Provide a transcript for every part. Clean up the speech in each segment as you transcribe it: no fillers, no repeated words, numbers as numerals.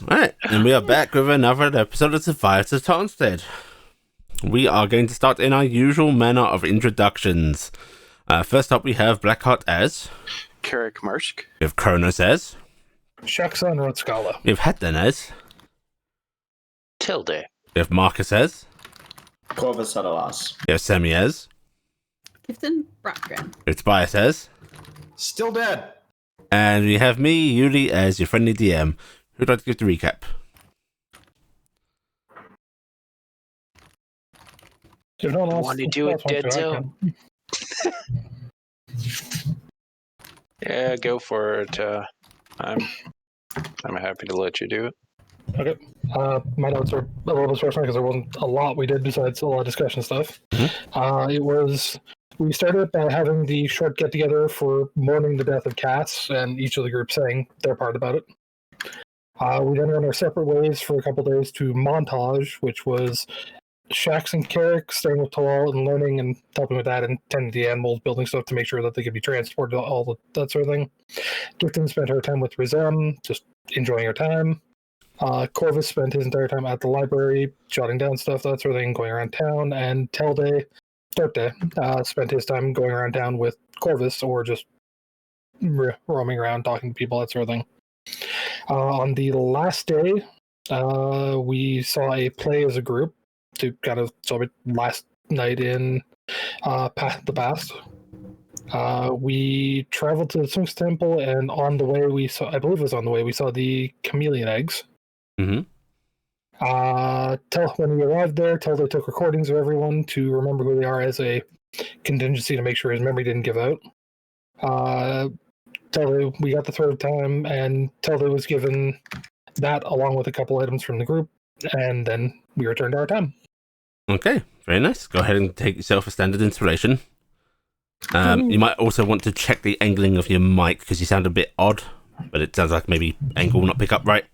Alright, and we are back with another episode of Survivors of Tarnstead. We are going to start in our usual manner of introductions. First up, we have Blackheart as. Carrick Marsk. We have Kronos as. Shaksa and Rotskala. We have Hetden as. Tilde. We have Marcus as. Corvus Adalas. We have Semi as. Gifton Brockgren. We have Tobias as. Still dead. And we have me, Yuli, as your friendly DM. Who'd like to give the recap? If no one wants Want to do it, else wants to, I Deadzo? can. Yeah, go for it. I'm happy to let you do it. Okay. My notes are a little bit short because there wasn't a lot we did besides a lot of discussion stuff. We started by having the short get together for mourning the death of Cass, and each of the groups saying their part about it. We then went our separate ways for a couple days to Montage, which was Shax and Carrick staying with Talal and learning and helping with that and tending to the animals, building stuff to make sure that they could be transported, that sort of thing. Gifton spent her time with Rizem, just enjoying her time. Corvus spent his entire time at the library, jotting down stuff, that sort of thing, going around town, and Telde spent his time going around town with Corvus or just roaming around, talking to people, that sort of thing. On the last day, we saw a play as a group to kind of celebrate last night in the past. We traveled to the Sphinx Temple, and on the way we saw, I believe it was on the way, we saw the chameleon eggs. Mm-hmm. When we arrived there, Teldo took recordings of everyone to remember who they are as a contingency to make sure his memory didn't give out. Teldo, we got the third time, and Teldo was given that along with a couple items from the group, and then we returned to our time. Okay, very nice. Go ahead and take yourself a standard inspiration. You might also want to check the angling of your mic because you sound a bit odd, but it sounds like maybe angle will not pick up right.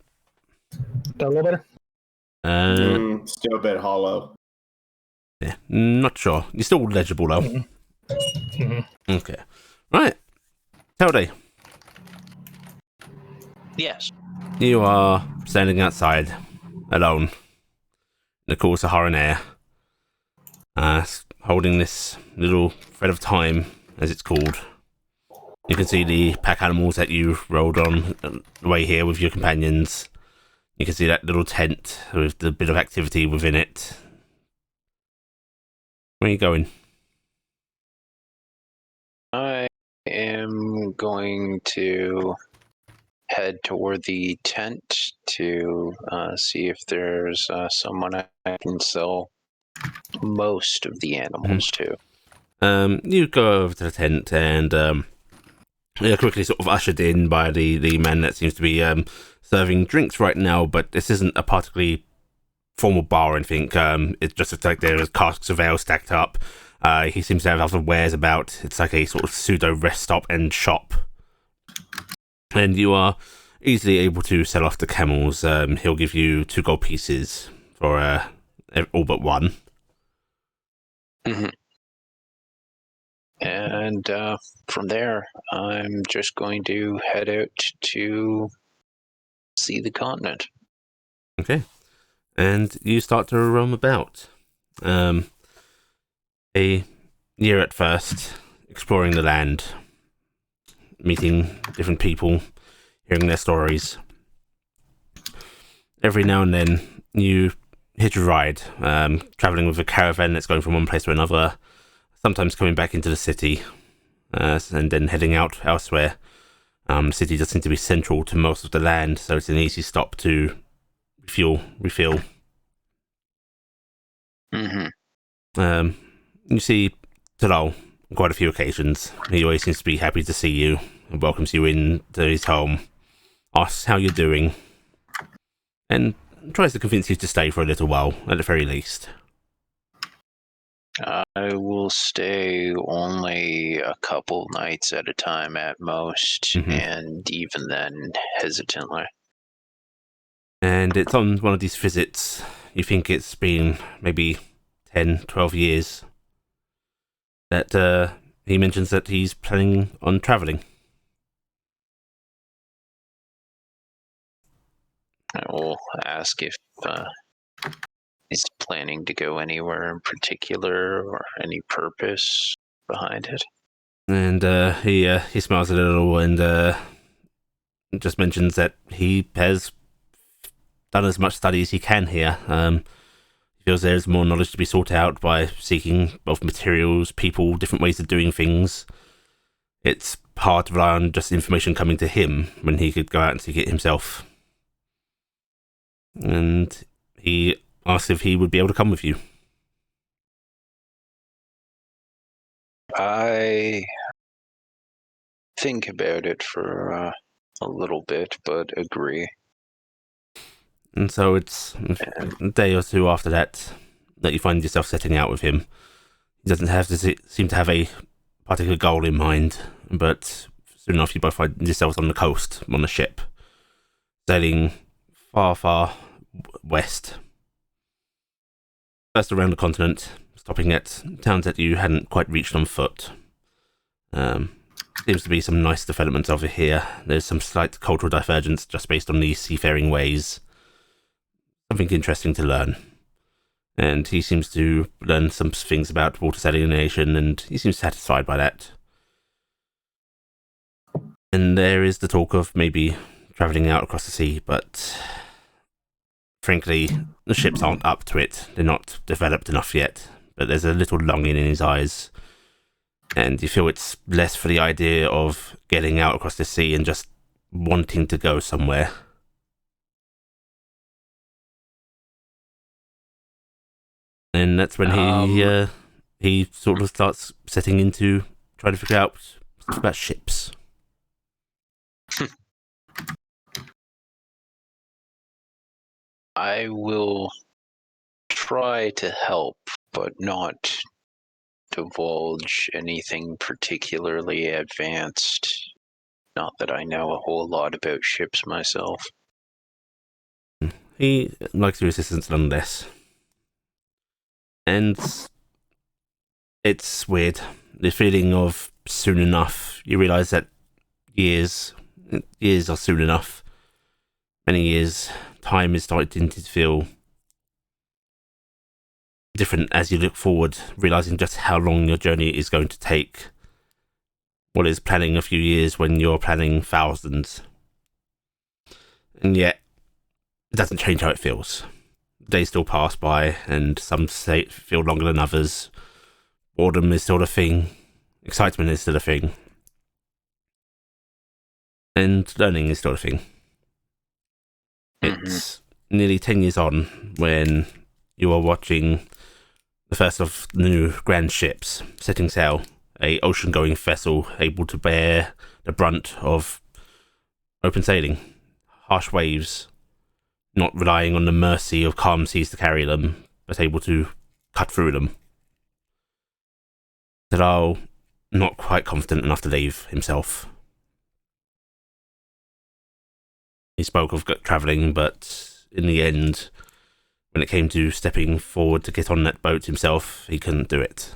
That a little better? Still a bit hollow. Yeah, not sure. You're still legible though. Mm-hmm. Okay. Right. Telde, Yes. you are standing outside, alone, in the cool Saharan air, holding this little thread of time, as it's called. You can see the pack animals that you rode on the way here with your companions. You can see that little tent with the bit of activity within it. Where are you going? I am going to head toward the tent to see if there's someone I can sell most of the animals to. You go over to the tent and you're quickly sort of ushered in by the man that seems to be serving drinks right now, but this isn't a particularly formal bar or anything. It's just like there are casks of ale stacked up. He seems to have other wares about. It's like a sort of pseudo rest stop and shop. And you are easily able to sell off the camels. He'll give you 2 gold pieces for all but one. Mm-hmm. And from there, I'm just going to head out to see the continent. Okay. And you start to roam about. A year at first, exploring the land, meeting different people, hearing their stories. Every now and then, you hitch a ride, traveling with a caravan that's going from one place to another, sometimes coming back into the city, and then heading out elsewhere. The city does seem to be central to most of the land, so it's an easy stop to refill. Mm-hmm. You see Talal on quite a few occasions. He always seems to be happy to see you and welcomes you into his home, asks how you're doing, and tries to convince you to stay for a little while, at the very least. I will stay only a couple nights at a time at most, and even then, hesitantly. And it's on one of these visits, you think it's been maybe 10, 12 years, that he mentions that he's planning on travelling. I will ask if he's planning to go anywhere in particular or any purpose behind it. And he smiles a little and just mentions that he has done as much study as he can here. He feels there's more knowledge to be sought out by seeking both materials, people, different ways of doing things. It's hard to rely on just information coming to him when he could go out and seek it himself. And he asks if he would be able to come with you. I think about it for a little bit, but agree. And so it's a day or two after that you find yourself setting out with him. He doesn't have to seem to have a particular goal in mind, but soon enough you both find yourselves on the coast, on a ship, sailing far, far west. First around the continent, stopping at towns that you hadn't quite reached on foot. Seems to be some nice developments over here. There's some slight cultural divergence just based on these seafaring ways. Something interesting to learn. And he seems to learn some things about water salination, and he seems satisfied by that. And there is the talk of maybe travelling out across the sea, but frankly, the ships aren't up to it. They're not developed enough yet, but there's a little longing in his eyes. And you feel it's less for the idea of getting out across the sea and just wanting to go somewhere. And that's when he sort of starts setting into trying to figure out stuff about ships. I will try to help, but not divulge anything particularly advanced. Not that I know a whole lot about ships myself. He likes your assistance nonetheless. And it's weird. The feeling of soon enough. You realise that years are soon enough. Many years. Time is starting to feel different as you look forward, realising just how long your journey is going to take. What is planning a few years when you're planning thousands? And yet, it doesn't change how it feels. Days still pass by, and some feel longer than others. Boredom is still a thing. Excitement is still a thing. And learning is still a thing. It's nearly 10 years on when you are watching the first of the new grand ships setting sail, a ocean-going vessel able to bear the brunt of open sailing, harsh waves, not relying on the mercy of calm seas to carry them, but able to cut through them. Talal not quite confident enough to leave himself. He spoke of travelling, but in the end, when it came to stepping forward to get on that boat himself, he couldn't do it.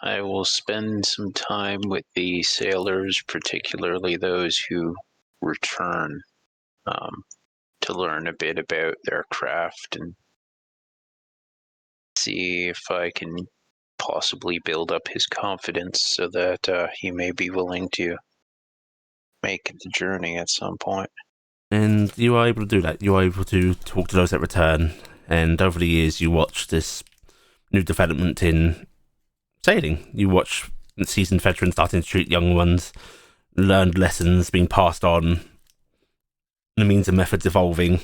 I will spend some time with the sailors, particularly those who return, to learn a bit about their craft and see if I can possibly build up his confidence so that he may be willing to make the journey at some point. And you are able to do that. You are able to talk to those that return. And over the years, you watch this new development in sailing. You watch seasoned veterans starting to treat young ones, learned lessons being passed on, the means and methods evolving,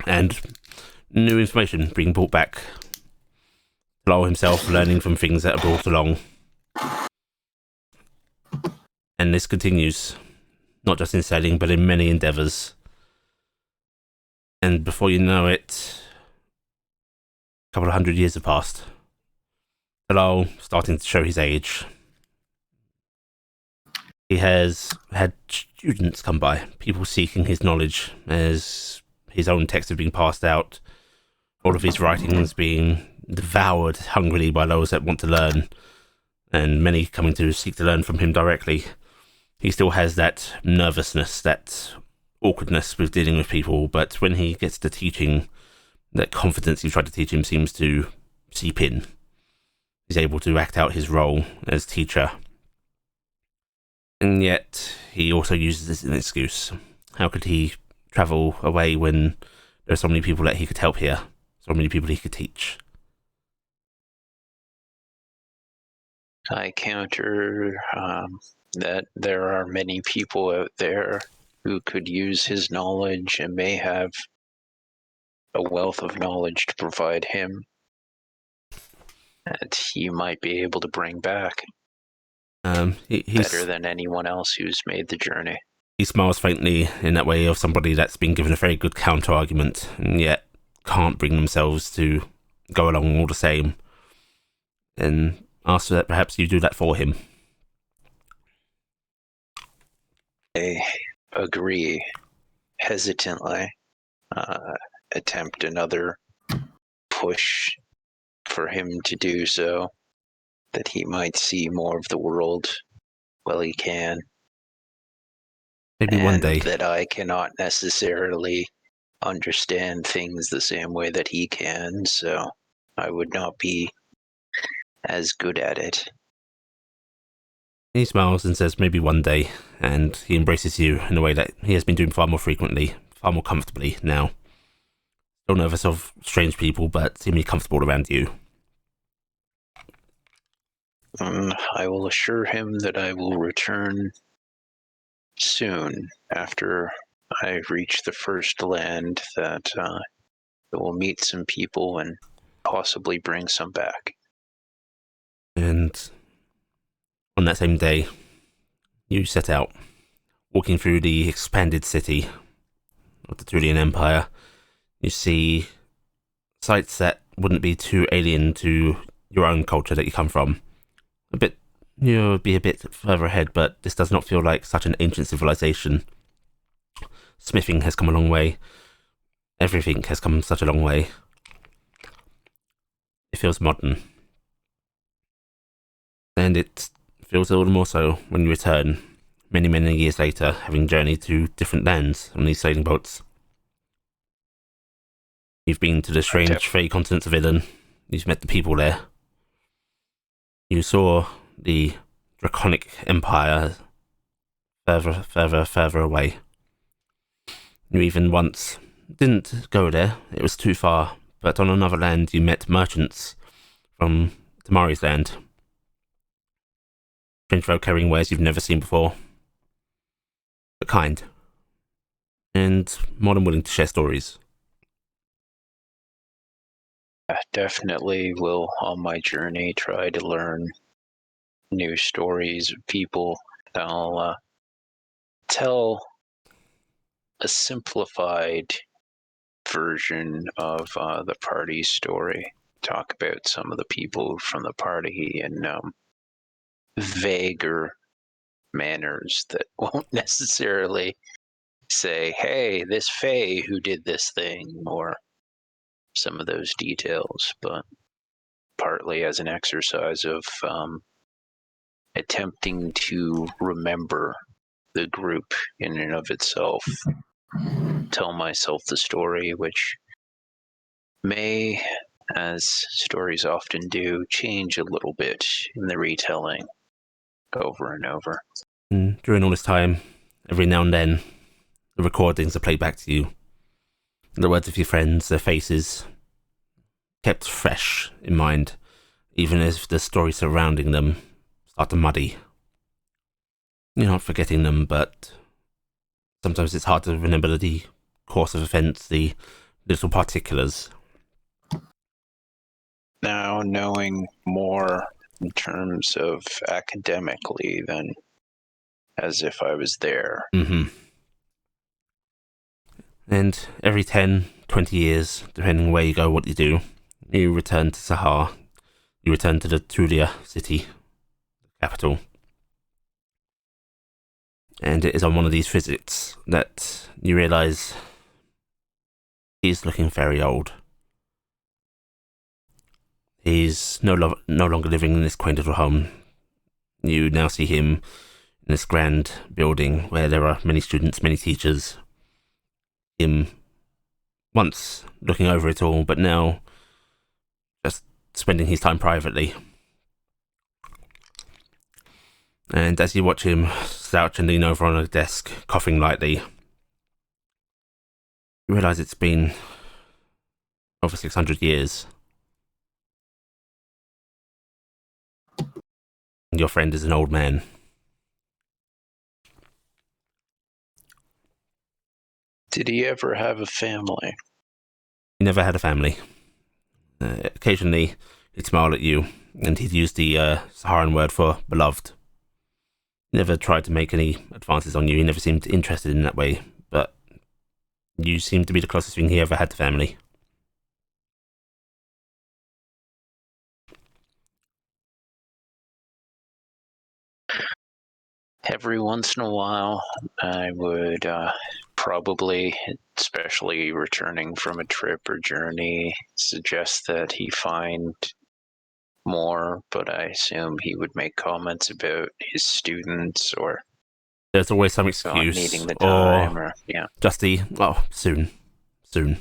and new information being brought back. Lowell himself learning from things that are brought along. And this continues, not just in sailing, but in many endeavours. And before you know it, a couple of 100 years have passed. Lowell starting to show his age. He has had students come by, people seeking his knowledge as his own texts have been passed out, all of his writings being devoured hungrily by those that want to learn, and many coming to seek to learn from him directly. he still has that nervousness, that awkwardness with dealing with people, but when he gets to teaching, that confidence you tried to teach him seems to seep in. He's able to act out his role as teacher. And yet, he also uses this as an excuse. How could he travel away when there are so many people that he could help here? So many people he could teach? I counter that there are many people out there who could use his knowledge and may have a wealth of knowledge to provide him that he might be able to bring back better than anyone else who's made the journey. He smiles faintly in that way of somebody that's been given a very good counter-argument and yet can't bring themselves to go along all the same, and asks that perhaps you do that for him. I agree hesitantly. Attempt another push for him to do so, that he might see more of the world while he can. Maybe and one day. That I cannot necessarily understand things the same way that he can, so I would not be as good at it. He smiles and says maybe one day, and he embraces you in a way that he has been doing far more frequently, far more comfortably now. Still nervous of strange people, but seemingly comfortable around you. I will assure him that I will return soon after I reach the first land, that will meet some people and possibly bring some back. And on that same day, you set out, walking through the expanded city of the Thulian Empire. You see sights that wouldn't be too alien to your own culture that you come from. You'll be a bit further ahead, but this does not feel like such an ancient civilization. Smithing has come a long way. Everything has come such a long way. It feels modern. And it feels a little more so when you return, many, many years later, having journeyed to different lands on these sailing boats. You've been to the strange fairy continents of Ilan. You've met the people there. You saw the draconic empire further away. You even once didn't go there, it was too far, but on another land you met merchants from Tamari's land. Strange folk carrying wares you've never seen before, but kind, and more than willing to share stories. I definitely will, on my journey, try to learn new stories of people. I'll tell a simplified version of the party's story. Talk about some of the people from the party in vaguer manners that won't necessarily say, hey, this Fae who did this thing, or some of those details, but partly as an exercise of attempting to remember the group in and of itself, tell myself the story, which may, as stories often do, change a little bit in the retelling over and over. And during all this time, every now and then, the recordings are played back to you. The words of your friends, their faces, kept fresh in mind, even if the stories surrounding them start to muddy. You're not forgetting them, but sometimes it's hard to remember the course of events, the little particulars. Now knowing more in terms of academically than as if I was there. Mm-hmm. And every 10, 20 years, depending where you go, what you do, you return to Sahar. You return to the Thulia city, capital. And it is on one of these visits that you realise he's looking very old. He's no longer living in this quaint little home. You now see him in this grand building where there are many students, many teachers. Him once looking over it all, but now just spending his time privately. And as you watch him slouch and lean over on a desk, coughing lightly, you realise it's been over 600 years. Your friend is an old man. Did he ever have a family? He never had a family. Occasionally, he'd smile at you, and he'd use the Saharan word for beloved. He never tried to make any advances on you. He never seemed interested in that way, but you seem to be the closest thing he ever had to family. Every once in a while, I would probably, especially returning from a trip or journey, suggest that he find more, but I assume he would make comments about his students or There's always some not excuse, needing the time, or yeah. just the, soon. There's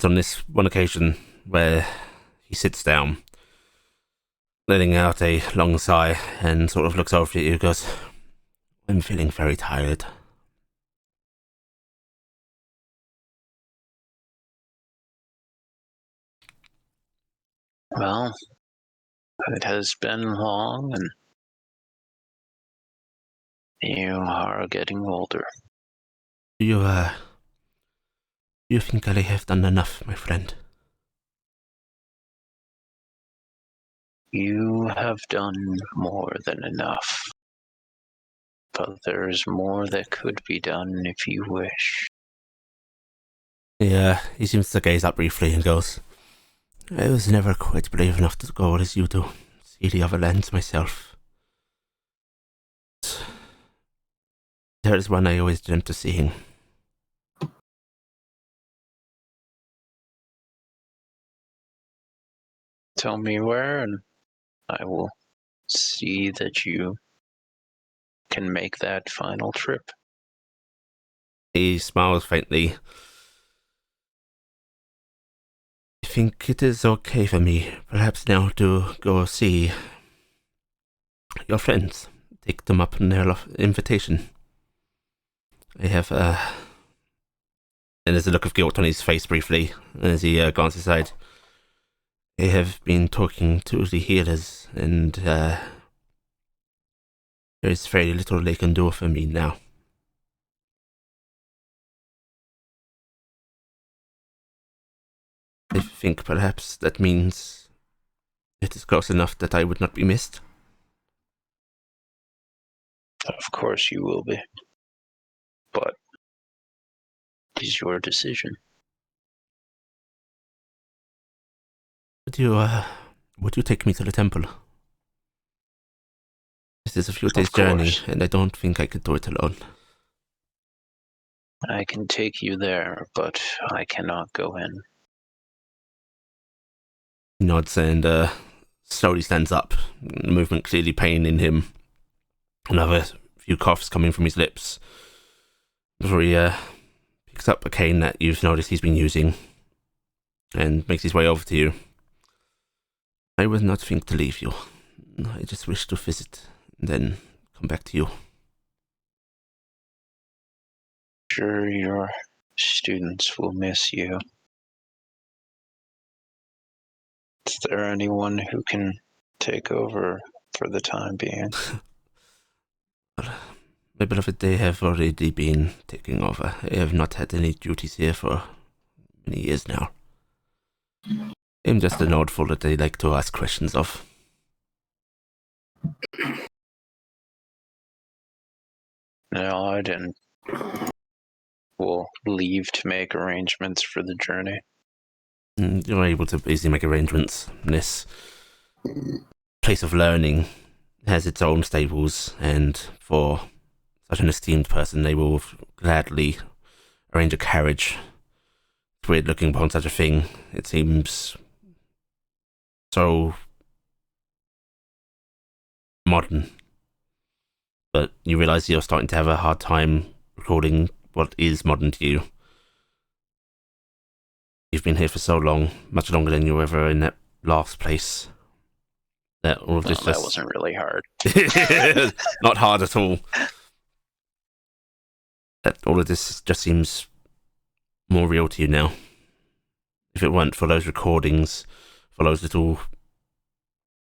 on this one occasion where he sits down, letting out a long sigh, and sort of looks over at you and goes, I'm feeling very tired. Well, it has been long, and you are getting older. You think I have done enough, my friend? You have done more than enough. But there's more that could be done if you wish. Yeah, he seems to gaze up briefly and goes, I was never quite brave enough to go as you do, see the other lands myself. There is one I always dreamt of seeing. Tell me where, and I will see that you can make that final trip. He smiles faintly. I think it is okay for me, perhaps now, to go see your friends. Take them up on their invitation. I have, and there's a look of guilt on his face briefly, as he glances aside. I have been talking to the healers, and there is very little they can do for me now. I think perhaps that means it is close enough that I would not be missed. Of course you will be. But it is your decision. Would you take me to the temple? This is a few days' journey, and I don't think I could do it alone. I can take you there, but I cannot go in. He nods and slowly stands up, the movement clearly pain in him. Another few coughs coming from his lips before he picks up a cane that you've noticed he's been using and makes his way over to you. I would not think to leave you. I just wish to visit and then come back to you. Sure, your students will miss you. Is there anyone who can take over for the time being? My beloved, they have already been taking over. I have not had any duties here for many years now. I'm just an old fool that they like to ask questions of. No, and we'll leave to make arrangements for the journey. You're able to easily make arrangements. This place of learning has its own stables, and for such an esteemed person, they will gladly arrange a carriage. It's weird looking upon such a thing. It seems so modern. but you realise you're starting to have a hard time recording what is modern to you. You've been here for so long, much longer than you were ever in that last place, that all of this That wasn't really hard. not hard at all. That all of this just seems more real to you now. If it weren't for those recordings, for those little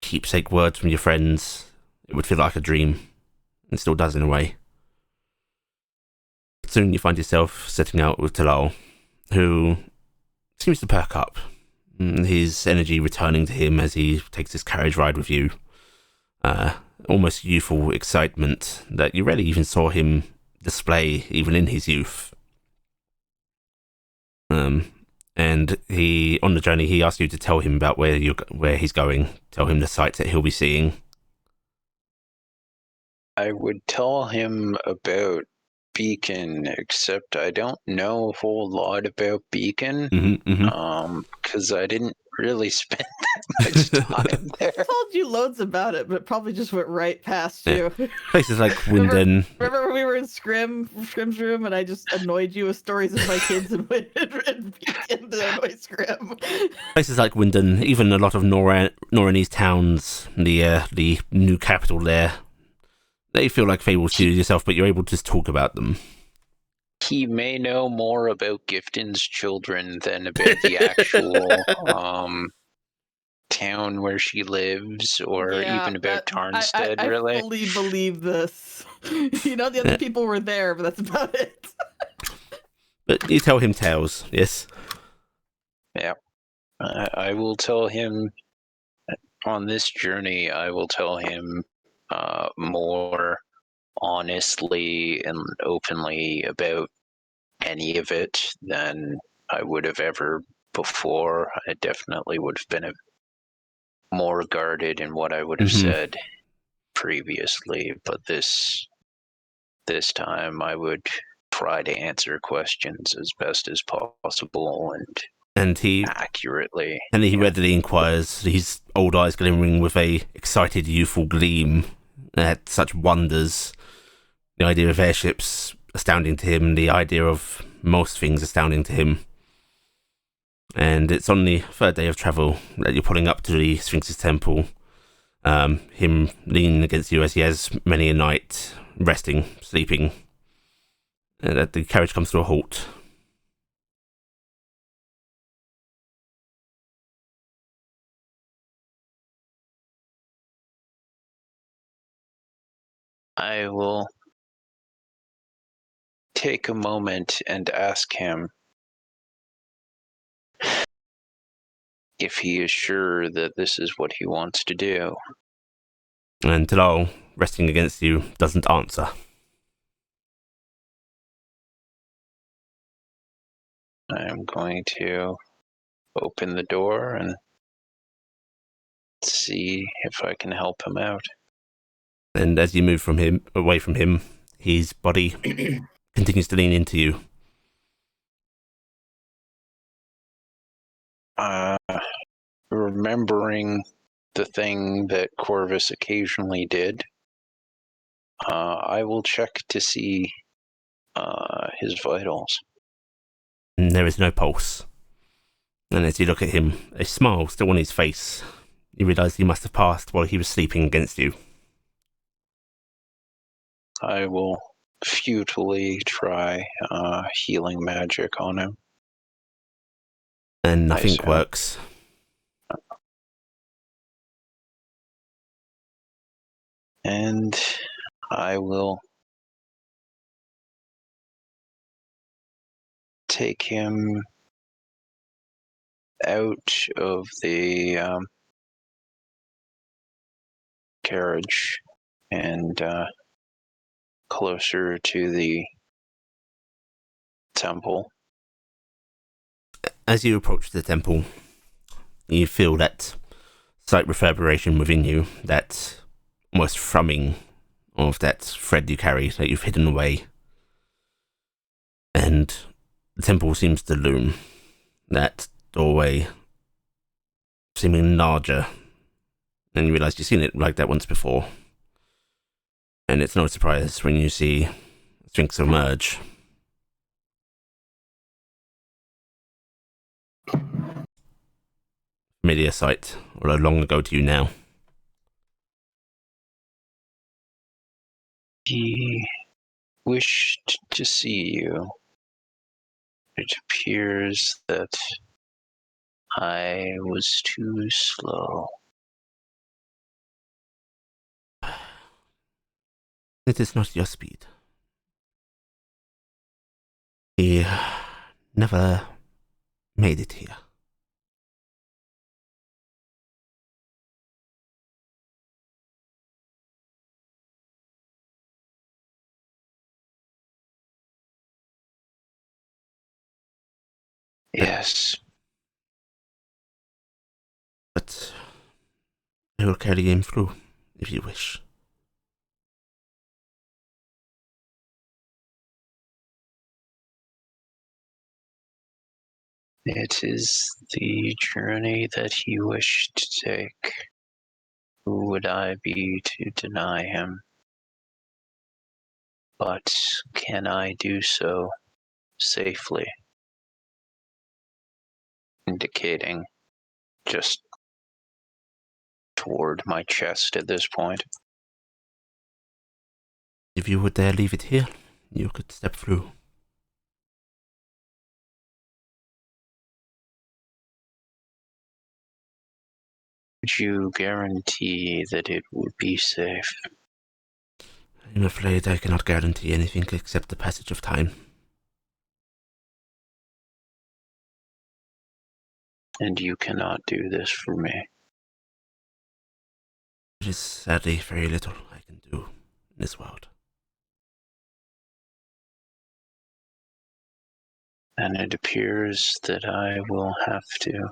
keepsake words from your friends, it would feel like a dream. It still does in a way. Soon you find yourself setting out with Talal, who seems to perk up, his energy returning to him as he takes his carriage ride with you. Almost youthful excitement that you rarely even saw him display, even in his youth. And he, on the journey, he asked you to tell him about where he's going, tell him the sights that he'll be seeing. I would tell him about Beacon, except I don't know a whole lot about Beacon, because I didn't really spend that much time there. I told you loads about it, but it probably just went right past you. Places like Winden. Remember when we were in Scrim's room, and I just annoyed you with stories of my kids and went and Beacon to annoy Scrim? Places like Winden, even a lot of Noranese towns, the new capital there. They feel like fables to yourself, but you're able to just talk about them. He may know more about Gifton's children than about the actual town where she lives, or even about Tarnstead, really. I fully believe this. The other people were there, but that's about it. But you tell him tales, yes? Yeah. I will tell him, on this journey, I will tell him more honestly and openly about any of it than I would have ever before. I definitely would have been more guarded in what I would have said previously, but this time I would try to answer questions as best as possible and he accurately. And he readily inquires, his old eyes glimmering with a excited youthful gleam at such wonders. The idea of airships astounding to him, the idea of most things astounding to him. And it's on the third day of travel that you're pulling up to the Sphinx's temple. Him leaning against you as he has many a night, resting, sleeping. And that the carriage comes to a halt. I will take a moment and ask him if he is sure that this is what he wants to do. And Talal, resting against you, doesn't answer. I am going to open the door and see if I can help him out. And as you move away from him, his body continues to lean into you. Remembering the thing that Corvus occasionally did, I will check to see his vitals. And there is no pulse. And as you look at him, a smile still on his face. You realise he must have passed while he was sleeping against you. I will futilely try healing magic on him. And nothing works. And I will take him out of the carriage and closer to the temple. As you approach the temple, you feel that slight reverberation within you, that almost thrumming of that thread you carry that you've hidden away. And the temple seems to loom, that doorway seeming larger, and you realise you've seen it like that once before. And it's no surprise when you see Sphinx emerge. Familiar sight, although long ago to you now. He wished to see you. It appears that I was too slow. It is not your speed. He never made it here. Yes, But I will carry him through, if you wish. it is the journey that he wished to take. Who would I be to deny him? But can I do so safely? Indicating just toward my chest at this point. If you would dare leave it here, you could step through. Would you guarantee that it would be safe? I'm afraid I cannot guarantee anything except the passage of time. And you cannot do this for me. There is sadly very little I can do in this world. And it appears that I will have to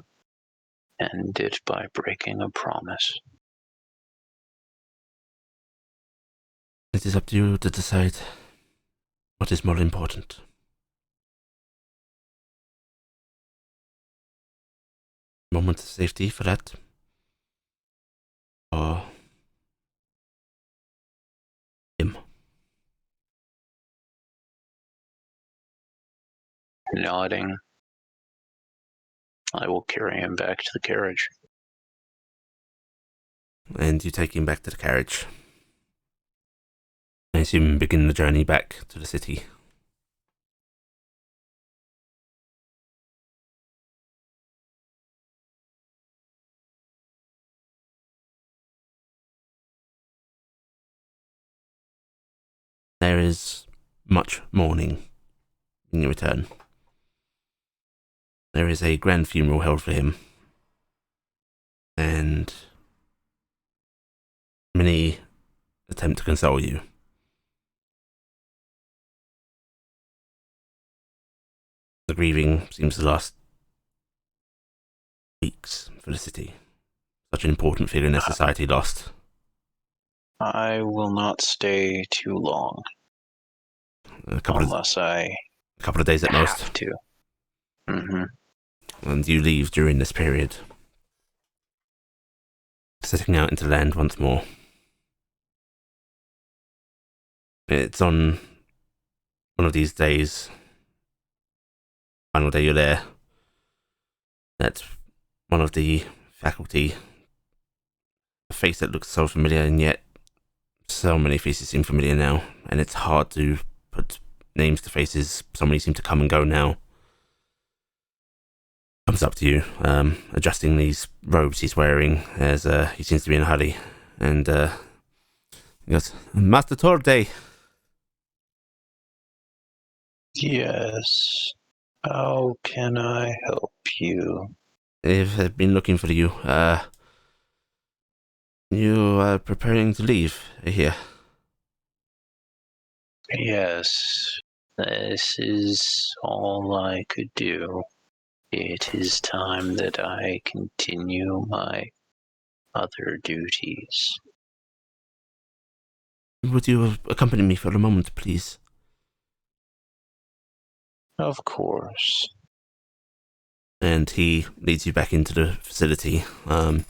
end it by breaking a promise. It is up to you to decide what is more important. Moment of safety for that. Or him. Nodding, I will carry him back to the carriage. And you take him back to the carriage. I assume begin the journey back to the city. There is much mourning when you return. There is a grand funeral held for him, and many attempt to console you. The grieving seems to last weeks for the city. Such an important figure in their society lost. I will not stay too long A couple unless I of days at most. have to. Mm-hmm. And you leave during this period, setting out into land once more. It's on one of these days, final day you're there, that one of the faculty, a face that looks so familiar, and yet so many faces seem familiar now, and it's hard to put names to faces. So many seem to come and go now. Comes up to you, adjusting these robes he's wearing, as he seems to be in a hurry, and he goes, "Master Torday." Yes. How can I help you? I've been looking for you. You are preparing to leave here. Yes. This is all I could do. It is time that I continue my other duties. Would you accompany me for a moment, please? Of course. And he leads you back into the facility, and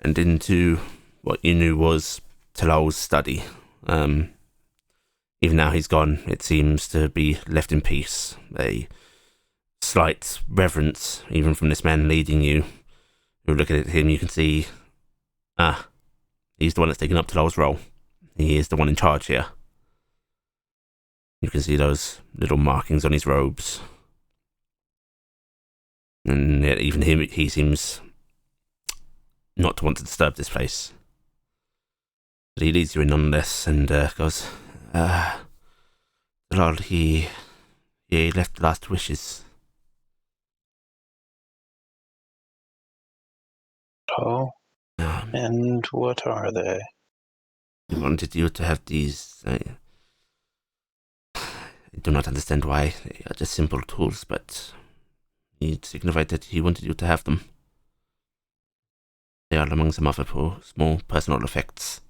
into what you knew was Talal's study. even now he's gone, it seems to be left in peace. A slight reverence, even from this man leading you. You look at him, you can see, he's the one that's taken up Talal's role. He is the one in charge here. You can see those little markings on his robes. And yet even him, he seems not to want to disturb this place. But he leads you in nonetheless and goes, Talal, he left last wishes. Oh, and what are they? He wanted you to have these. I do not understand why. They are just simple tools, but he signified that he wanted you to have them. They are among some other small personal effects.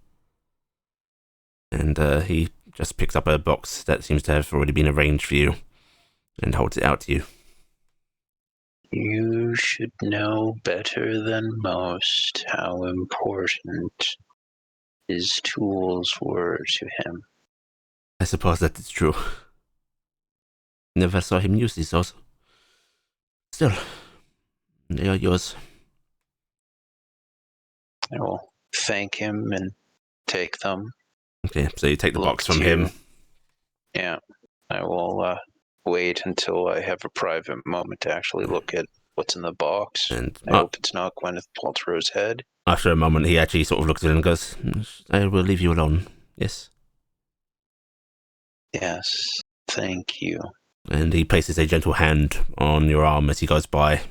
And he just picks up a box that seems to have already been arranged for you and holds it out to you. You should know better than most how important his tools were to him. I suppose that is true. Never saw him use these also. Still, they are yours. I will thank him and take them. Okay, so you take the Look box from to- him. Yeah, I will wait until I have a private moment to actually look at what's in the box. And I hope it's not Gwyneth Paltrow's head. after a moment, he actually sort of looks at it and goes, I will leave you alone. Yes. Yes, thank you. And he places a gentle hand on your arm as he goes by.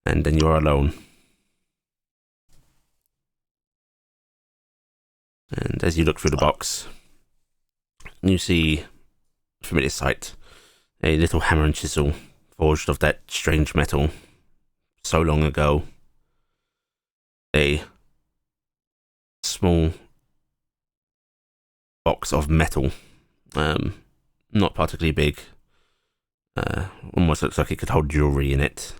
And then you're alone. And as you look through the box, you see a familiar sight. A little hammer and chisel forged of that strange metal so long ago. A small box of metal, not particularly big. Almost looks like it could hold jewelry in it.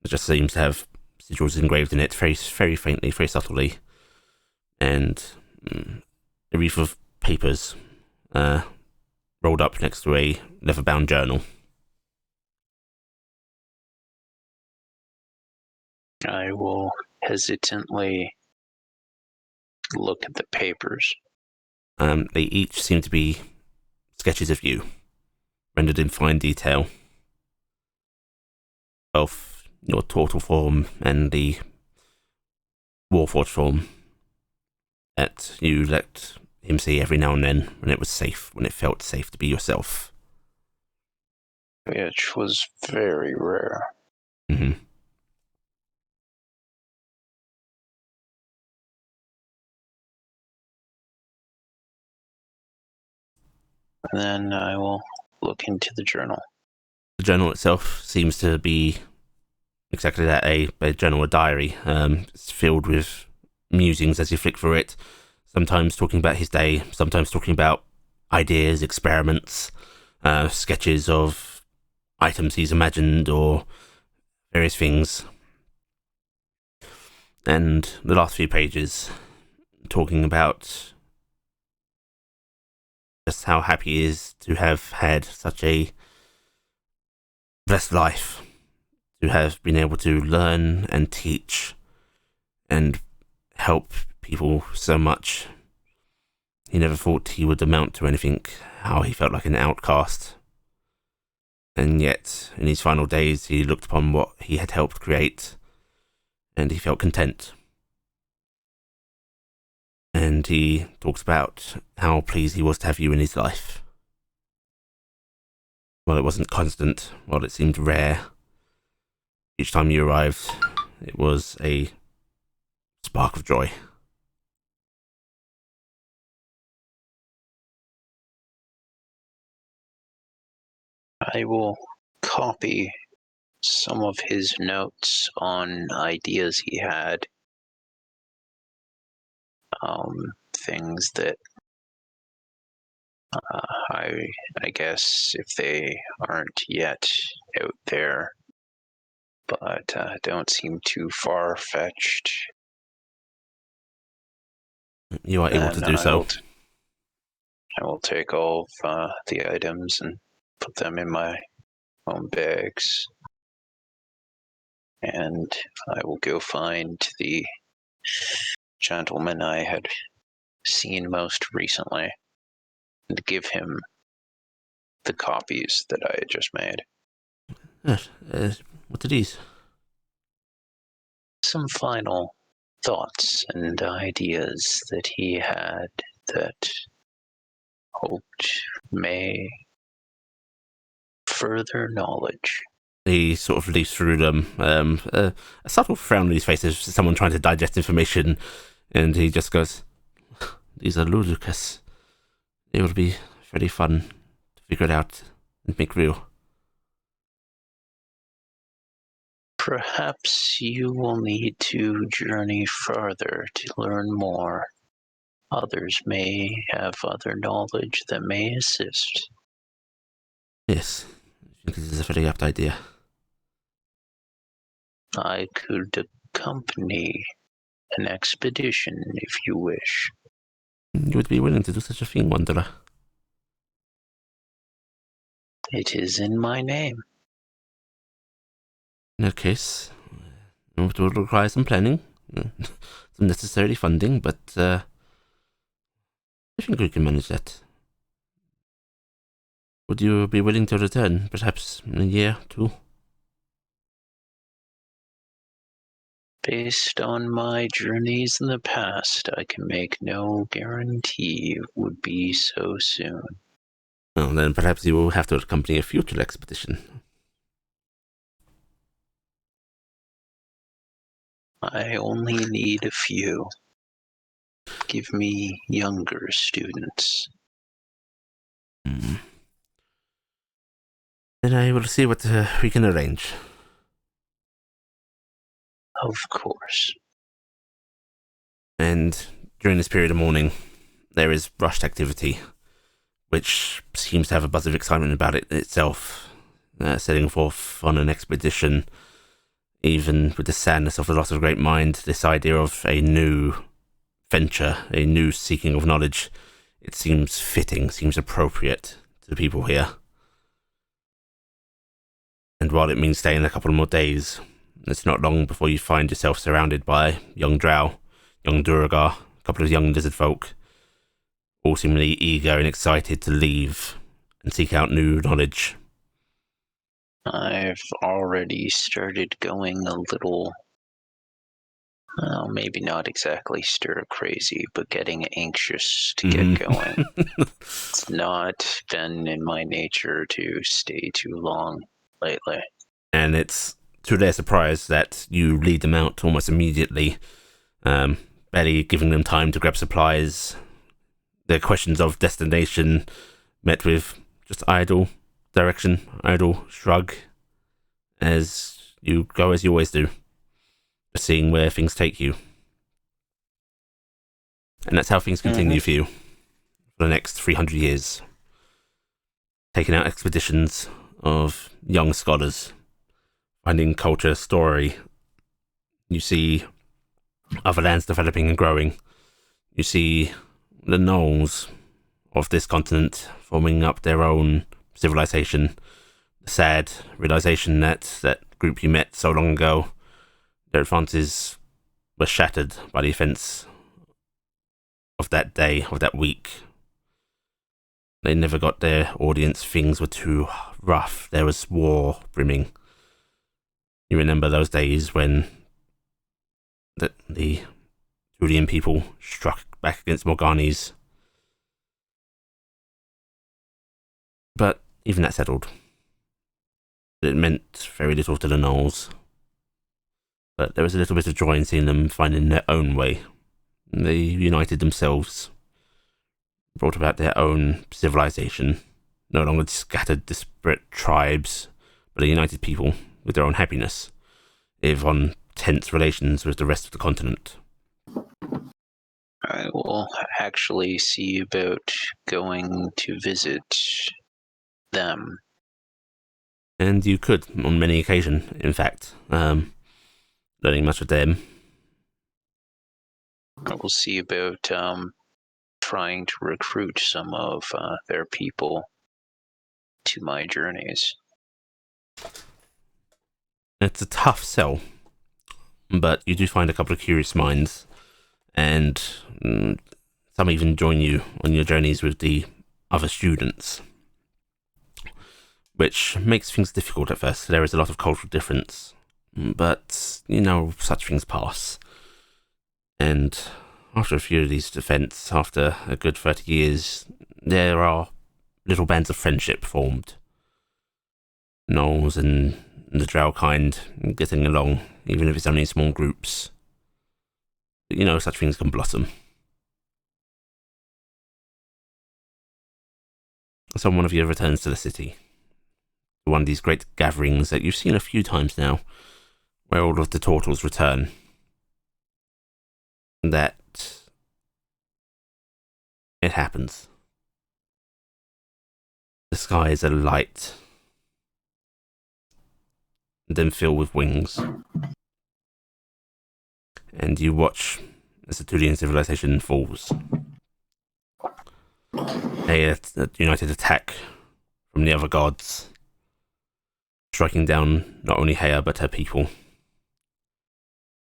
It just seems to have sigils engraved in it, very, very faintly, very subtly, and a wreath of papers rolled up next to a leather-bound journal. I will hesitantly look at the papers. They each seem to be sketches of you, rendered in fine detail. Both your turtle form and the warforged form that you let him see every now and then when it was safe, when it felt safe to be yourself. Which was very rare. Mm-hmm. And then I will look into the journal. The journal itself seems to be exactly that, a journal, a diary. It's filled with musings as you flick through it, sometimes talking about his day, sometimes talking about ideas, experiments, sketches of items he's imagined or various things. And the last few pages talking about just how happy he is to have had such a blessed life, to have been able to learn and teach and help people so much. He never thought he would amount to anything, how he felt like an outcast. And yet, in his final days, he looked upon what he had helped create, and he felt content. And he talks about how pleased he was to have you in his life. While it wasn't constant, while it seemed rare, each time you arrived, it was a spark of joy. I will copy some of his notes on ideas he had. Things that I guess if they aren't yet out there, but don't seem too far-fetched. You are able to do so. I will take all of the items and put them in my own bags. And I will go find the gentleman I had seen most recently and give him the copies that I had just made. Yes, what are these? Some final thoughts and ideas that he had that hoped may further knowledge. He sort of leaves through them, a subtle frown on his face as someone trying to digest information, and he just goes, "These are ludicrous. They will be very fun to figure it out and make real." Perhaps you will need to journey further to learn more. Others may have other knowledge that may assist. Yes, I think this is a very apt idea. I could accompany an expedition if you wish. You would be willing to do such a thing, Wanderer? It is in my name. In that case, it will require some planning, some necessary funding, but I think we can manage that. Would you be willing to return, perhaps in a year, 2? Based on my journeys in the past, I can make no guarantee it would be so soon. Well, then perhaps you will have to accompany a future expedition. I only need a few. Give me younger students. Then I will see what we can arrange. Of course. And during this period of mourning, there is rushed activity, which seems to have a buzz of excitement about it itself, setting forth on an expedition. Even with the sadness of the loss of a great mind, this idea of a new venture, a new seeking of knowledge, it seems fitting, seems appropriate to the people here. And while it means staying a couple more days, it's not long before you find yourself surrounded by young drow, young Duragar, a couple of young lizard folk, all seemingly eager and excited to leave and seek out new knowledge. I've already started going a little, well, maybe not exactly stir crazy, but getting anxious to get going. It's not been in my nature to stay too long lately. And it's to their surprise that you lead them out almost immediately, barely giving them time to grab supplies. Their questions of destination met with just idle direction, idle shrug, as you go as you always do, just seeing where things take you. And that's how things continue for you for the next 300 years. Taking out expeditions of young scholars, finding culture, story. You see other lands developing and growing. You see the gnolls of this continent forming up their own civilization. The sad realization that that group you met so long ago, their advances were shattered by the events of that day, of that week. They never got their audience. Things were too rough. There was war brimming. You remember those days when the Julian people struck back against Morganis. But even that settled. It meant very little to the gnolls. But there was a little bit of joy in seeing them finding their own way. They united themselves, brought about their own civilization, no longer scattered, disparate tribes, but a united people with their own happiness, if on tense relations with the rest of the continent. I will actually see about going to visit them. And you could, on many occasions, in fact, learning much of them. I will see about trying to recruit some of their people to my journeys. It's a tough sell, but you do find a couple of curious minds, and some even join you on your journeys with the other students, which makes things difficult at first. There is a lot of cultural difference, but, such things pass. And after a few of these events, after a good 30 years, there are little bands of friendship formed. Gnolls and the drow kind getting along, even if it's only in small groups. But, such things can blossom. So one of you returns to the city. One of these great gatherings that you've seen a few times now, where all of the turtles return. That it happens. The skies are light, then fill with wings. And you watch as the Tulian civilization falls. A united attack from the other gods, striking down not only Hea but her people.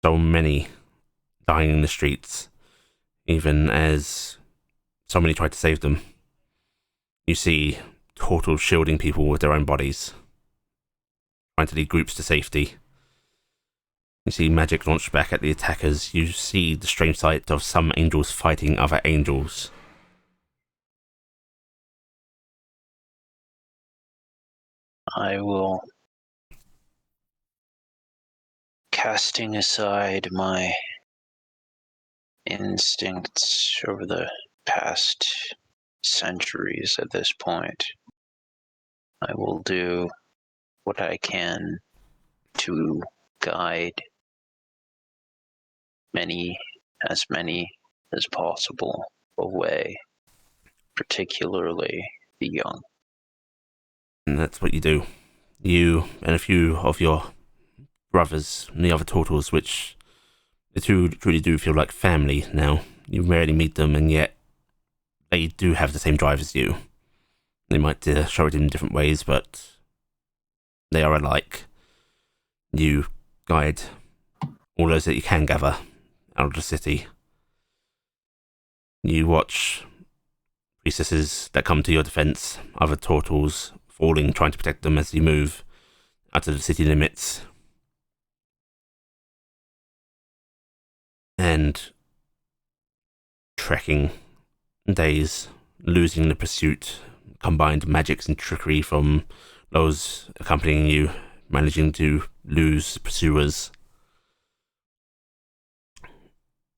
So many dying in the streets, even as so many try to save them. You see turtles shielding people with their own bodies, trying to lead groups to safety. You see magic launched back at the attackers. You see the strange sight of some angels fighting other angels. I will, casting aside my instincts over the past centuries at this point, I will do what I can to guide many as possible away, particularly the young. And that's what you do. You and a few of your brothers and the other turtles, which the two truly do feel like family now. You rarely meet them, and yet they do have the same drive as you. They might show it in different ways, but they are alike. You guide all those that you can gather out of the city. You watch priestesses that come to your defense, other turtles falling, trying to protect them as you move out of the city limits. And trekking days, losing the pursuit, combined magics and trickery from those accompanying you, managing to lose pursuers.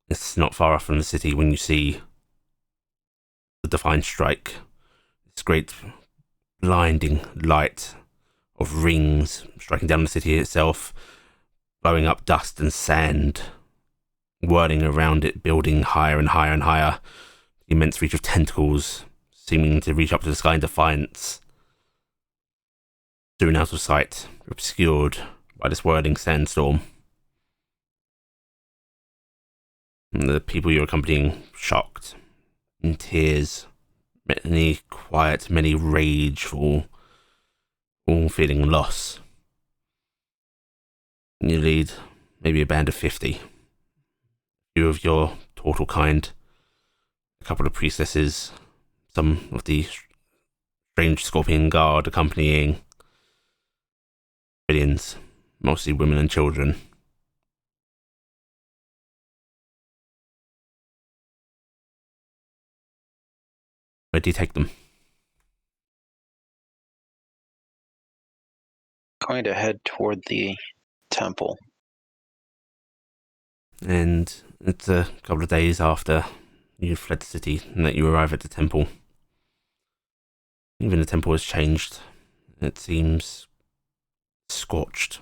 It's not far off from the city when you see the Divine Strike. This great blinding light of rings striking down the city itself, blowing up dust and sand, whirling around it, building higher and higher and higher. The immense reach of tentacles seeming to reach up to the sky in defiance. Soon out of sight, obscured by this whirling sandstorm. And the people you're accompanying, shocked, in tears, many quiet, many rageful, all feeling loss. And you lead maybe a band of 50. A few of your turtle kind, a couple of priestesses, some of the strange scorpion guard accompanying civilians, mostly women and children. Where do you take them? Going to head toward the temple. And it's a couple of days after you've fled the city and that you arrive at the temple. Even the temple has changed. It seems scorched.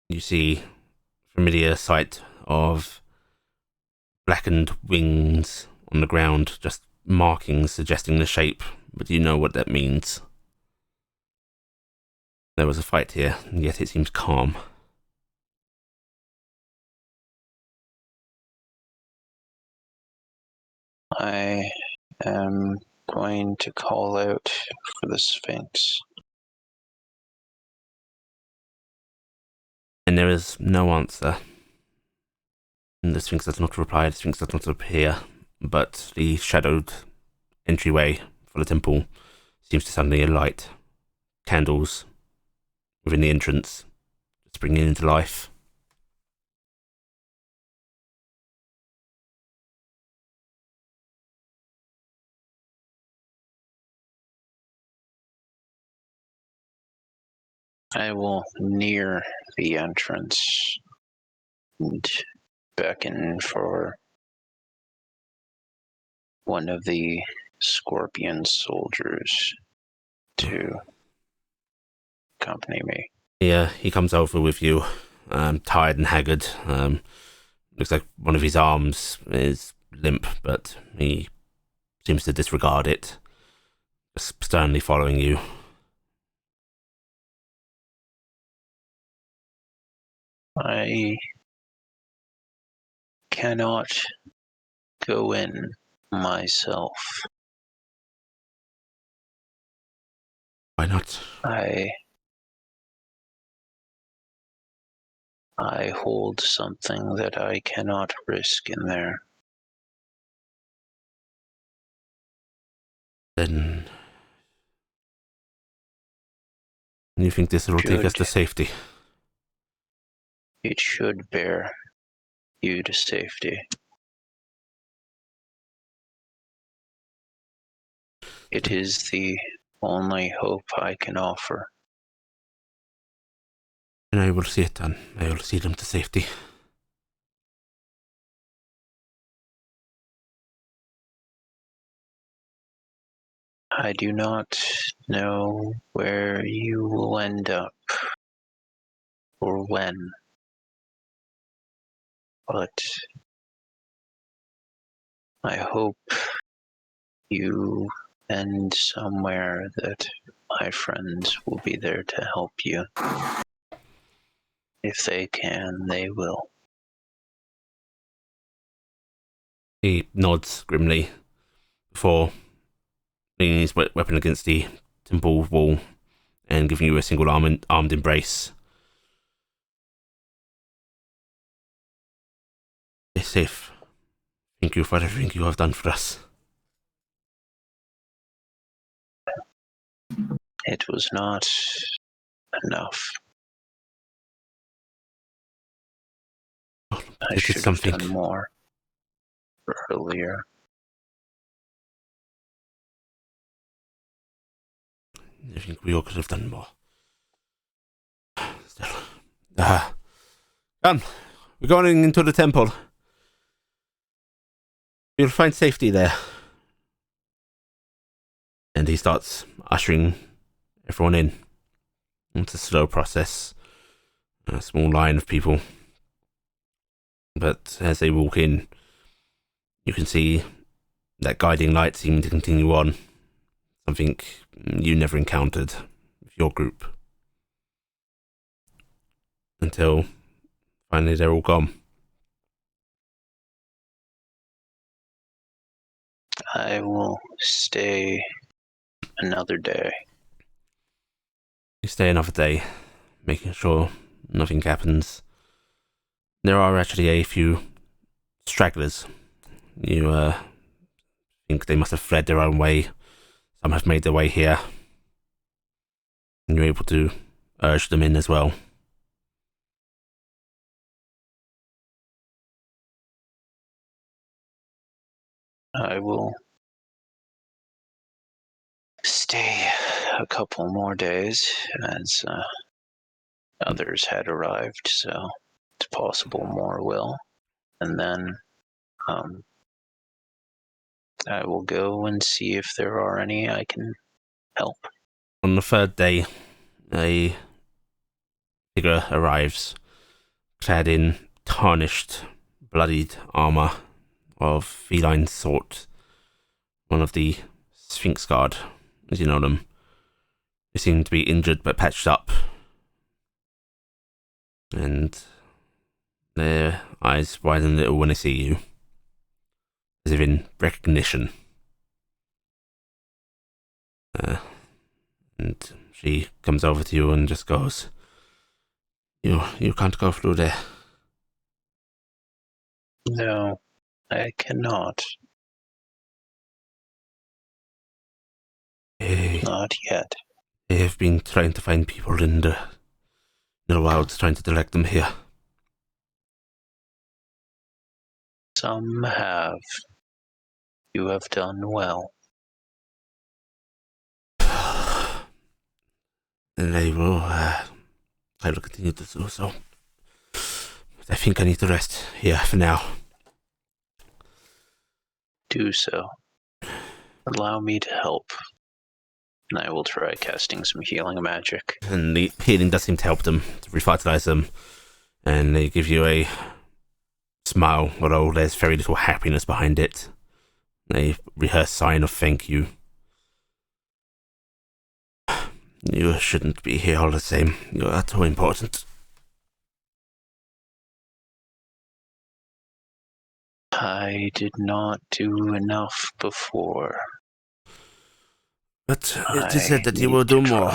You see familiar sight of blackened wings on the ground, just markings suggesting the shape, but you know what that means. There was a fight here, and yet it seems calm. I am going to call out for the Sphinx. And there is no answer. And the Sphinx does not reply, the Sphinx does not appear, but the shadowed entryway for the temple seems to suddenly alight. Candles within the entrance, springing into life. I will near the entrance and beckon for one of the scorpion soldiers to accompany me. Yeah, he comes over with you, tired and haggard. Looks like one of his arms is limp, but he seems to disregard it, just sternly following you. I cannot go in myself. Why not? I hold something that I cannot risk in there. Then you think this will take us to safety? It should bear you to safety. It is the only hope I can offer. And I will see it done. I will see them to safety. I do not know where you will end up or when, but I hope you end somewhere that my friends will be there to help you. If they can, they will. He nods grimly before leaning his weapon against the temple wall and giving you a single armed embrace. Stay safe. Thank you for everything you have done for us. It was not enough. I should have done more earlier. I think we all could have done more. Still. Come, we're going into the temple. You'll find safety there. And he starts ushering everyone in. It's a slow process. A small line of people. But as they walk in, you can see that guiding light seeming to continue on. Something you never encountered with your group. Until finally they're all gone. I will stay another day. You stay another day, making sure nothing happens. There are actually a few stragglers. You think they must have fled their own way. Some have made their way here. And you're able to urge them in as well. I will stay a couple more days as others had arrived, so it's possible more will. And then I will go and see if there are any I can help. On the third day, a figure arrives, clad in tarnished, bloodied armour of feline sort. One of the Sphinx Guard, as you know them. They seem to be injured but patched up. And their eyes widen a little when they see you. as if in recognition. And she comes over to you and just goes, You can't go through there. No, I cannot. Not yet. They have been trying to find people in the wilds, trying to direct them here. Some have. You have done well. And I will continue to do so. But I think I need to rest here for now. Do so. Allow me to help. And I will try casting some healing magic. And the healing does seem to help them, to revitalize them. And they give you a smile, although there's very little happiness behind it. A rehearsed sign of thank you. You shouldn't be here all the same. You are too important. I did not do enough before. But it is said that you will do more.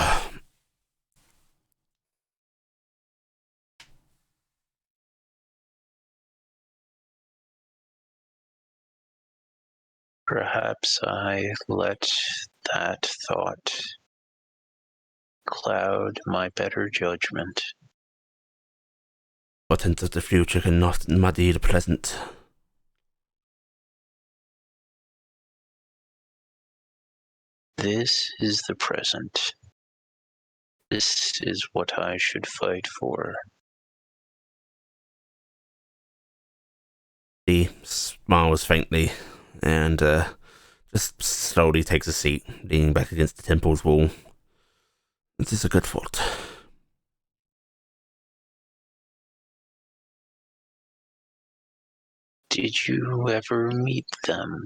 Perhaps I let that thought cloud my better judgment. Portent of the future cannot muddy the present. This is the present. This is what I should fight for. He smiles faintly and just slowly takes a seat, leaning back against the temple's wall. It is a good fault. Did you ever meet them?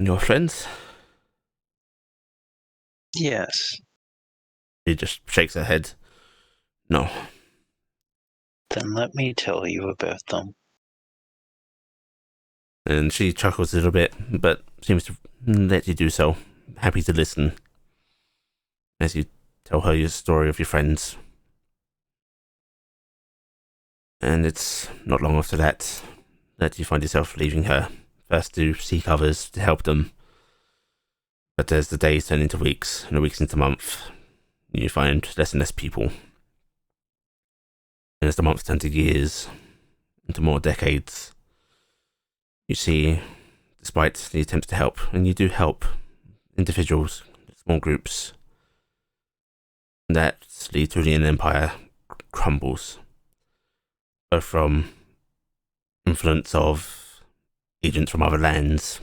Your friends? Yes. She just shakes her head. No. Then let me tell you about them. And she chuckles a little bit, but seems to let you do so, happy to listen, as you tell her your story of your friends. And it's not long after that you find yourself leaving her, first to seek others to help them. But as the days turn into weeks, and the weeks into months, you find less and less people. And as the months turn to years, into more decades, you see, despite the attempts to help, and you do help individuals, small groups, that the Turian Empire crumbles, both from influence of agents from other lands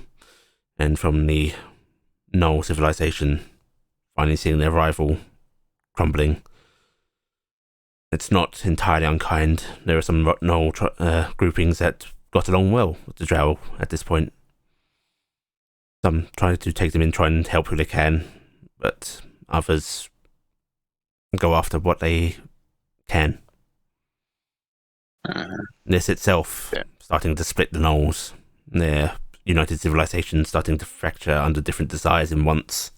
and from the Null civilization finally seeing their rival crumbling. It's not entirely unkind. There are some Null groupings that got along well with the Drow at this point. Some try to take them in, try and help who they can, but others go after what they can. This itself starting to split the Knolls. Their united civilization starting to fracture under different desires and wants.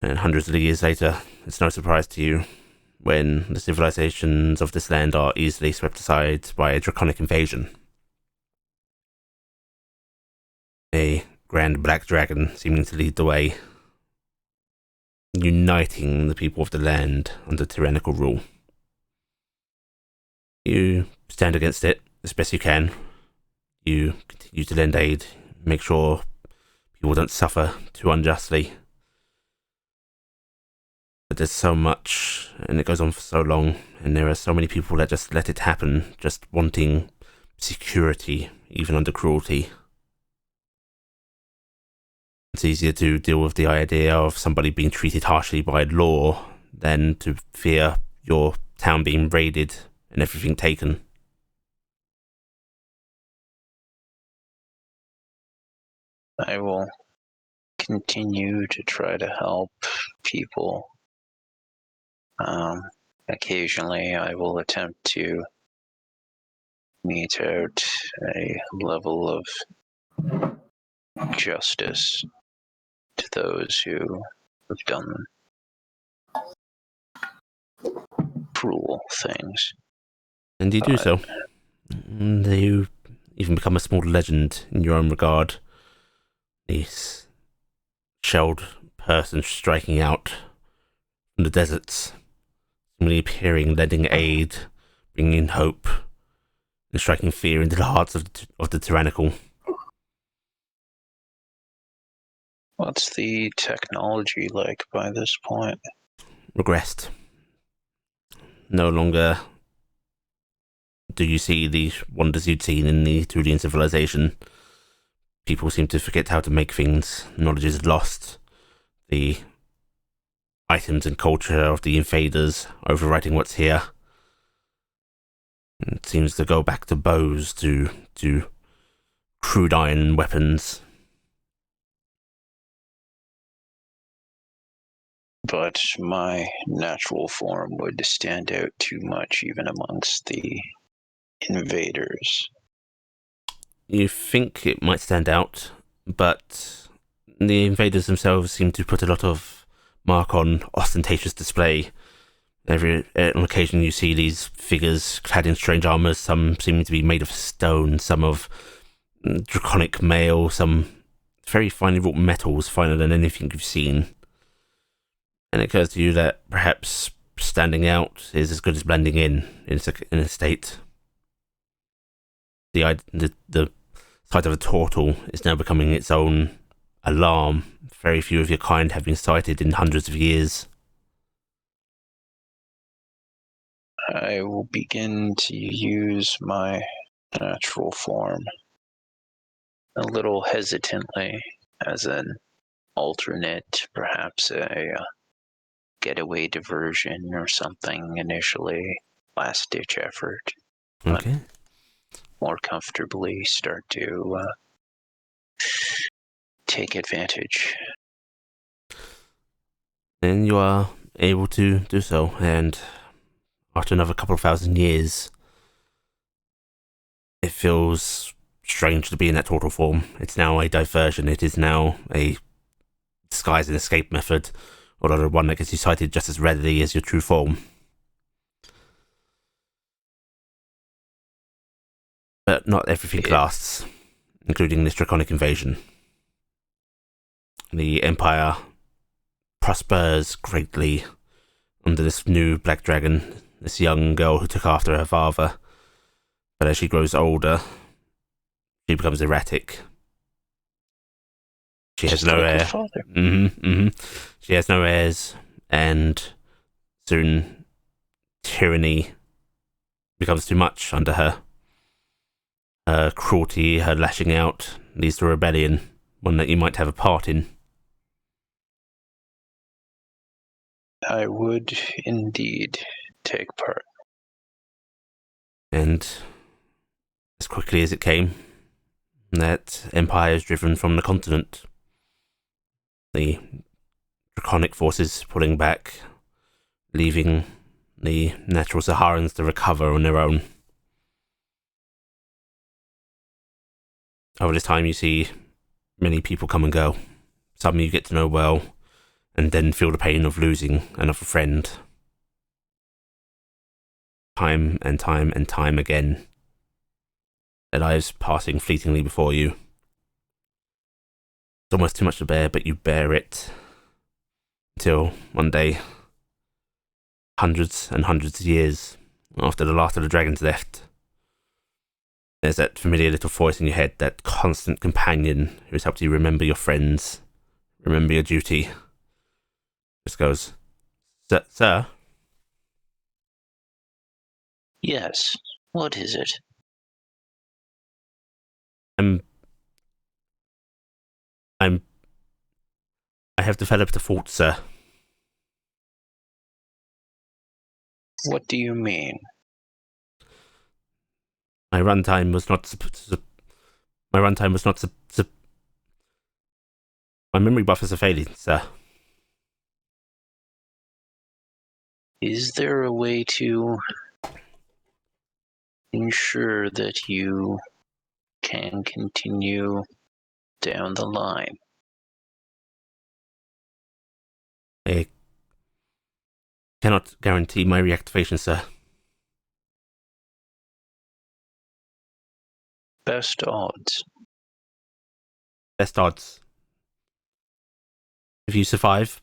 And hundreds of years later, it's no surprise to you when the civilizations of this land are easily swept aside by a draconic invasion. A grand black dragon seeming to lead the way, uniting the people of the land under tyrannical rule. You stand against it as best you can. You continue to lend aid, make sure people don't suffer too unjustly. But there's so much, and it goes on for so long, and there are so many people that just let it happen, just wanting security, even under cruelty. It's easier to deal with the idea of somebody being treated harshly by law than to fear your town being raided and everything taken. I will continue to try to help people. occasionally I will attempt to mete out a level of justice to those who have done cruel things. And you do so. You even become a small legend in your own regard. This shelled person striking out from the deserts, seemingly appearing, lending aid, bringing hope, and striking fear into the hearts of the tyrannical. What's the technology like by this point? Regressed. No longer do you see the wonders you'd seen in the Tulian civilization. People seem to forget how to make things. Knowledge is lost. The items and culture of the invaders overwriting what's here. It seems to go back to bows, to crude iron weapons. But my natural form would stand out too much even amongst the invaders. You think it might stand out, but the invaders themselves seem to put a lot of mark on ostentatious display. On occasion you see these figures clad in strange armours, some seeming to be made of stone, some of draconic mail, some very finely wrought metals, finer than anything you've seen. And it occurs to you that perhaps standing out is as good as blending in a state. The sight of a turtle is now becoming its own alarm. Very few of your kind have been sighted in hundreds of years. I will begin to use my natural form a little hesitantly as an alternate, perhaps a getaway diversion or something initially, last-ditch effort. Okay. More comfortably start to take advantage. And you are able to do so, and after another couple of thousand years, it feels strange to be in that turtle form. It's now a diversion. It is now a disguise and escape method, or one that gets you sighted just as readily as your true form. But not everything lasts, including this draconic invasion. The Empire prospers greatly under this new black dragon, this young girl who took after her father. But as she grows older, she becomes erratic. She has no heir. She has no heirs, and soon tyranny becomes too much under her. Her cruelty, her lashing out, leads to a rebellion, one that you might have a part in. I would indeed take part. And as quickly as it came, that empire is driven from the continent. The draconic forces pulling back, leaving the natural Saharans to recover on their own. Over this time, you see many people come and go. Some you get to know well, and then feel the pain of losing another friend. Time and time and time again, their lives passing fleetingly before you. It's almost too much to bear, but you bear it. Until one day, hundreds and hundreds of years after the last of the dragons left, there's that familiar little voice in your head, that constant companion who's helped you remember your friends, remember your duty. Just goes, Sir? Yes, what is it? I have developed a fault, sir. What do you mean? My runtime was not my memory buffers are failing, sir. Is there a way to ensure that you can continue down the line? I cannot guarantee my reactivation, sir. Best odds. Best odds. If you survive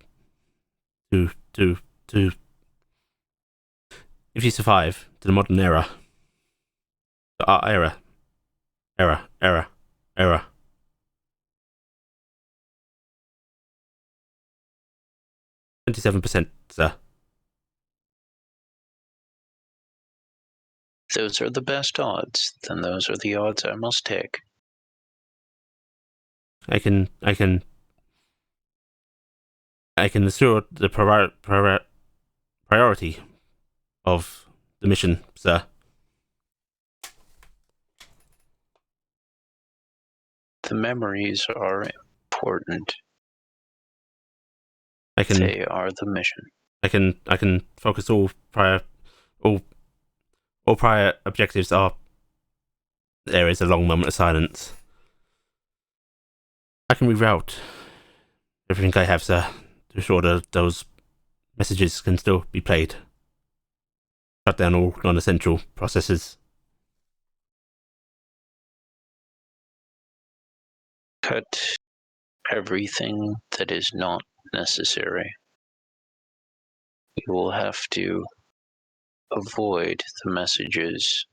to if you survive to the modern era, era, 27%, sir. Those are the best odds. Then those are the odds I must take. I can assure the priority of the mission, sir. The memories are important. They are the mission. I can focus all prior objectives are. There is a long moment of silence. I can reroute everything I have, sir, to ensure that those messages can still be played. Shut down all non-essential processes. Cut everything that is not necessary. You will have to avoid the messages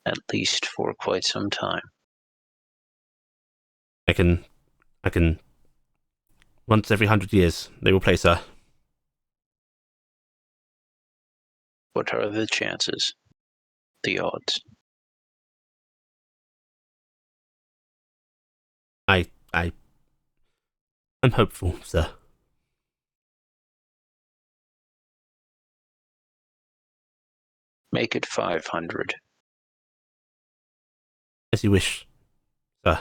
at least for quite some time. I can once every 100 years they will play, sir. What are the chances? The odds? I'm hopeful, sir. Make it 500. As you wish, sir.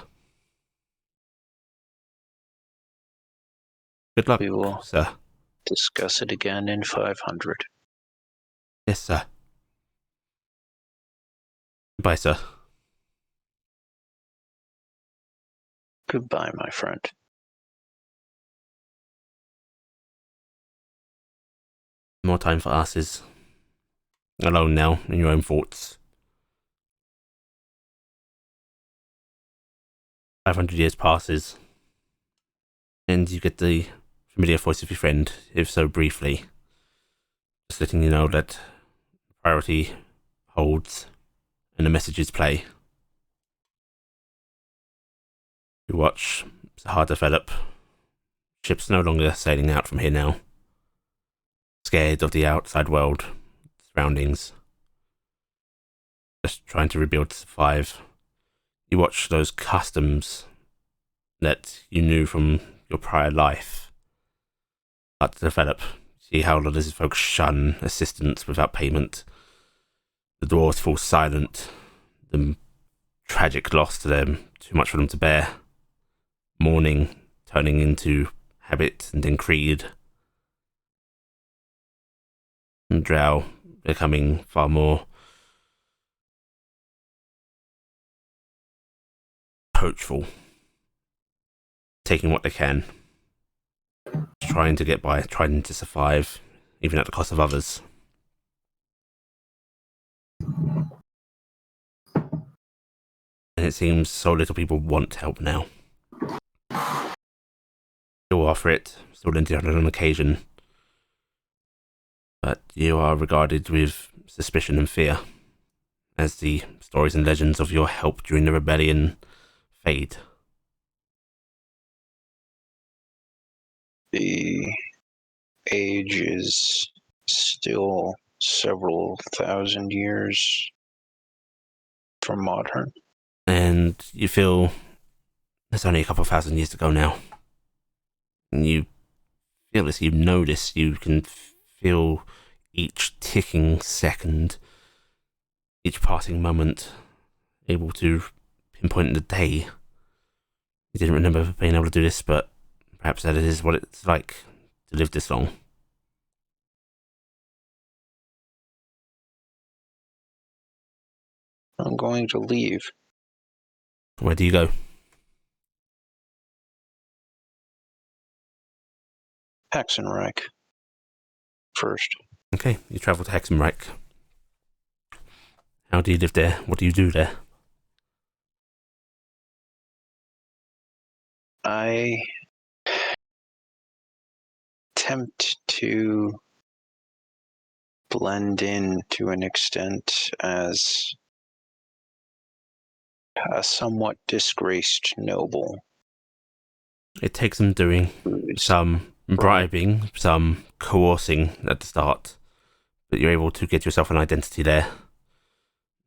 Good luck, We will sir. discuss it again in 500. Yes, sir. Goodbye, sir. Goodbye, my friend. More time for us is alone now in your own thoughts. 500 years passes, and you get the familiar voice of your friend, if so briefly, just letting you know that priority holds and the messages play. You watch Sahar develop. Ships no longer sailing out from here now. Scared of the outside world, surroundings. Just trying to rebuild to survive. You watch those customs that you knew from your prior life start to develop. See how a lot of these folks shun assistance without payment. The dwarves fall silent. The tragic loss to them, too much for them to bear. Mourning turning into habit and then creed. And Drow becoming far more approachful, taking what they can, trying to get by, trying to survive, even at the cost of others. And it seems so little people want help now. Still offer it, still lend it on occasion, but you are regarded with suspicion and fear as the stories and legends of your help during the rebellion fade. The age is still several thousand years from modern. And you feel there's only a couple of thousand years to go now. And you feel this, you know this, you can feel each ticking second, each passing moment, able to pinpoint the day. You didn't remember being able to do this, but perhaps that is what it's like to live this long. I'm going to leave. Where do you go? Hexenreich first. Okay, you travel to Hexenreich. How do you live there? What do you do there? I attempt to blend in to an extent as a somewhat disgraced noble. It takes some doing, who's some bribing, some coercing at the start, but you're able to get yourself an identity there.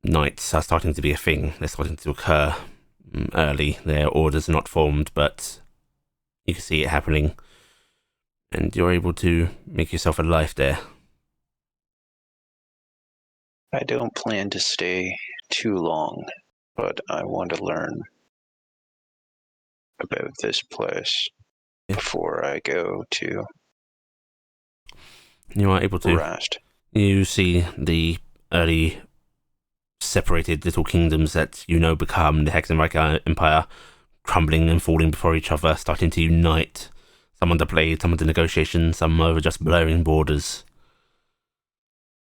Knights are starting to be a thing. They're starting to occur early. Their orders are not formed, but you can see it happening, and you're able to make yourself a life there. I don't plan to stay too long, but I want to learn about this place before I go to You are able to. rest. You see the early separated little kingdoms that you know become the Hexenreich Empire crumbling and falling before each other, starting to unite. Some under blade, some under negotiation, some over just blurring borders.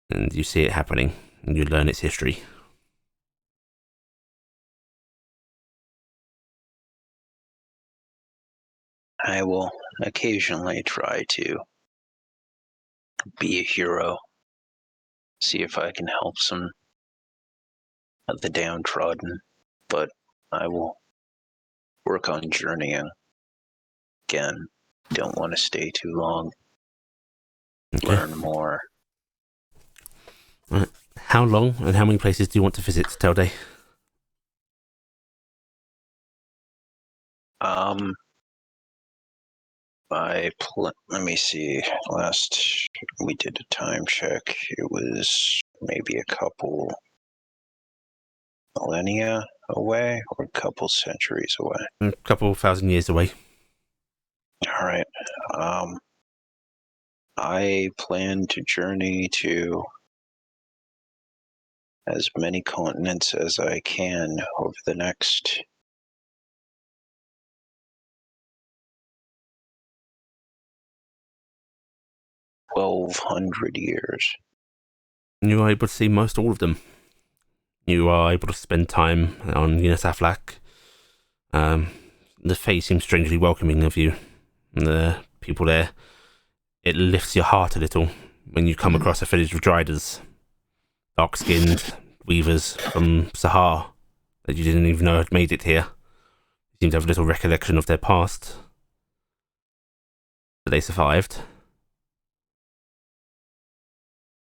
And you see it happening, and you learn its history. I will occasionally try to be a hero, see if I can help some of the downtrodden, but I will work on journeying. Again, don't want to stay too long, Okay. learn more. How long and how many places do you want to visit, Telday? Let me see. Last we did a time check, it was maybe a couple millennia away or a couple centuries away. A couple thousand years away. All right. I plan to journey to as many continents as I can over the next 1,200 years. You are able to see most all of them. You are able to spend time on Unisaflak. The face seems strangely welcoming of you. The people there, it lifts your heart a little when you come across a village of Driders, dark-skinned weavers from Sahar that you didn't even know had made it here. You seem to have little recollection of their past, but they survived.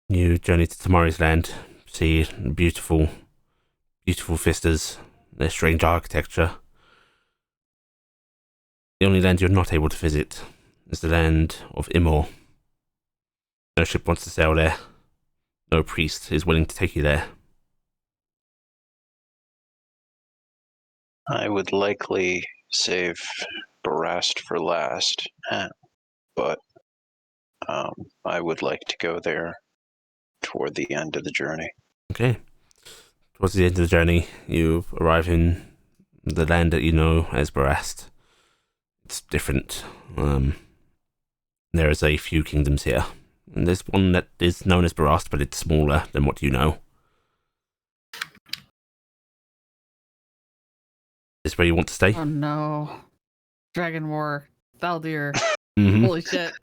You journey to Tamari's land, see beautiful, beautiful vistas, their strange architecture. The only land you're not able to visit is the land of Imor. No ship wants to sail there. No priest is willing to take you there. I would likely save Barast for last, but I would like to go there toward the end of the journey. Okay. Towards the end of the journey, you arrive in the land that you know as Barast. It's different. There is a few kingdoms here. And there's one that is known as Barast, but it's smaller than what you know. Is this where you want to stay? Oh no. Dragon War. Thaldir. Mm-hmm. Holy shit.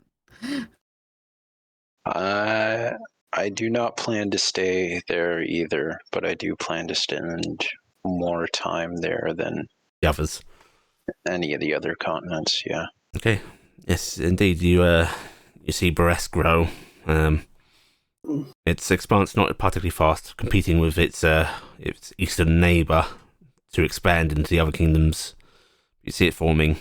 I do not plan to stay there either, but I do plan to spend more time there than The others. any of the other continents, yeah. Okay. Yes, indeed. You see Barast grow. Its expanse not particularly fast, competing with its eastern neighbour to expand into the other kingdoms. You see it forming.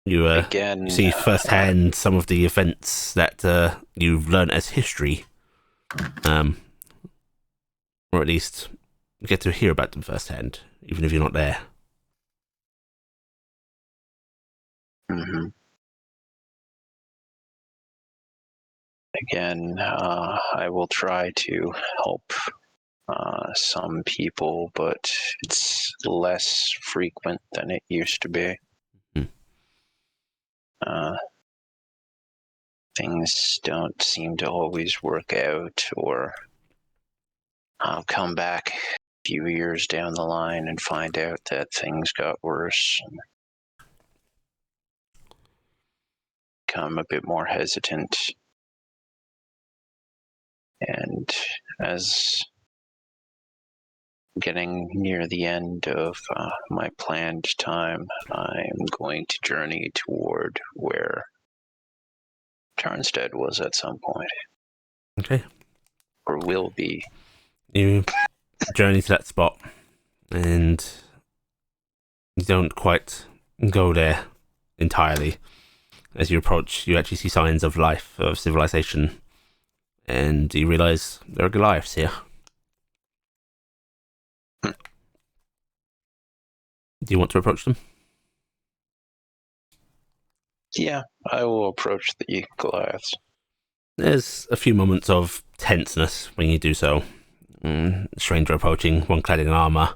You Again, see firsthand some of the events that you've learned as history, or at least you get to hear about them firsthand, even if you're not there. mhm. again, I will try to help some people, but it's less frequent than it used to be. Things don't seem to always work out, or I'll come back a few years down the line and find out that things got worse and become a bit more hesitant. And as getting near the end of my planned time, I'm going to journey toward where Tarnstead was at some point. Okay. Or will be. You journey to that spot, and you don't quite go there entirely. As you approach, you actually see signs of life, of civilization, and you realise there are Goliaths here. Do you want to approach them? Yeah, I will approach the Goliaths. There's a few moments of tenseness when you do so. Stranger approaching, one clad in armour.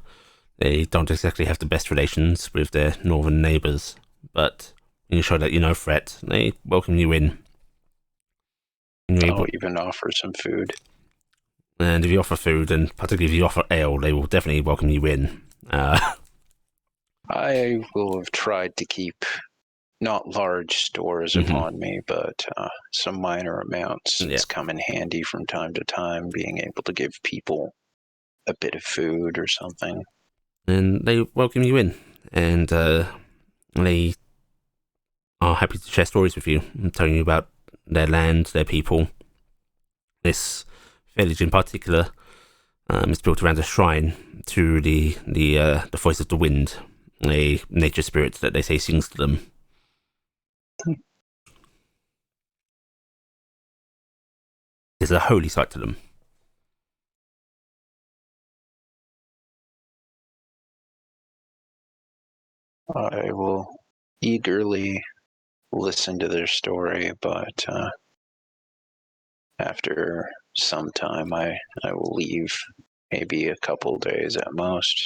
They don't exactly have the best relations with their northern neighbours, but when you show that you're no threat, they welcome you in. I'll even offer some food. And if you offer food, and particularly if you offer ale, they will definitely welcome you in. I will have tried to keep not large stores upon me, but some minor amounts. Yeah. It's come in handy from time to time, being able to give people a bit of food or something. And they welcome you in, and they are happy to share stories with you, and telling you about their land, their people. This village in particular is built around a shrine to the voice of the wind, a nature spirit that they say sings to them. It's a holy site to them. I will eagerly listen to their story, but after some time I will leave, maybe a couple days at most,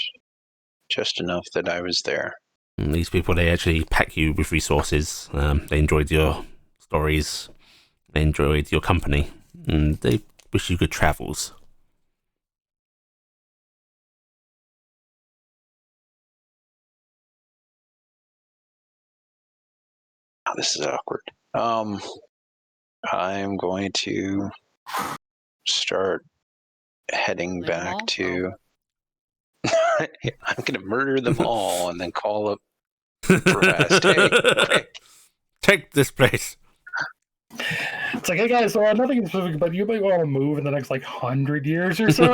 just enough that I was there. And these people, they actually pack you with resources. They enjoyed your stories, they enjoyed your company, and they wish you good travels. Oh, this is awkward. I'm going to start heading back to... I'm going to murder them all and then call up for rest. Hey, quick. Take this place. It's like, hey guys, so nothing specific, but you might want to move in the next 100 years or so.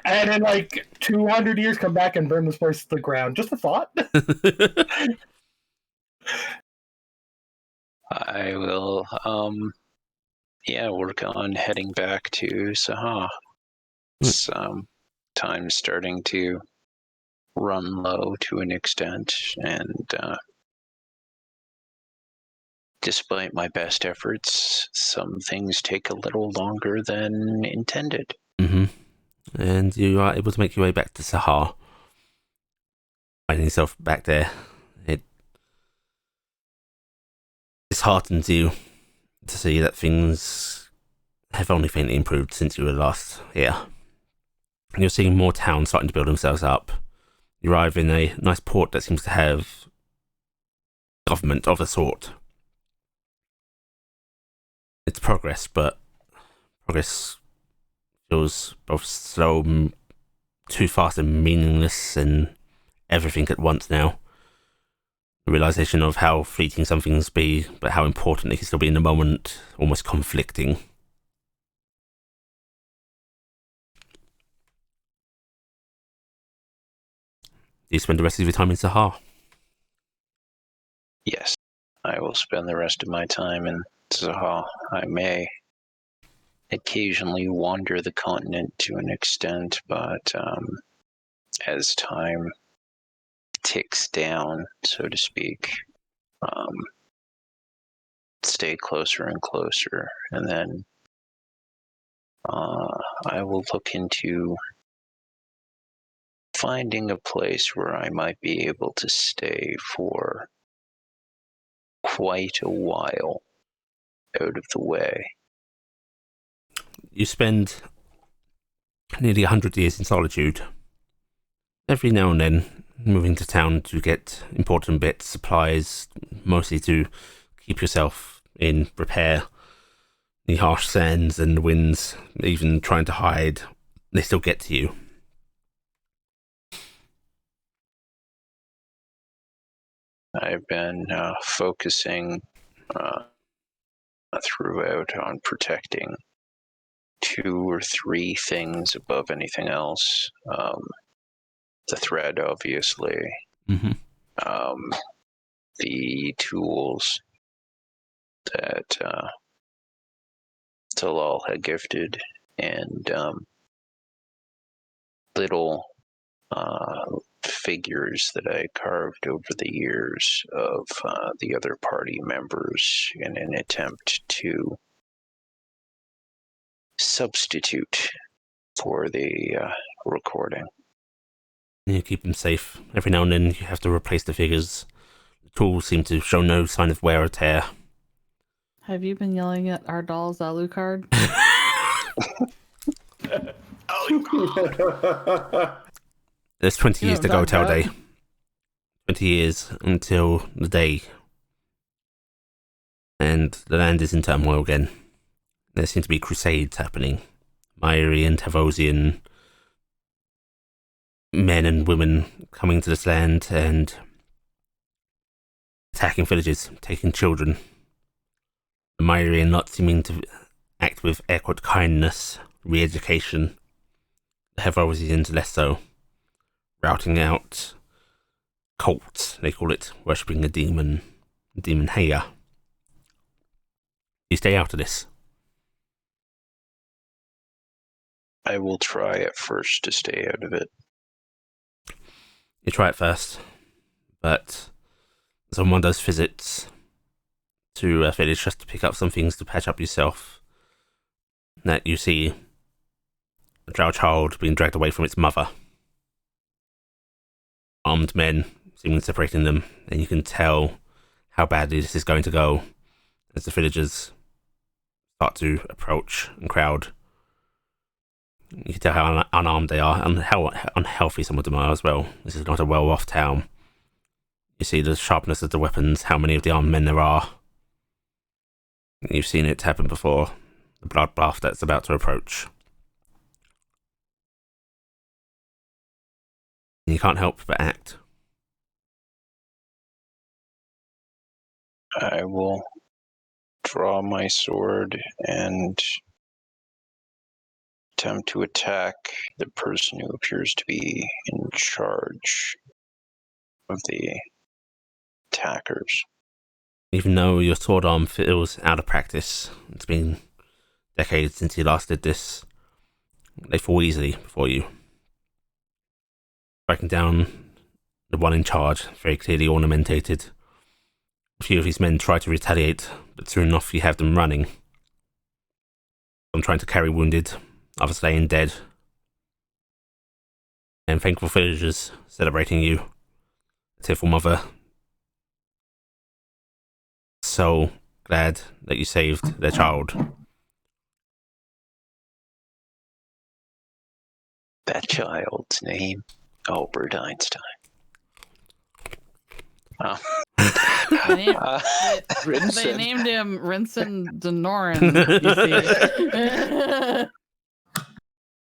And in 200 years, come back and burn this place to the ground. Just a thought. I will, work on heading back to Saha. It's time starting to run low to an extent, and despite my best efforts, some things take a little longer than intended. And you are able to make your way back to Sahar. Finding yourself back there, it disheartens you to see that things have only faintly improved since you were last here. And you're seeing more towns starting to build themselves up. You arrive in a nice port that seems to have government of a sort. It's progress, but progress feels both slow, too fast and meaningless, and everything at once now. The realization of how fleeting some things be, but how important they can still be in the moment, almost conflicting. Do you spend the rest of your time in Sahar? Yes, I will spend the rest of my time in Saha. I may occasionally wander the continent to an extent, but as time ticks down, so to speak, stay closer and closer, and then I will look into finding a place where I might be able to stay for quite a while out of the way. You spend nearly 100 years in solitude. Every now and then, moving to town to get important bits, supplies, mostly to keep yourself in repair. The harsh sands and the winds, even trying to hide, they still get to you. I've been focusing throughout on protecting 2 or 3 things above anything else. The thread, obviously. Mm-hmm. The tools that Talal had gifted, and little figures that I carved over the years of the other party members in an attempt to substitute for the recording. You keep them safe. Every now and then you have to replace the figures. The tools seem to show no sign of wear or tear. Have you been yelling at our doll's Alucard? There's 20 years to go till about? day. 20 years until the day. And the land is in turmoil again. There seem to be crusades happening. Mairi and Tavosian men and women coming to this land and attacking villages, taking children. The Mairi not seeming to act with air quote kindness, re-education. The Tavosians less so. Routing out cults, they call it, worshipping a demon Heya. You stay out of this. I will try at first to stay out of it. You try it first, but someone does visits to a village just to pick up some things to patch up yourself. That you see a drow child being dragged away from its mother. Armed men seeming separating them, and you can tell how badly this is going to go as the villagers start to approach and crowd. You can tell how unarmed they are and how unhealthy some of them are as well. This is not a well-off town. You see the sharpness of the weapons, how many of the armed men there are. You've seen it happen before. The bloodbath that's about to approach. You can't help but act. I will draw my sword and attempt to attack the person who appears to be in charge of the attackers. Even though your sword arm feels out of practice, it's been decades since you last did this, they fall easily before you. Striking down the one in charge, very clearly ornamented. A few of his men try to retaliate, but soon enough you have them running. Some trying to carry wounded, others laying dead. And thankful villagers celebrating you. A tearful mother. So glad that you saved their child. That child's name, Albert Einstein. They named, they Rinson. named him Rinson Denoran, you see.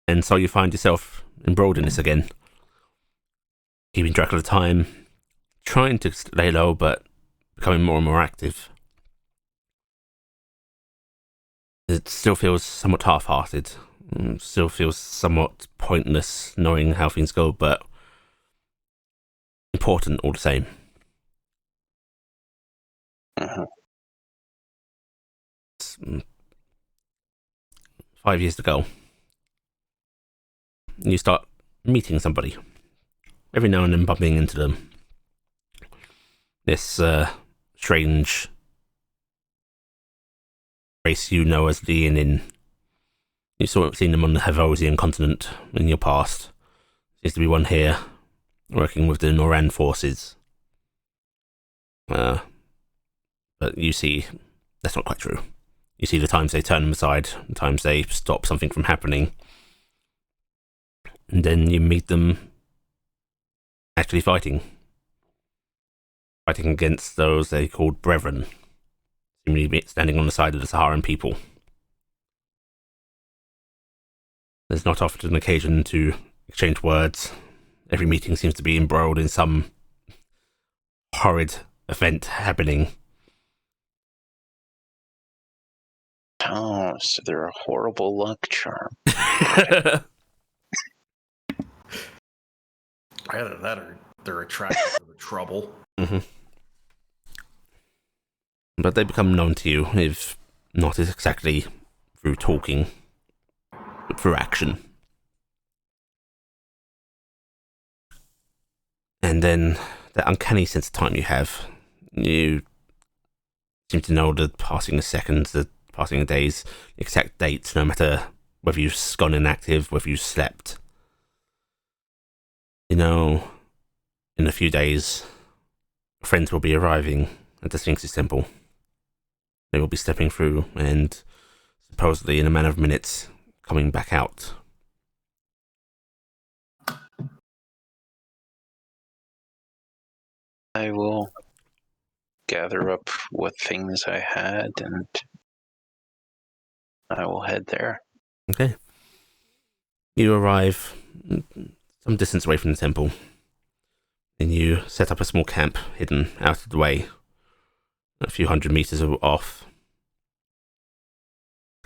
And so you find yourself embroiled in this again. Keeping track of the time, trying to lay low, but becoming more and more active. It still feels somewhat half-hearted. Still feels somewhat pointless knowing how things go, but important all the same. Uh-huh. 5 years to go. You start meeting somebody. Every now and then bumping into them. This strange race you know as the Inin. You've seen them on the Havosian continent in your past. Seems to be one here, working with the Noran forces. But you see, that's not quite true. You see the times they turn them aside, the times they stop something from happening. And then you meet them actually fighting. Fighting against those they called Brethren, seemingly standing on the side of the Saharan people. There's not often an occasion to exchange words. Every meeting seems to be embroiled in some horrid event happening. Oh, so they're a horrible luck charm. Either that or they're attracted to the trouble. Mm-hmm. But they become known to you, if not exactly through talking, but through action. And then that uncanny sense of time you have, you seem to know the passing of seconds, the passing of days, the exact dates, no matter whether you've gone inactive, whether you've slept. You know, in a few days, friends will be arriving at the Sphinx's temple. They will be stepping through and, supposedly in a matter of minutes, coming back out. I will gather up what things I had and I will head there. Okay. You arrive some distance away from the temple. Then you set up a small camp hidden out of the way, a few hundred meters off.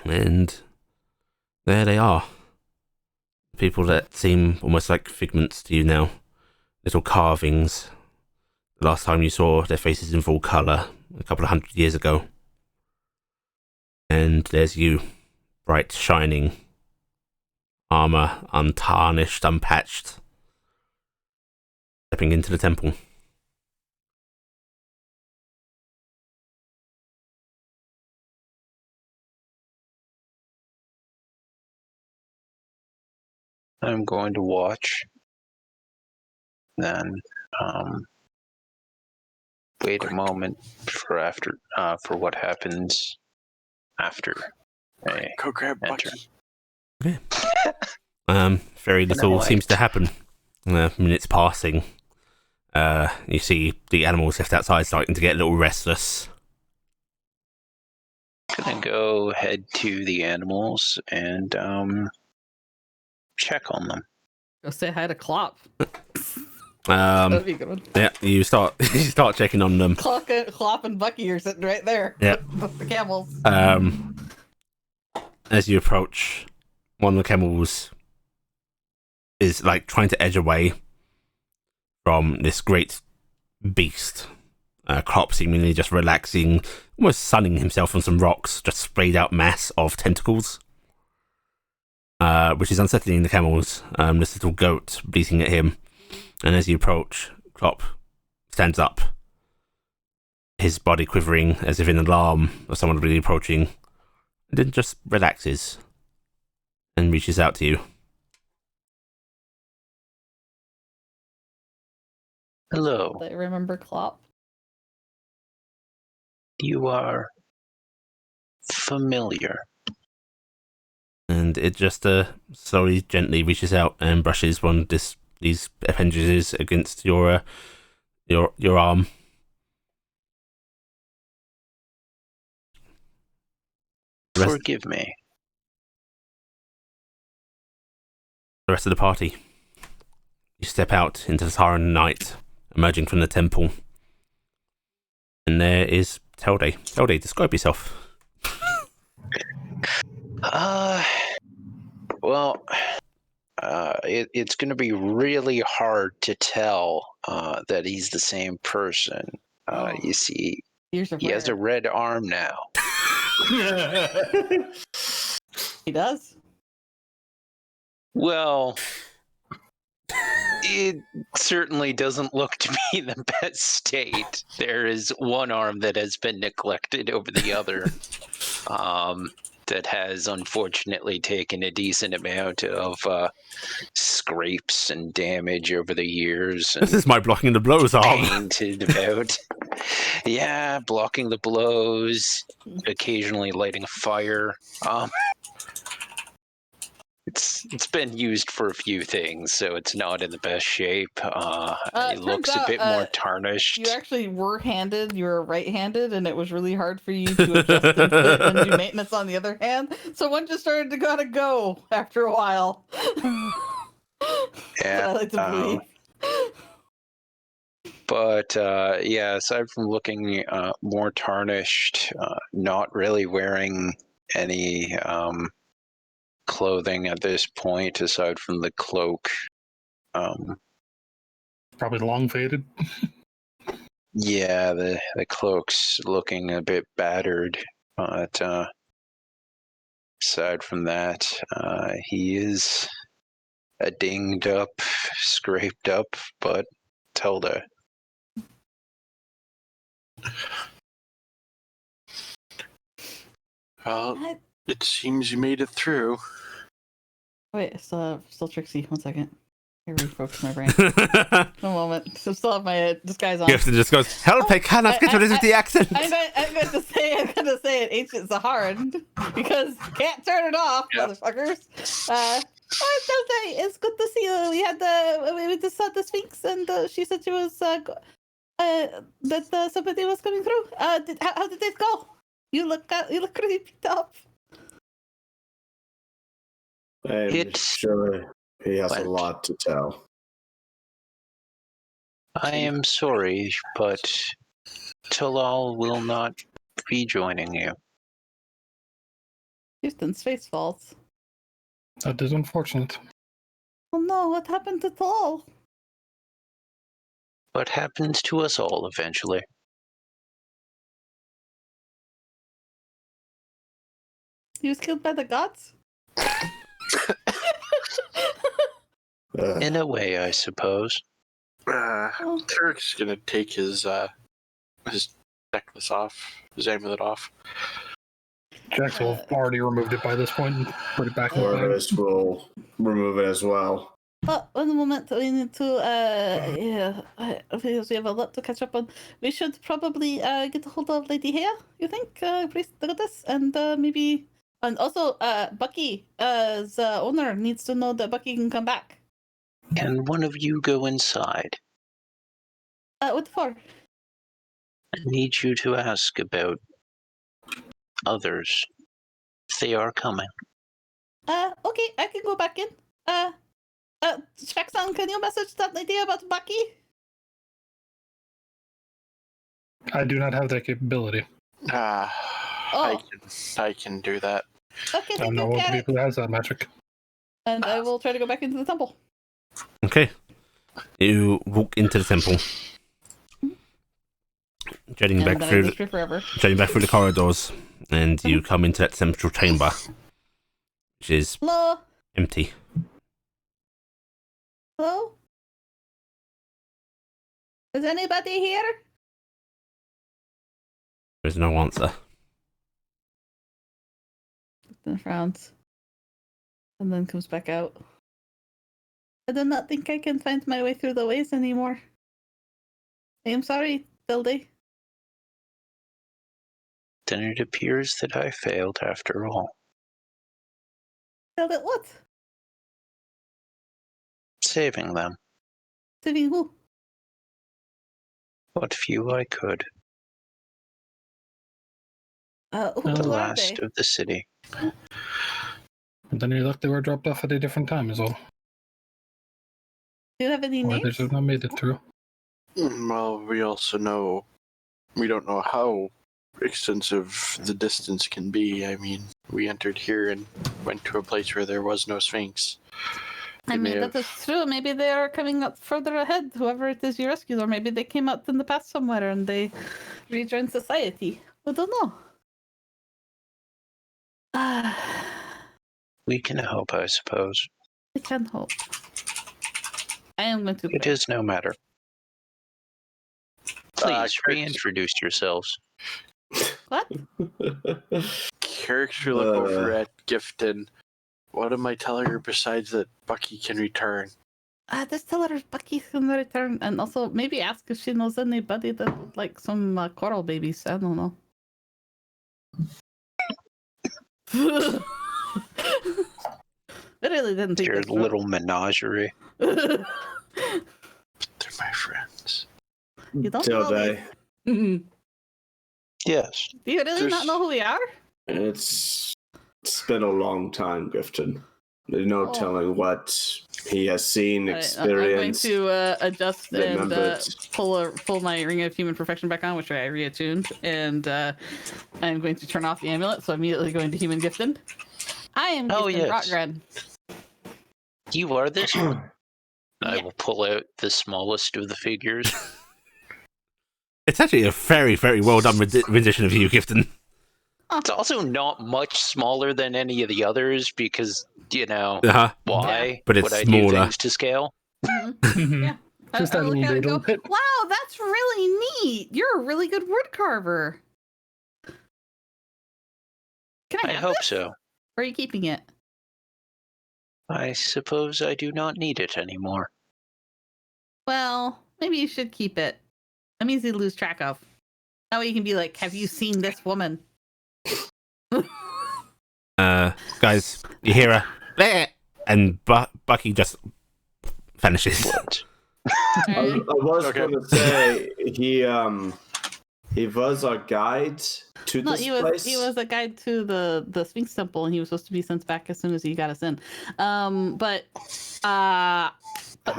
And there they are. People that seem almost like figments to you now. Little carvings. The last time you saw their faces in full colour, a couple of 100 years ago. And there's you, bright, shining, armour untarnished, unpatched, stepping into the temple. I'm going to watch. Then wait a moment for what happens after I Go grab enter. Bucky. Very little wait. seems to happen. Minutes passing. You see the animals left outside starting to get a little restless. Gonna go head to the animals and check on them. Go say hi to Clop. That'd be a good one. Yeah, you start checking on them. Clop and Bucky are sitting right there. Yeah. With the camels. As you approach, one of the camels is like trying to edge away from this great beast. Clop seemingly just relaxing, almost sunning himself on some rocks, just sprayed out mass of tentacles. Which is unsettling the camels. This little goat bleating at him. And as you approach, Clop stands up, his body quivering as if in alarm of someone really approaching, and then just relaxes and reaches out to you. Hello. They remember Clop. You are familiar. And it just slowly, gently reaches out and brushes these appendages against your arm. Forgive me. The rest of the party. You step out into the Saharan night, emerging from the temple. And there is Telde. Telde, describe yourself. Well, it's going to be really hard to tell that he's the same person. You see, he has a red arm now. He does? Well, it certainly doesn't look to me the best state. There is one arm that has been neglected over the other. that has unfortunately taken a decent amount of scrapes and damage over the years. This is my blocking the blows arm. Painted about. Yeah, blocking the blows, occasionally lighting a fire. It's been used for a few things, so it's not in the best shape. It looks a bit more tarnished. You actually were handed. You were right-handed, and it was really hard for you to adjust and fit and do maintenance on the other hand. So one just started to gotta go after a while. Yeah, I like to believe. But yeah, aside from looking more tarnished, not really wearing any clothing at this point, aside from the cloak. Probably long faded. Yeah, the cloak's looking a bit battered, but aside from that, he is a dinged up, scraped up, but Tilda. Well, it seems you made it through. Wait, still Trixie. 1 second. I refocus my brain. A moment. So still have my disguise on. Gibson just goes, "Help! I cannot get rid of the accent." I'm going to say it ancient Zaharan because can't turn it off, motherfuckers. It's good to see you. We just saw the Sphinx, and she said she was that somebody was coming through. How did it go? You look really beat up. I'm sure he has a lot to tell. I am sorry, but Talal will not be joining you. Houston's face falls. That is unfortunate. Oh no, what happened to Tal? What happens to us all eventually? He was killed by the gods? In a way, I suppose. Tarek's gonna take his necklace off, his amulet off. Jax will have already removed it by this point and put it back in the bag. Orvis will remove it as well. One moment. We need to, because we have a lot to catch up on. We should probably get a hold of Lady Hea, you think? Priest the goddess, and maybe... And also, Bucky, as owner, needs to know that Bucky can come back. Can one of you go inside? What for? I need you to ask about others. They are coming. Okay, I can go back in. Shrekson, can you message that lady about Bucky? I do not have that capability. I can do that. Okay, I don't know what people has that metric. And I will try to go back into the temple. Okay. You walk into the temple. Jetting back through the corridors, and you come into that central chamber, which is empty. Hello? Is anybody here? There's no answer. Then frowns. And then comes back out. I do not think I can find my way through the ways anymore. I am sorry, Tilde. Then it appears that I failed after all. Failed at what? Saving them. Saving who? What few I could. Who The are last they? of the city. And then you look, they were dropped off at a different time as well. Do you have any Or names? they should have not made it through. Well, we also know we don't know how extensive the distance can be. I mean, we entered here and went to a place where there was no Sphinx. I mean, that is true. Maybe they are coming up further ahead, whoever it is you rescued, or maybe they came out in the past somewhere and they rejoined society. I don't know. We can hope, I suppose. We can hope. I am going to pray. It is no matter. Please reintroduce yourselves. What? character look over at Gifton. What am I telling her besides that Bucky can return? Just tell her Bucky's gonna return, and also maybe ask if she knows anybody that would like some coral babies. I don't know. I really didn't think Your that little menagerie. They're my friends. You don't Till know day. these. Yes. Do you really not know who we are? It's been a long time, Gifton. There's no Oh. telling what he has seen, I'm going experienced. to adjust and remembered. pull my Ring of Human Perfection back on, which I reattuned, and I'm going to turn off the amulet, so immediately going to Human Gifton. I am Gifton yes. Rotgren. You are this one. I will pull out the smallest of the figures. It's actually a very, very well done rendition of you, Gifton. It's also not much smaller than any of the others because, why Uh-huh. But it's would I smaller. do things to scale? Mm-hmm. Yeah. Just I that look little at it and go, bit. wow, that's really neat. You're a really good wood carver. Can I I have hope this? so. Or are you keeping it? I suppose I do not need it anymore. Well, maybe you should keep it. I'm easy to lose track of. That way you can be like, have you seen this woman? Guys, you hear her? Bleh! And Bucky just vanishes. What? I was Okay. going to say he was our guide to No, this he was place. he was a guide to the Sphinx Temple, and he was supposed to be sent back as soon as he got us in. How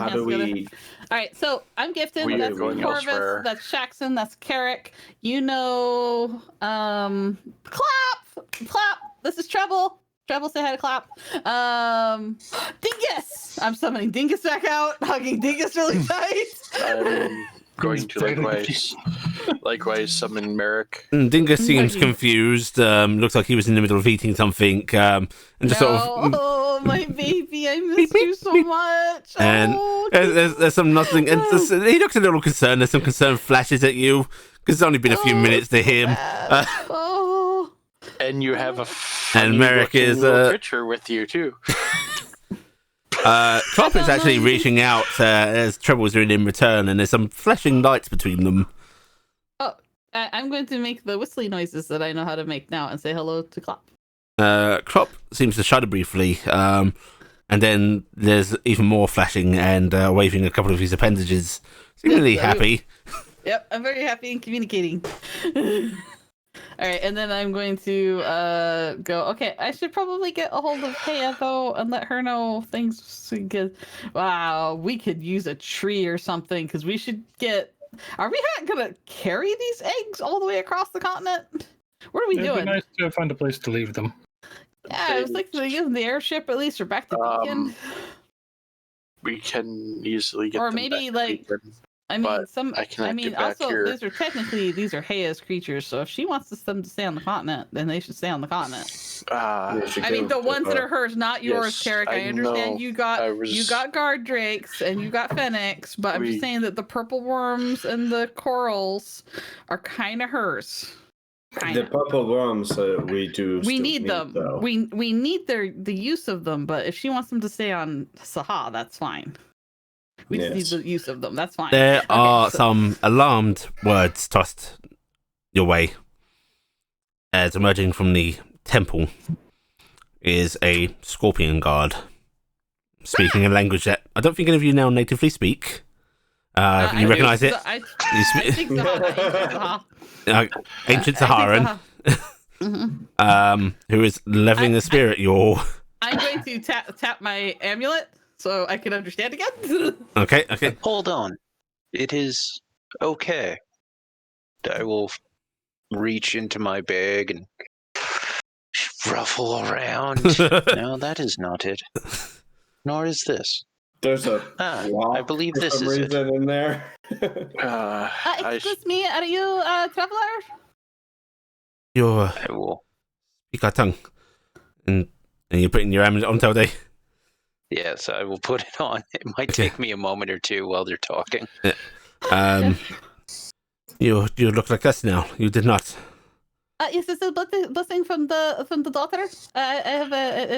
do we? All right, so I'm Gifted. We are That's going Corvus. elsewhere. That's Shaxon. That's Carrick. You know, clap. This is Treble. Treble, say hi to Clap. Dingus. I'm summoning Dingus back out. Hugging Dingus really tight. I'm going to likewise summon Merrick. Dingus seems Bucky. confused. Looks like he was in the middle of eating something. And just sort of. Oh, my baby, I missed you so much. And Oh, there's some nothing. And he looks a little concerned. There's some concerned flashes at you because it's only been a few minutes to him. Oh. And you have a funny Merrick looking is, little picture with you too. Trop is actually reaching out as Treble's doing in return, and there's some flashing lights between them. Oh, I'm going to make the whistly noises that I know how to make now and say hello to Clap. Trop seems to shudder briefly, and then there's even more flashing and waving a couple of his appendages, seemingly happy. Yep, I'm very happy in communicating. All right, and then I'm going to go, okay, I should probably get a hold of Haya, though, and let her know things. Because, wow, we could use a tree or something, because we should get... Are we not going to carry these eggs all the way across the continent? What are we It'd doing? be nice to find a place to leave them. Yeah, I was like to use the airship at least, or back to Beacon. We can easily get Or them maybe, back like, to Beacon. I mean, but I cannot get back also here. these are Haya's creatures. So if she wants them to stay on the continent, then they should stay on the continent. She I mean, the goes ones to that her. are hers, not yours, Yes, Carrick. I I understand know. you got guard drakes and you got fennecs, but I'm just saying that the purple worms and the corals are kind of hers. The Kinda. purple worms we do. We still need them. Though. We need the use of them, but if she wants them to stay on Saha, that's fine. We just need the use of them. That's fine. There are so- some alarmed words tossed your way as emerging from the temple is a scorpion guard speaking a language that I don't think any of you now natively speak. You recognize it? I think Saha. Ancient Saharan, who is leveling the spear at your... I'm going to tap my amulet so I can understand again. Okay. Hold on. It is okay. I will reach into my bag and ruffle around. No, that is not it. Nor is this. There's a lock I believe for this some is it. reason in there. Excuse me, are you a traveler? You're I will. speak our tongue. And you're putting your amulet on, Telde. Yes, I will put it on. It might take me a moment or two while they're talking. You look like us now. You did not. Yes, this is a blessing from the daughter. I have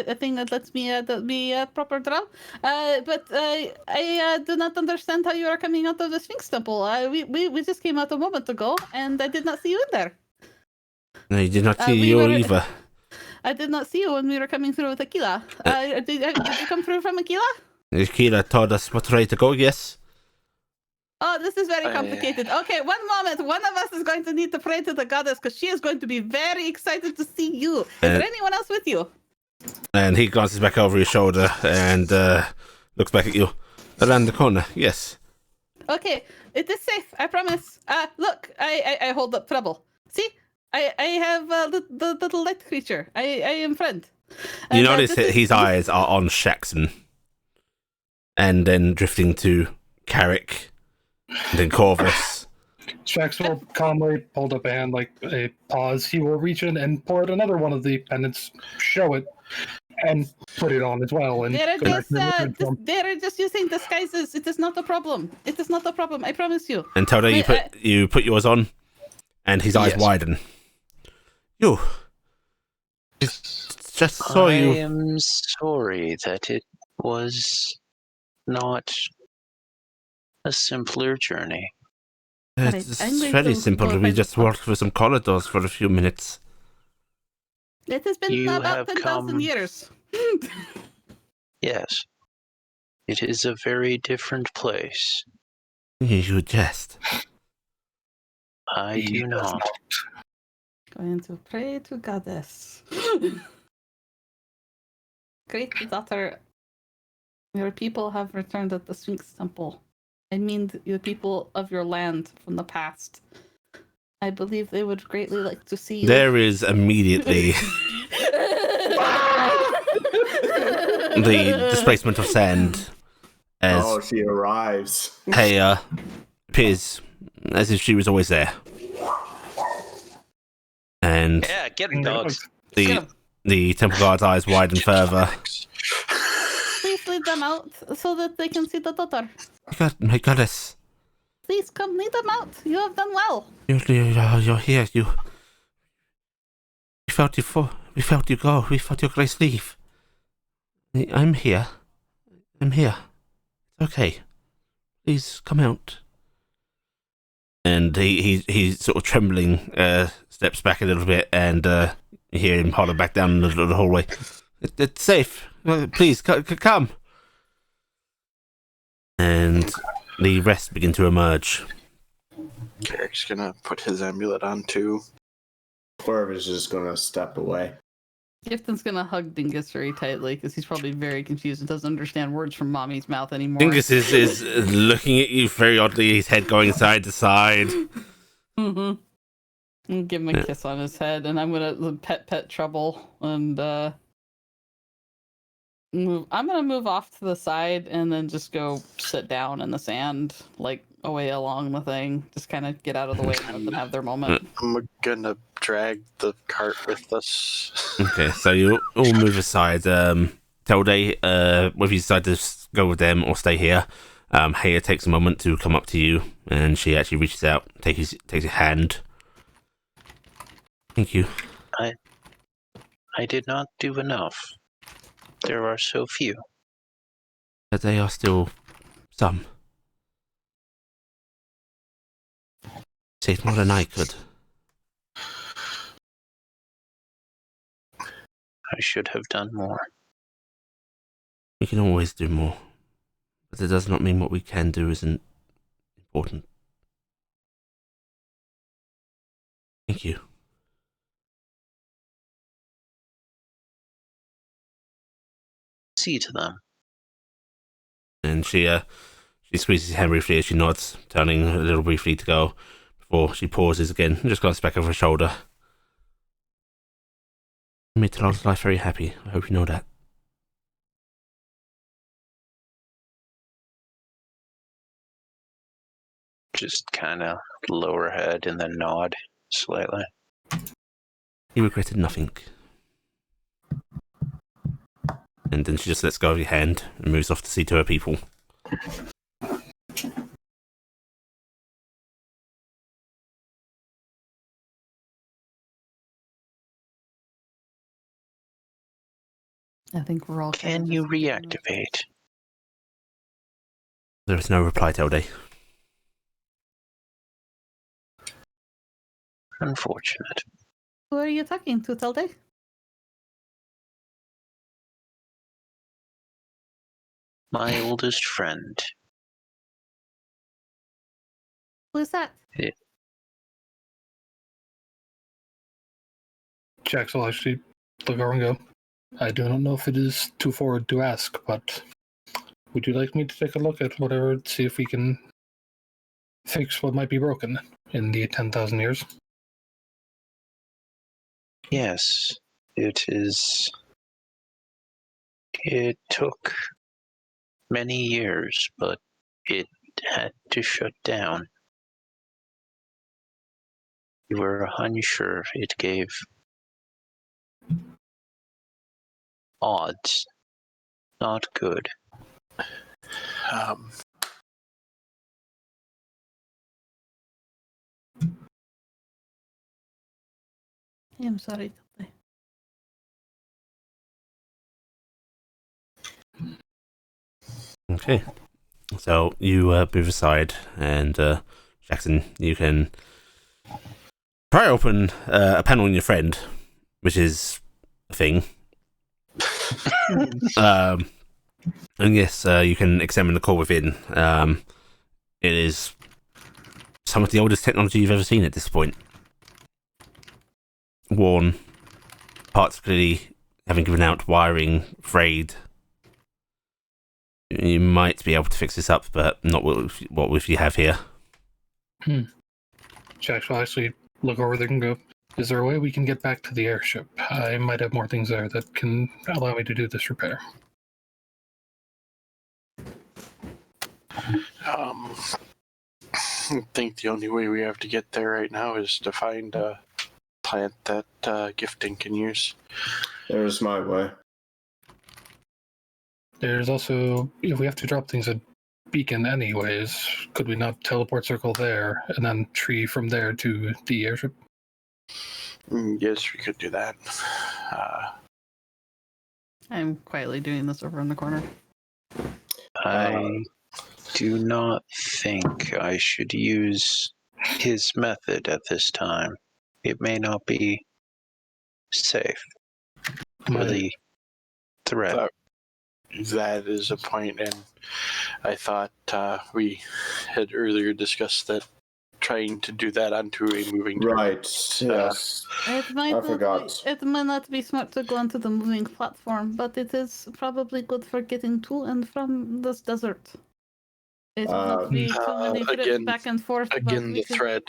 a thing that lets me proper draw. But I do not understand how you are coming out of the Sphinx Temple. We just came out a moment ago, and I did not see you in there. No, you did not see we you were- either. I did not see you when we were coming through with Aquila. Did you come through from Aquila? Kira told us what way to go, yes? Oh, this is very complicated. Okay, one moment. One of us is going to need to pray to the goddess because she is going to be very excited to see you. Is there anyone else with you? And he glances back over his shoulder and looks back at you. Around the corner, yes. Okay, it is safe. I promise. Look, I hold up trouble. See, I have the little light creature. I am friend. You And, notice that his eyes are on Shaxon, and then drifting to Carrick, and then Corvus. Shax will calmly hold up a hand like a pause. He will reach in and pull out another one of the pendants, show it, and put it on as well. And they're just using disguises. It is not a problem. It is not a problem. I promise you. And Telda, you put yours on, and his eyes widen. You. Just saw you. I am sorry that it was not a simpler journey. It's very simple. We just walked through some corridors for a few minutes. It has been You about have 10,000 years. Yes. It is a very different place. You jest. I do not. Going to pray to goddess. Great daughter, your people have returned at the Sphinx Temple. I mean the people of your land from the past. I believe they would greatly like to see you. There is immediately the displacement of sand as she arrives. Heya appears as if she was always there. And Yeah, get him, dogs. the temple guard's eyes widen further. Please lead them out so that they can see the daughter. My goddess. Please come lead them out. You have done well. You're here. We felt you go. We felt your grace leave. I'm here. It's okay. Please come out. And he's sort of trembling, steps back a little bit, and you hear him holler back down the hallway. It's safe. Please come. And the rest begin to emerge. Eric's gonna put his amulet on too. Corvus is just gonna step away. Gifton's gonna hug Dingus very tightly because he's probably very confused and doesn't understand words from Mommy's mouth anymore. Dingus is looking at you very oddly, his head going side to side. Mm-hmm. And give him a kiss on his head, and I'm gonna pet Trouble, and I'm gonna move off to the side and then just go sit down in the sand, like away along the thing. Just kind of get out of the way and let them have their moment. I'm gonna drag the cart with us. Okay, so you all move aside. Telde, whether you decide to go with them or stay here, Heya takes a moment to come up to you, and she actually reaches out, takes your hand. Thank you. I did not do enough. There are so few. But they are still some. Saved more than I could. I should have done more. We can always do more. But it does not mean what we can do isn't important. Thank you. See to them. And she squeezes his hand briefly as she nods, turning a little briefly to go, before she pauses again and just glances back over her shoulder. You made Talon's life very happy. I hope you know that. Just kind of lower head and then nod slightly. He regretted nothing. And then she just lets go of your hand and moves off to see to her people. I think we're all. Can you reactivate? There is no reply, Tilde. Unfortunate. Who are you talking to, Tilde? My oldest friend. Who is that? Jax will actually look over and go, I do not know if it is too forward to ask, but would you like me to take a look at whatever, see if we can fix what might be broken in the 10,000 years? Yes, it is. It took many years, but it had to shut down. We were unsure. It gave odds. Not good. Um, I'm sorry, Tilde. Okay. So you move aside, and Jackson, you can pry open a panel on your friend, which is a thing. And yes, you can examine the core within. It is some of the oldest technology you've ever seen at this point. Worn, parts clearly having given out, wiring frayed. You might be able to fix this up, but not what you have here. Jax will actually look over there and go, is there a way we can get back to the airship? I might have more things there that can allow me to do this repair. I think the only way we have to get there right now is to find a plant that Gifting can use. There's my way. There's also, if we have to drop things at Beacon anyways, could we not teleport circle there and then tree from there to the airship? Yes, we could do that. I'm quietly doing this over in the corner. I do not think I should use his method at this time. It may not be safe for the threat. That is a point, and I thought we had earlier discussed that trying to do that onto a moving Right, yes. It might I not forgot. Be, it might not be smart to go onto the moving platform, but it is probably good for getting to and from this desert. It will not be too many trips again- back and forth. but Again, we the could- threat.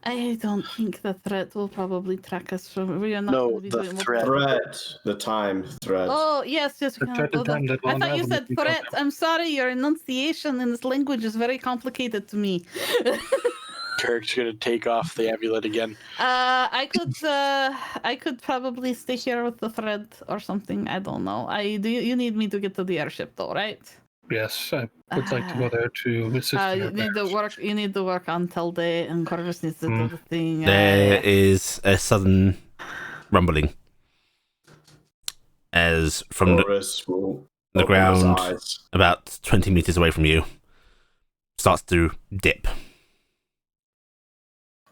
I don't think the threat will probably track us from. We are not No, going to be the doing threat. Thread. The time thread. Oh yes, we The cannot threat go of there. time that I will thought you unravel said if we go threat. there. I'm sorry, your enunciation in this language is very complicated to me. Tarek's gonna take off the amulet again. I could probably stay here with the thread or something. I don't know. You need me to get to the airship though, right? Yes, I would like to go there to assist in You repairs. need to work. You need to work on Tilde, and Corvus needs to do the thing. There is a sudden rumbling as from Boris will the open his ground eyes. about 20 meters away from you starts to dip.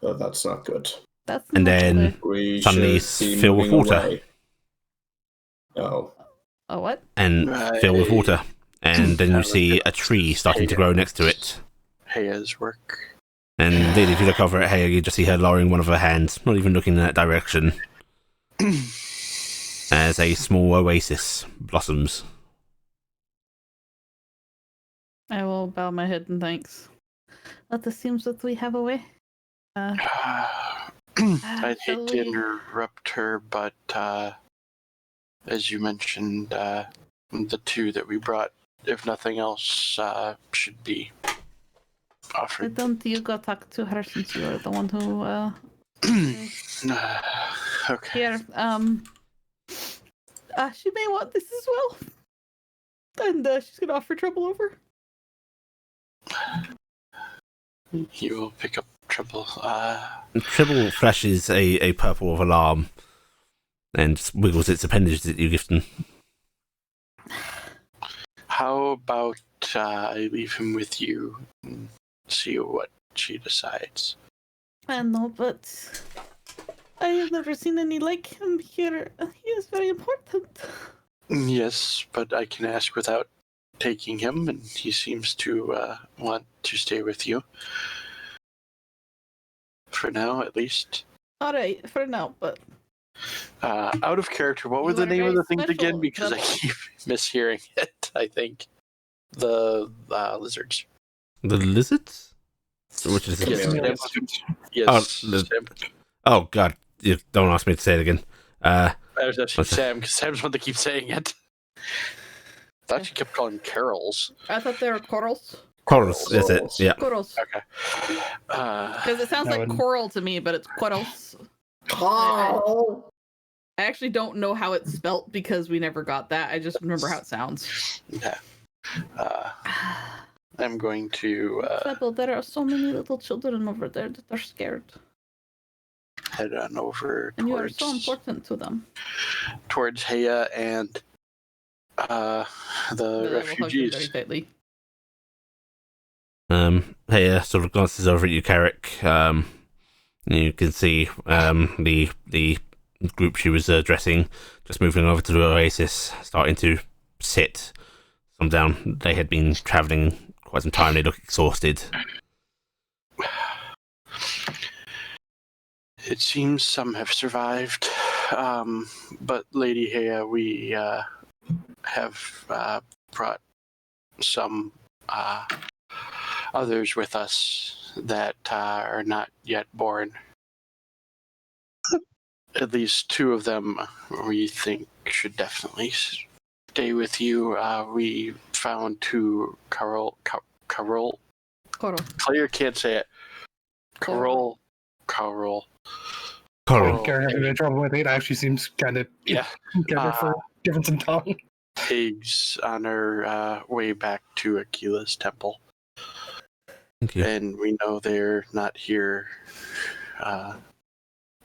Oh, that's not good. That's And not then good. We Suddenly should be fill with moving water. away. Oh. Oh what? And fill with water. And then you see a tree starting to grow next to it. Heya's work. And indeed, if you look over at Haya, you just see her lowering one of her hands, not even looking in that direction, as a small oasis blossoms. I will bow my head in thanks. That seems that we have a way. I shall hate to we- interrupt her, but as you mentioned, the two that we brought, if nothing else, should be Why offered. don't you go talk to her since you are the one who Okay. here? She may want this as well, and she's gonna offer trouble over. You will pick up trouble. Tribble flashes a purple of alarm and just wiggles its appendages at you, Gifton. How about I leave him with you and see what she decides? I know, but I have never seen any like him here. He is very important. Yes, but I can ask without taking him, and he seems to want to stay with you. For now, at least. All right, for now, but Out of character, what were You the are name of very the things special, again? Because I Double. keep mishearing it, I think. The lizards. The lizards? Which is Yes, Chameleon. yes. the- Sam. Oh, God. You don't ask me to say it again. I was actually What's that? Sam, because Sam's one that keeps saying it. I thought you kept calling carols. I thought they were corals. Corals, that's it. Yeah. Corals. Okay. Because it sounds That like would- coral to me, but it's corals. Oh. I actually don't know how it's spelt because we never got that. I just remember how it sounds. yeah. I'm going to Trouble, there are so many little children over there that are scared. head on over And you are towards so important to them. Heya and the I will hug them very refugees. tightly. Hey, sort of glances over at you, Carrick. You can see the group she was addressing just moving over to the oasis, starting to sit some down. They had been travelling quite some time. They look exhausted. It seems some have survived, but Lady Heya, we have brought some others with us that are not yet born. At least 2 of them we think should definitely stay with you. We found 2 Carol. Coral. Player can't say it. Carol. Coral. Karen having a trouble with it actually seems kind of Yeah. for difference in tongue. Pigs on our way back to Aquila's temple. Thank you. And we know they're not here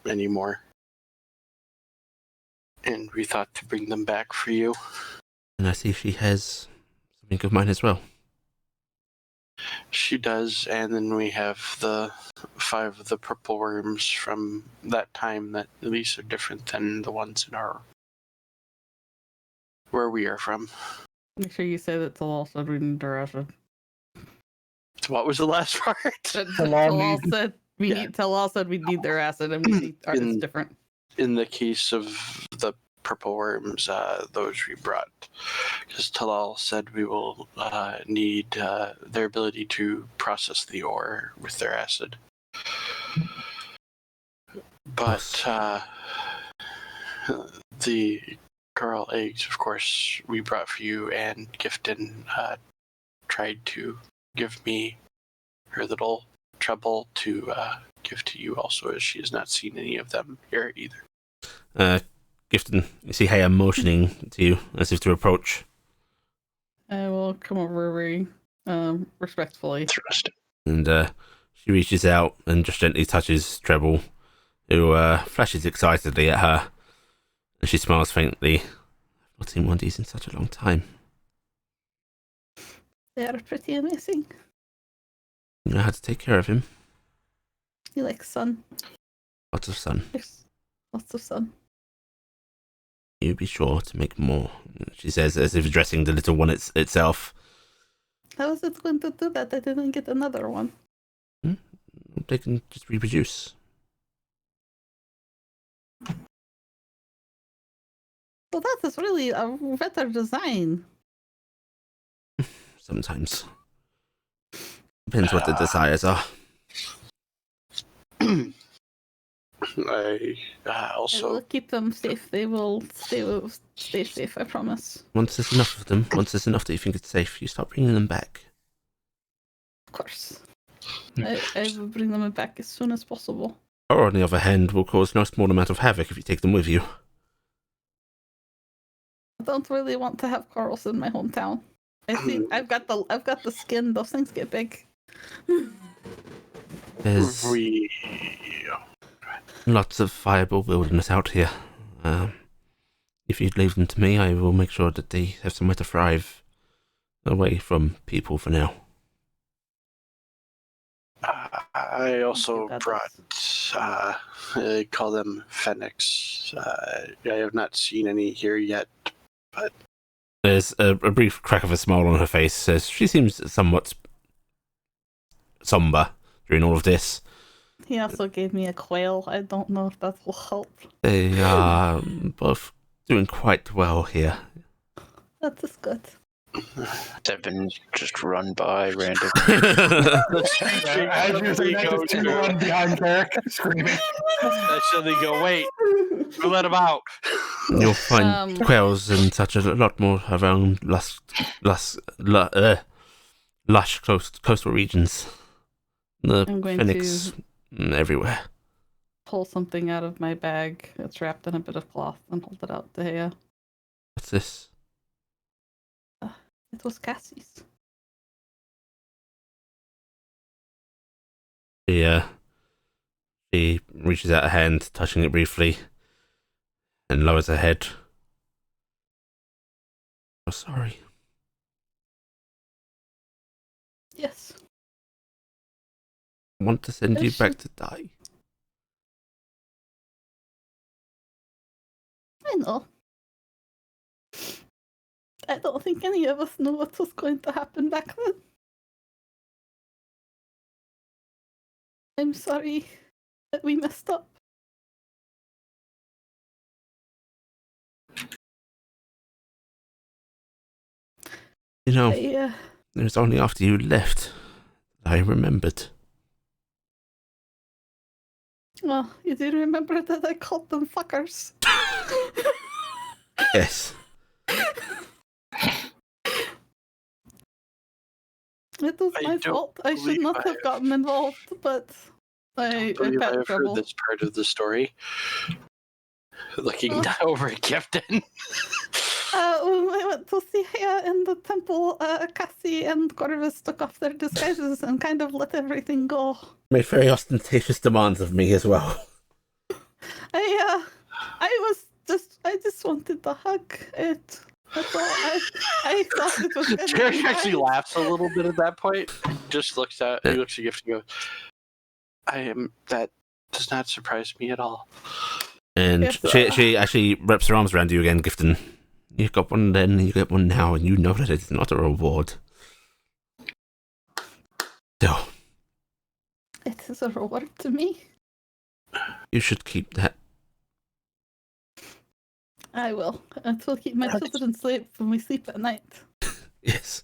anymore. And we thought to bring them back for you. And I see she has something of mine as well. She does, and then we have the 5 of the purple worms from that time that at least are different than the ones in our where we are from. Make sure you say that Talal said we need their acid. So what was the last part? Talal said we Yeah. need. Talal said we need their acid, and we need ours is different. In the case of the purple worms, those we brought, because Talal said we will need their ability to process the ore with their acid. But the coral eggs, of course, we brought for you, and Gifton tried to give me her little trouble to give to you also, as she has not seen any of them here either. Gifton, you see Heya motioning to you as if to approach. I will come over very respectfully. Thrust. And she reaches out and just gently touches Treble, who flashes excitedly at her. And she smiles faintly. I've not seen one of these in such a long time. They are pretty amazing. You know how to take care of him. He likes sun. Lots of sun. There's lots of sun. You be sure to make more, she says, as if addressing the little one itself. How is it going to do that? I didn't get another one. They can just reproduce. Well, that is really a better design. Sometimes. Depends what the desires are. I I also will keep them safe. They will stay safe, I promise. Once there's enough of them, once there's enough that you think it's safe, you start bringing them back. Of course. I will bring them back as soon as possible. Or, on the other hand, will cause no small amount of havoc if you take them with you. I don't really want to have corals in my hometown. I see. I've got the skin. Those things get big. There's we lots of viable wilderness out here. If you'd leave them to me, I will make sure that they have somewhere to thrive away from people for now. I also got brought, I call them Phoenix. I have not seen any here yet, but... There's a brief crack of a smile on her face as she seems somewhat somber during all of this. He also gave me a quail. I don't know if that will help. They are both doing quite well here. That is good. Devin just run by random. As you say that, just two run behind Derek, screaming. I suddenly go, wait, who let him out? You'll find quails in such a lot more around lush coastal regions. The I'm going Phoenix everywhere. Pull something out of my bag. It's wrapped in a bit of cloth and hold it out to Hea. What's this? It was Cassie's. She reaches out a hand, touching it briefly, and lowers her head. Oh, sorry. Yes. I want to send you back to die. I know. I don't think any of us knew what was going to happen back then. I'm sorry that we messed up. You know, it was only after you left that I remembered. Well, you do remember that I called them fuckers. Yes. It was my fault. I should not have gotten involved, but I I've had heard trouble. this part of the story. Looking over at Gifton. When I went to see Hea in the temple, Cassie and Corvus took off their disguises and kind of let everything go. Made very ostentatious demands of me as well. I just wanted to hug it. That's all. I thought it was gonna Derek be actually nice. laughs a little bit at that point. He looks at Gift and goes, that does not surprise me at all. And Yes, she actually wraps her arms around you again, Gifton. You got one then, you get one now, and you know that it's not a reward. So, It is a reward to me. you should keep that. I will. It will keep my children asleep when we sleep at night. Yes.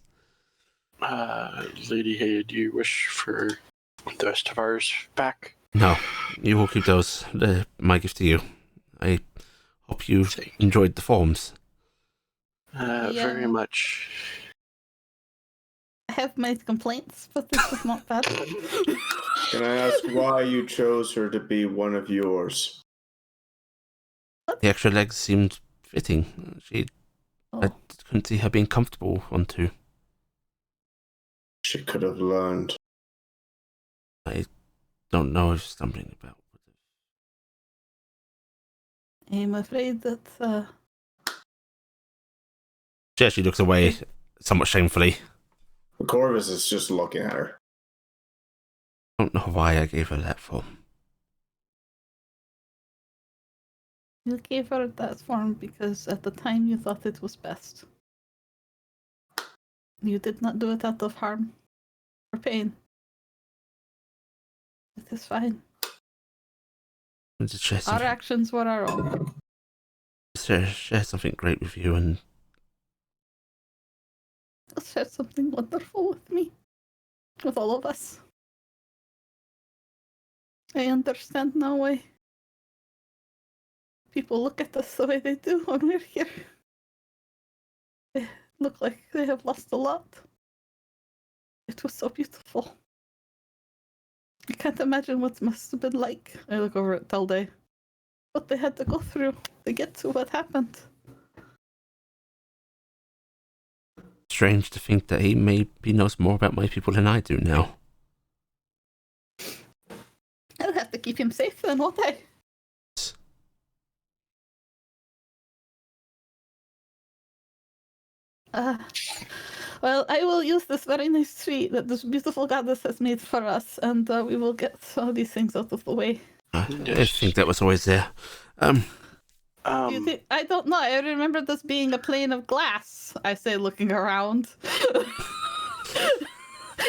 Lady Hay, do you wish for the rest of ours back? No, you will keep those. My gift to you. I hope you enjoyed the forms. Very much. I have my complaints, but this is not bad. Can I ask why you chose her to be one of yours? The extra legs seemed fitting. I couldn't see her being comfortable on two. She could have learned. I don't know if something about. I'm afraid that She actually looks away somewhat shamefully. Corvus is just looking at her. I don't know why I gave her that form. you gave her that form because at the time you thought it was best. You did not do it out of harm or pain. It is fine. Our actions were our own. Share something great with you, and Share something wonderful with me. With all of us. I understand now why people look at us the way they do when we're here. They look like they have lost a lot. It was so beautiful. I can't imagine what it must have been like. I look over at Talday. What they had to go through to get to what happened. strange to think that he maybe knows more about my people than I do now. I'll have to keep him safe then, won't I? Well, I will use this very nice tree that this beautiful goddess has made for us, and we will get all these things out of the way. I think that was always there. I don't know. I remember this being a plane of glass, I say, looking around.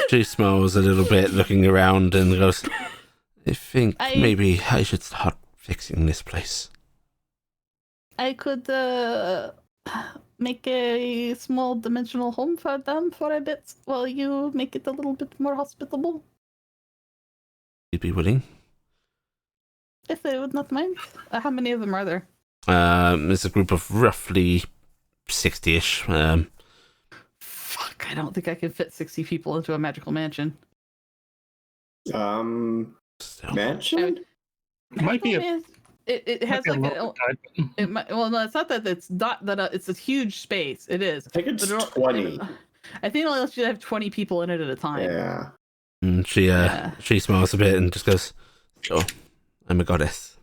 She smiles a little bit, looking around, and goes, I think maybe I should start fixing this place. I could make a small dimensional home for them for a bit while you make it a little bit more hospitable. You'd be willing? If they would not mind. How many of them are there? There's a group of roughly 60-ish. Fuck, I don't think I can fit 60 people into a magical mansion. Still. Mansion? It might be a. It has might be like a little tight. it might, well, no, it's not that it's not that it's a huge space. It is. I think it's But 20. I think it only lets you have 20 people in it at a time. Yeah. And she smiles a bit and just goes, sure, I'm a goddess.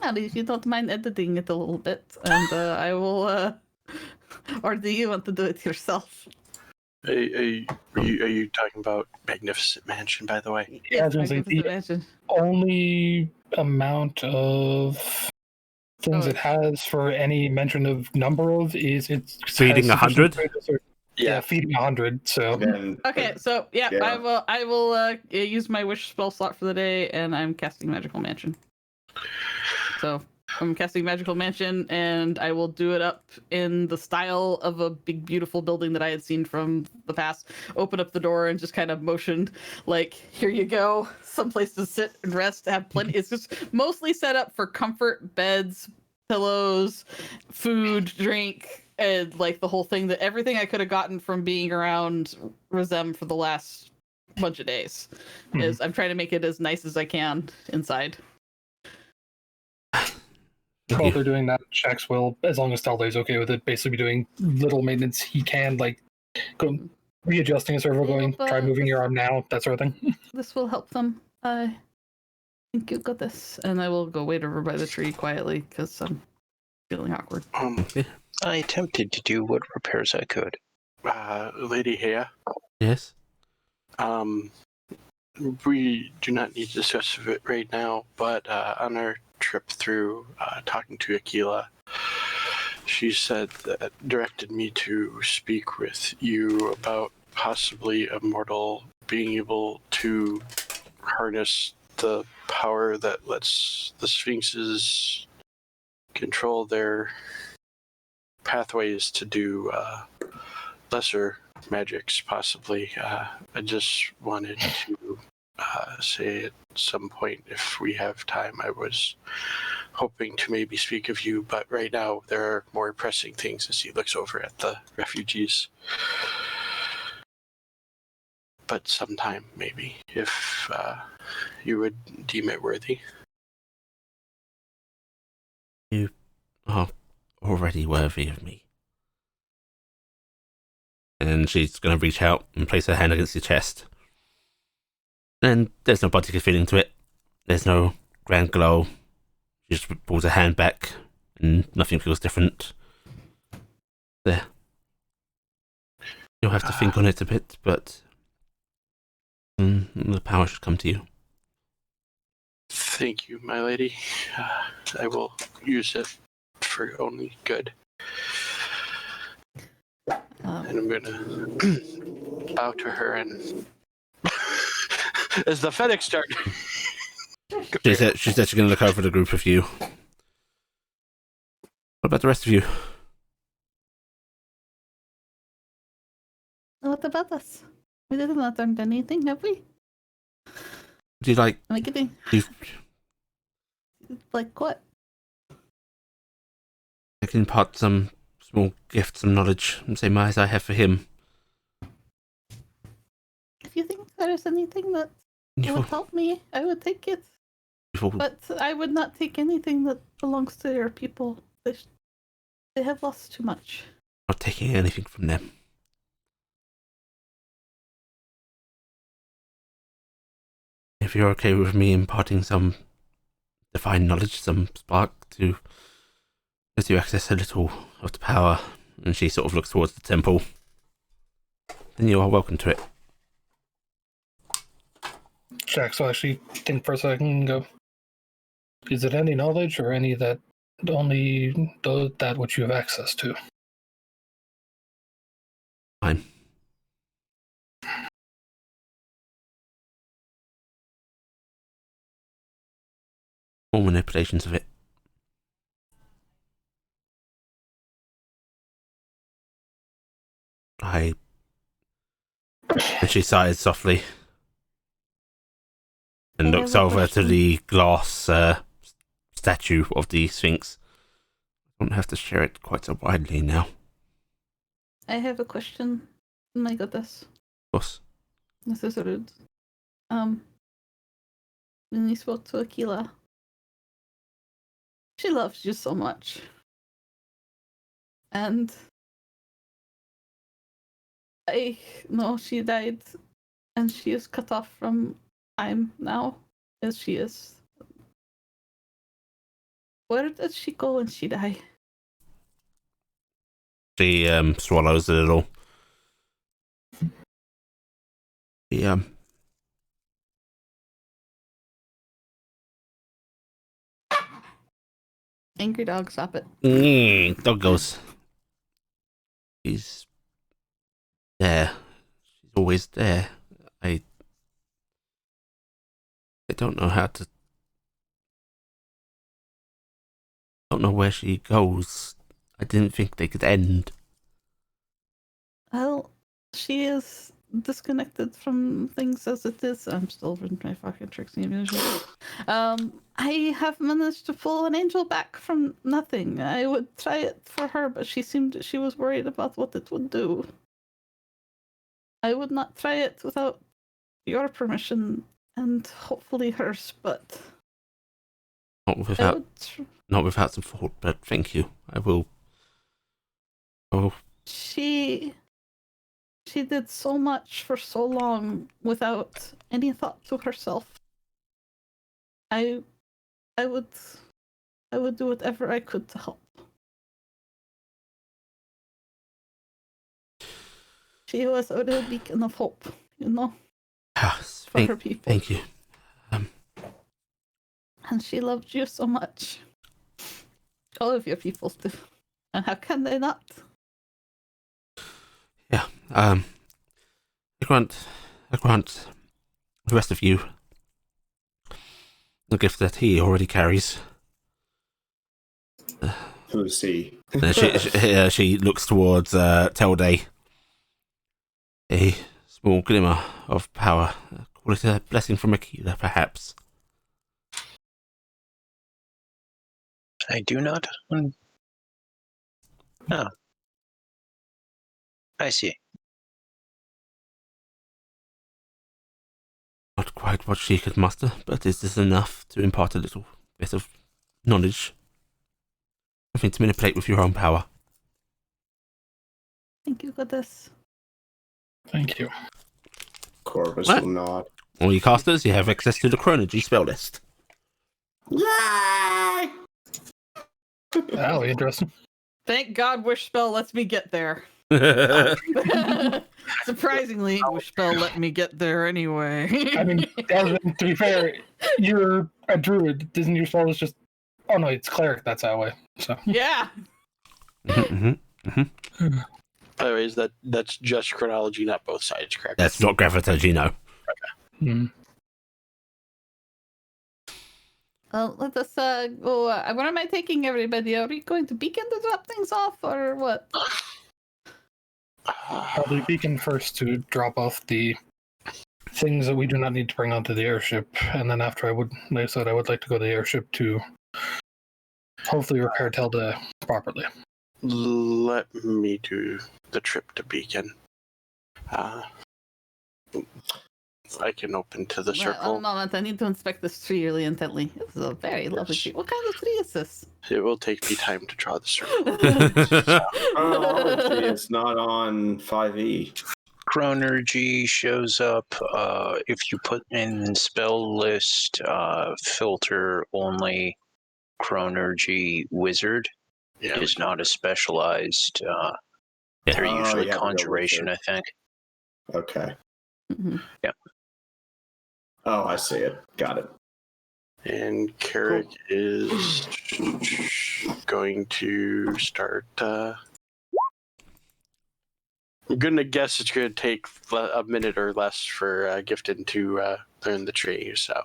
At least you don't mind editing it a little bit, and I will. Or do you want to do it yourself? Are you talking about Magnificent Mansion, by the way? Yeah, I was gonna say, Magnificent the Mansion. only amount of things it has for any mention of number of is it's Feeding 100? Yeah, feeding 100. So Then, Okay, so yeah, Yeah. I will use my wish spell slot for the day, and I'm casting Magical Mansion. So I'm casting Magical Mansion, and I will do it up in the style of a big, beautiful building that I had seen from the past. Open up the door and just kind of motion, like, here you go, someplace to sit and rest. Have plenty. It's just mostly set up for comfort, beds, pillows, food, drink, and like the whole thing. That everything I could have gotten from being around Razem for the last bunch of days is I'm trying to make it as nice as I can inside. while they're doing that, Shax will, as long as Talde's okay with it, basically be doing little maintenance he can, like go readjusting a servo, going, try moving your arm now, that sort of thing. This will help them. I think you got this. And I will go wait over by the tree quietly because I'm feeling awkward. I attempted to do what repairs I could. Lady Hea, Yes? we do not need to discuss it right now, but on our trip through talking to Aquila, she said that directed me to speak with you about possibly a mortal being able to harness the power that lets the Sphinxes control their pathways to do lesser magics, possibly. I just wanted to say at some point, if we have time, I was hoping to maybe speak of you, but right now there are more pressing things as he looks over at the refugees. But sometime, maybe, if you would deem it worthy. You are already worthy of me. And she's going to reach out and place her hand against your chest. And there's no particular feeling to it. There's no grand glow. She just pulls her hand back and nothing feels different. There. You'll have to think on it a bit, but the power should come to you. Thank you, my lady. I will use it for only good. And I'm gonna bow to her and as the Fenix start. She's actually going to look over the group of you. What about the rest of you? What about us? We did not learn anything, have we? Do you like... Am I getting... Like what? I can impart some small gift, some knowledge, and same as I have for him. If you think there's anything that would help me, I would take it. But I would not take anything that belongs to your people. They have lost too much. Not taking anything from them. If you're okay with me imparting some divine knowledge, some spark to let you access a little of the power And she sort of looks towards the temple. Then you are welcome to it. Jax will actually think for a second and go, is it any knowledge or any that only that which you have access to? Fine. All manipulations of it. And she sighs softly and I looks have a over to question. the glass statue of the Sphinx. I don't have to share it quite so widely now. I have a question. My goodness. Of course. This is rude. When you spoke to Aquila, she loves you so much. And I know she died and she is cut off from time now, as she is. Where did she go when she died? She swallows a little. She, Angry dog, stop it. dog goes. She's there. She's always there. I don't know how to. Don't know where she goes. I didn't think they could end. Well, she is disconnected from things as it is. I'm still in my fucking Trixie illusion. I have managed to pull an angel back from nothing. I would try it for her, but she was worried about what it would do. I would not try it without your permission and hopefully hers, but Not without some thought, but thank you. I will. Oh, She did so much for so long without any thought to herself. I would do whatever I could to help. She was a real beacon of hope, you know, for her people. Thank you. And she loved you so much. All of your people do. And how can they not? Yeah. I grant the rest of you the gift that he already carries. Who's he? She looks towards Telday. A small glimmer of power. Call it a blessing from Aquila, perhaps. I do not. Oh. I see. Not quite what she could muster, but is this enough to impart a little bit of knowledge? Something to manipulate with your own power. Thank you, goddess. Thank you. Corvus What? will nod. All you casters, you have access to the Chronology spell list. Yay! Oh, interesting. Thank God Wish Spell lets me get there. Surprisingly, Wish Spell let me get there anyway. I mean, Desmond, to be fair, you're a druid. Isn't your spell is just... Oh, no, it's cleric that's that way. So yeah. By the way, that's just chronology, not both sides, correct? That's not gravitas, know. Well, let us go. Where am I taking everybody? Are we going to Beacon to drop things off, or what? probably Beacon first to drop off the things that we do not need to bring onto the airship. And then after like I said, I would like to go to the airship to hopefully repair Telda properly. Let me do the trip to Beacon. I can open to the circle. One moment, I need to inspect this tree really intently. This is a very lovely tree. What kind of tree is this? It will take me time to draw the circle. Chronology is not on 5e. Chronergy shows up if you put in spell list filter only Chronergy wizard. Yeah. is not a specialized. Yeah. They're Oh, usually yeah, the conjuration, I wizard. think. Okay. Mhm. Oh, I see it. Got it. And Carrick is going to start. I'm gonna guess it's gonna take a minute or less for Gifton to learn the tree. So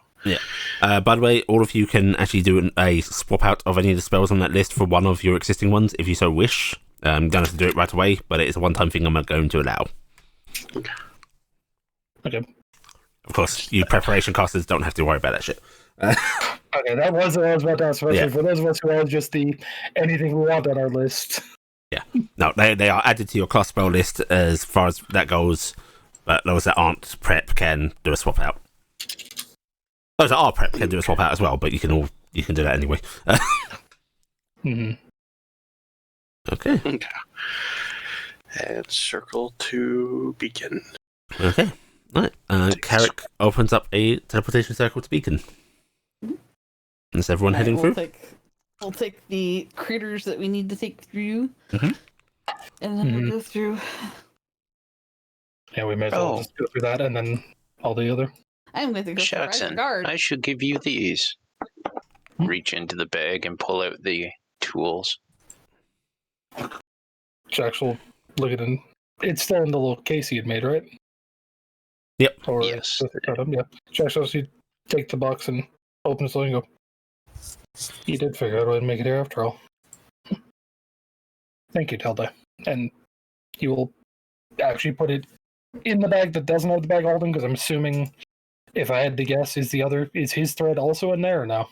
By the way, all of you can actually do a swap out of any of the spells on that list for one of your existing ones, if you so wish. I'm going to have to do it right away, but it is a one-time thing I'm going to allow. Okay. Of course, you preparation casters don't have to worry about that shit. Okay, that was what I was about to ask. Especially for those of us who are just the anything we want on our list. Yeah. No, they are added to your class spell list as far as that goes, but those that aren't prep can do a swap out. Those that are prep can do a swap out as well, but you can do that anyway. Mm-hmm. Okay. and circle to beacon. Okay. Right. Carrick opens up a teleportation circle to beacon. Is everyone Alright, heading through? We'll take the critters that we need to take through, Mhm. and then we'll go through. Yeah, we may as well just go through that and then all the other. I'm going to go for Jackson, guard. I should give you these. Reach into the bag and pull out the tools. Jax will look at it. It's still in the little case he had made, right? Yep. Or Yes. Yeah. Jax will take the box and opens it and go. You did figure out a way to make it here after all. Thank you, Telda. And he will actually put it in the bag that doesn't have the bag holding, because I'm assuming, if I had to guess, is his thread also in there or no?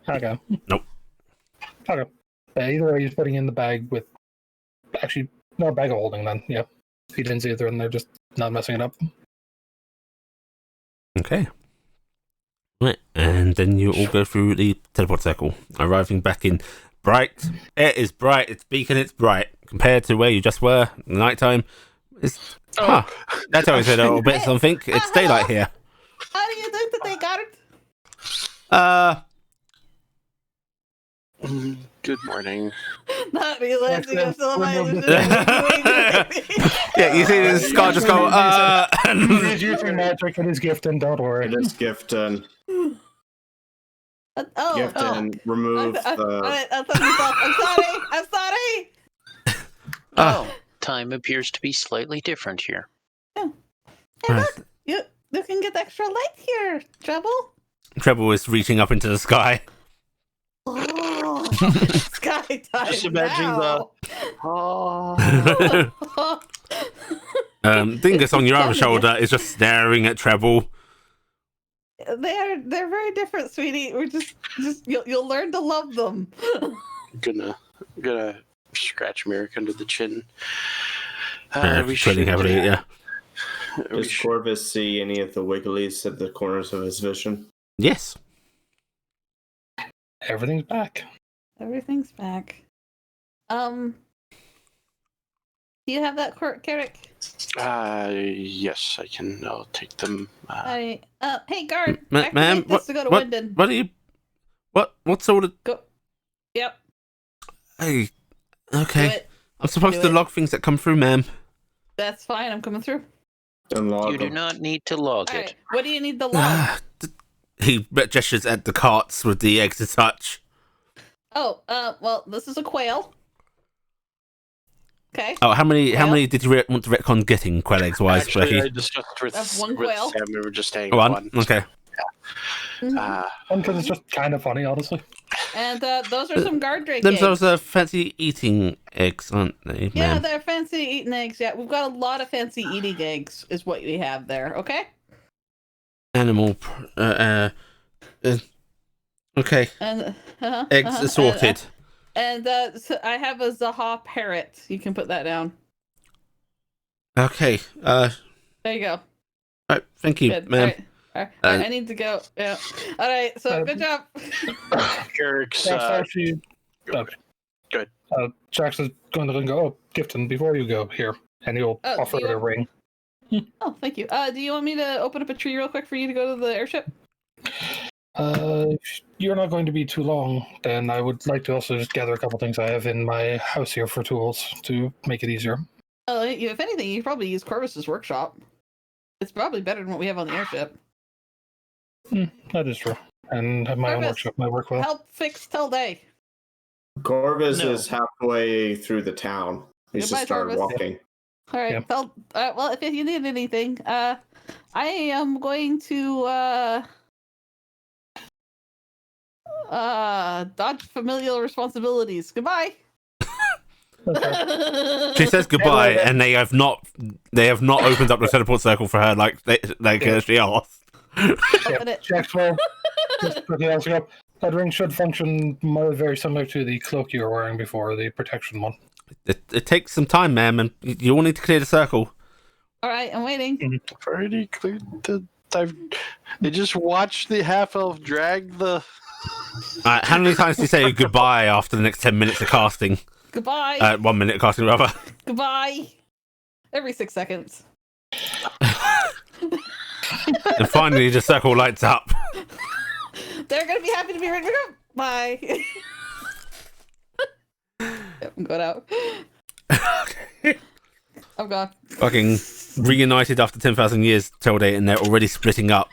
Okay. Nope. Okay. Either way, he's putting in the bag with actually no bag of holding. Then, yeah, he didn't see it there, and they're just not messing it up. Okay. Right, and then you all go through the teleport circle, arriving back in bright. It is bright. It's beacon. It's bright compared to where you just were. Nighttime. It's that tells you a little bit something. It's daylight here. How do you do today, guard? Good morning. Not realizing I'm still on my illusion. Yeah, you see this Scar just go, He's using magic in his gift, and don't worry. It is Gifton. Oh, Gifton, remove the... I'm sorry. Oh, time appears to be slightly different here. Hey, look, you can get extra light here, Treble. Treble is reaching up into the sky. Oh, sky time. Just imagine now. Dingus on your other shoulder is just staring at Treble. They're very different, sweetie. We're just you'll learn to love them. gonna scratch Merrick under the chin. We treading heavily, yeah. Does Corvus see any of the wigglies at the corners of his vision? Yes. Everything's back. Everything's back. Do you have that, Carrick? Yes, I can. I'll take them. Hey, guard. Ma'am, this to go to Wyndon. What are you? What sort of? Go. Yep. Hey, Do okay. it. I'm supposed Do to it. log things that come through, ma'am. That's fine. I'm coming through. Unlog You do them. not need to log All it. right. What do you need to log? He gestures at the carts with the eggs to touch. Oh, well, this is a quail. Okay. Oh, how many did you want to retcon getting quail eggs wise? Actually, I discussed with, That's one with quail. Sam. We were just saying One. Okay. Mhm. Because it's just kind of funny, honestly. And those are some guard drake Them eggs. those are fancy eating eggs, aren't they, Yeah, ma'am? they're fancy eating eggs. Yeah, we've got a lot of fancy eating eggs, is what we have there. Okay. Animal. Okay. And Eggs assorted. And so I have a Zaha parrot. You can put that down. Okay. There you go. Right. Thank you, Good. ma'am. All right. I need to go. Yeah. All right. So good job. Carrick's. Jax actually. Okay. Good. Jax is going to go. Oh, Gifton, before you go here, and he'll Oh, offer do you her a ring. Oh, thank you. Do you want me to open up a tree real quick for you to go to the airship? If you're not going to be too long, then I would like to also just gather a couple things I have in my house here for tools to make it easier. If anything, you probably use Corvus's workshop. It's probably better than what we have on the airship. That is true. And my own Corvus, workshop might work well. help fix Tilday. Corvus No. is halfway through the town. He's Goodbye, just started Corvus. walking. All right. Yep. Well, if you need anything, I am going to dodge familial responsibilities. Goodbye. Okay. She says goodbye, and they have not opened up the teleport circle for her like she asked. Open it. Checks well. Just quickly else up. That ring should function very similar to the cloak you were wearing before, the protection one. It takes some time, ma'am, and you all need to clear the circle. All right, I'm waiting. I've already cleared the. They just watched the half elf drag the. How many times do you say goodbye after the next 10 minutes of casting? Goodbye. 1 minute of casting, rather. Goodbye. Every 6 seconds. And finally, the circle lights up. They're gonna be happy to be rid of it. Bye. Yep, I'm going out. I'm gone. Fucking reunited after 10,000 years, Tilday, and they're already splitting up.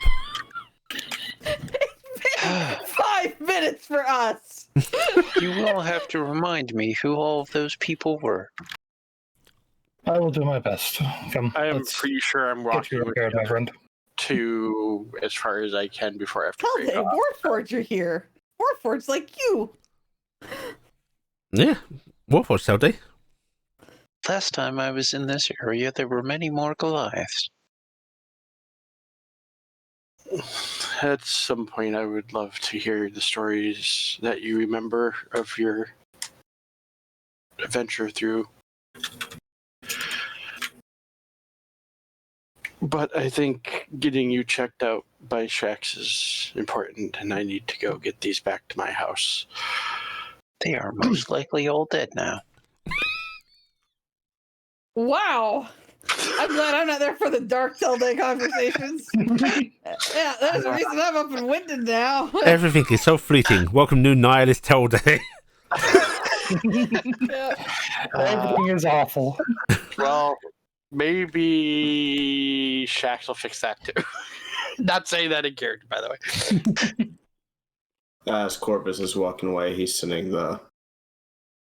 5 minutes for us. You will have to remind me who all of those people were. I will do my best. Come, I am let's pretty sure I'm get walking you repaired, my friend. to as far as I can before I have to break Tilday, off. Warforged are here. Warforged like you. Yeah, Warforged, Tilday. Last time I was in this area, there were many more Goliaths. At some point, I would love to hear the stories that you remember of your adventure through. But I think getting you checked out by Shax is important, and I need to go get these back to my house. They are most likely all dead now. Wow. I'm glad I'm not there for the dark Tilday conversations. Yeah, there's a reason I'm up and winded now. Everything is so fleeting. Welcome, new nihilist Tilday. Yeah. Everything is awful. Well, maybe Shax will fix that too. Not saying that in character, by the way. As Corvus is walking away, he's sending the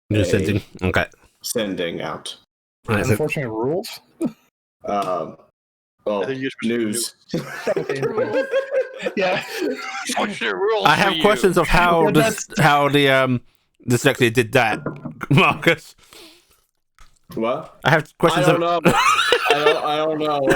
New sending. Okay. sending out. Right, so Unfortunate rules. I think you're supposed to News. Yeah. Unfortunate rules I for have you. questions of how the dyslexia did that, Marcus. What? I have questions I don't of know. I don't know.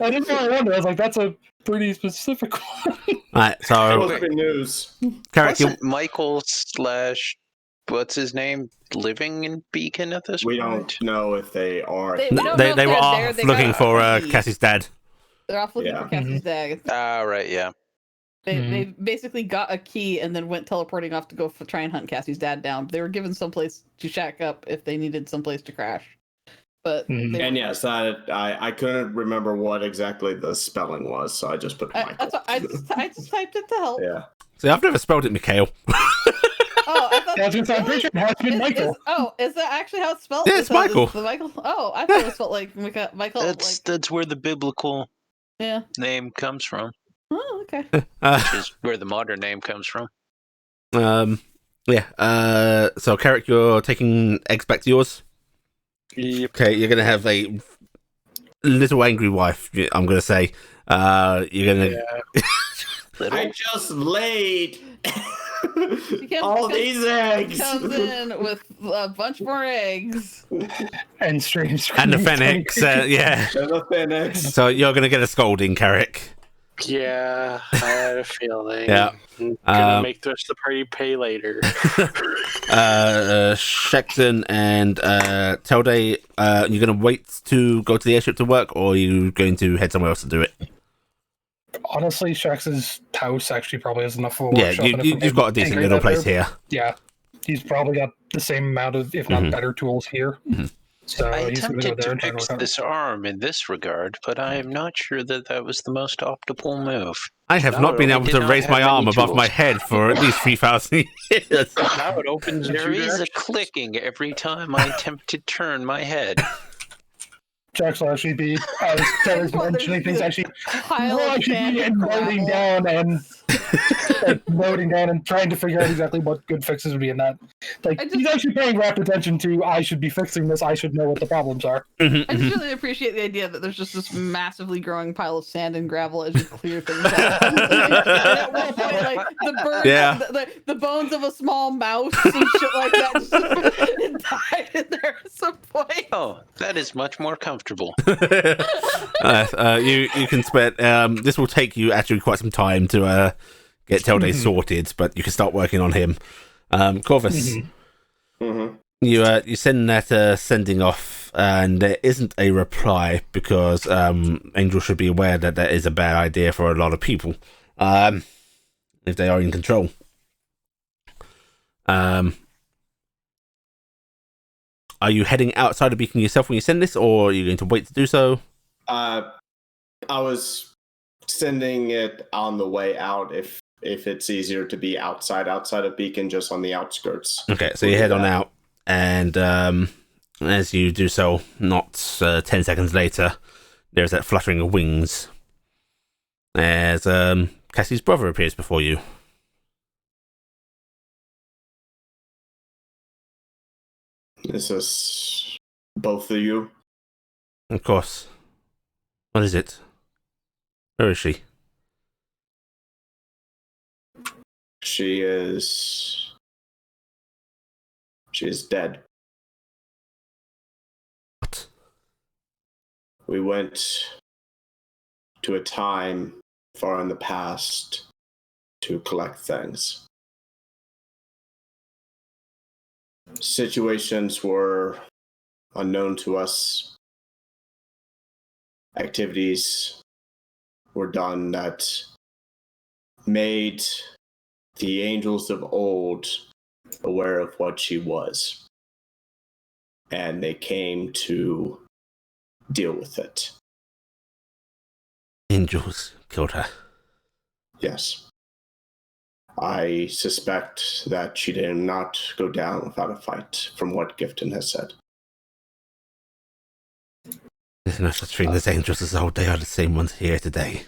I didn't really wonder. I was like, that's a pretty specific one. Right, It so must be news. Carrick, you, Wasn't Michael / what's his name living in Beacon at this We point? don't know if they are. We don't know they if were they're off there. They looking got for lucky. Cassie's dad. They're off looking Yeah. for Cassie's dad. Ah, right, yeah. They basically got a key and then went teleporting off to go try and hunt Cassie's dad down. They were given someplace to shack up if they needed someplace to crash. But Mhm. they And yes, I couldn't remember what exactly the spelling was, so I just put Michael. that's what, I just typed it to help. Yeah. See, I've never spelled it Mikhail. Oh, I thought Yeah, I was gonna say, I'm pretty sure it has been Michael. is that actually how it's spelled? Yeah, it's Is that Michael. the Michael. Oh, I thought it was spelled like Michael. That's where the biblical Yeah. name comes from, Oh, okay. which is where the modern name comes from. Yeah. So Carrick, you're taking eggs back to yours. Yep. Okay, you're gonna have a little angry wife. I'm gonna say. You're gonna. Yeah. Little. I just laid comes- all comes- these eggs. Comes in with a bunch more eggs. And strange. And the screams. Phoenix, yeah. And the Phoenix. So you're gonna get a scolding, Carrick. Yeah, I had a feeling. Yeah. I'm gonna make the rest of the party pay later. Shexton and Tilday, you're gonna wait to go to the airship to work, or are you going to head somewhere else to do it? Honestly, Shax's house actually probably has enough of a Yeah, workshop. and if we you've got a can decent integrate little that place there, here. Yeah, he's probably got the same amount of, if not better, tools here. So I he's going to go attempted there to and try and fix work on it. this arm in this regard, but I am not sure that that was the most optimal move. I have Now not been I able did to not raise have my many arm above my tools. head for at least 3,000 years. Now it opens in There two is a directions. clicking every time I attempt to turn my head. Jax will actually be, as Sarah's Well, mentioning there's things, actually Pile will of actually sand be and noting gravel. down and like noting down and trying to figure out exactly what good fixes would be in that. Like I just- he's actually paying rapt attention to. I should be fixing this. I should know what the problems are. Mhm, I just mhm. really appreciate the idea that there's just this massively growing pile of sand and gravel as you clear things out. And at one point, like the bird, Yeah. the bones of a small mouse and shit like that just died in there at some point. Oh, that is much more comfortable. You can spend. This will take you actually quite some time to get Telday sorted, but you can start working on him. Corvus, you send that sending off, and there isn't a reply because Angel should be aware that that is a bad idea for a lot of people, if they are in control. Are you heading outside the beacon yourself when you send this, or are you going to wait to do so? I was sending it on the way out if it's easier to be outside of Beacon, just on the outskirts. Okay, so you head on out, and as you do so, not 10 seconds later, there's that fluttering of wings as Cassie's brother appears before you. Is this both of you? Of course. What is it? Where is she? She is dead. What? We went to a time far in the past to collect things. Situations were unknown to us. Activities were done that made the angels of old aware of what she was. And they came to deal with it. Angels killed her. Yes. I suspect that she did not go down without a fight, from what Gifton has said. There's no such thing as angels as old. They are the same ones here today.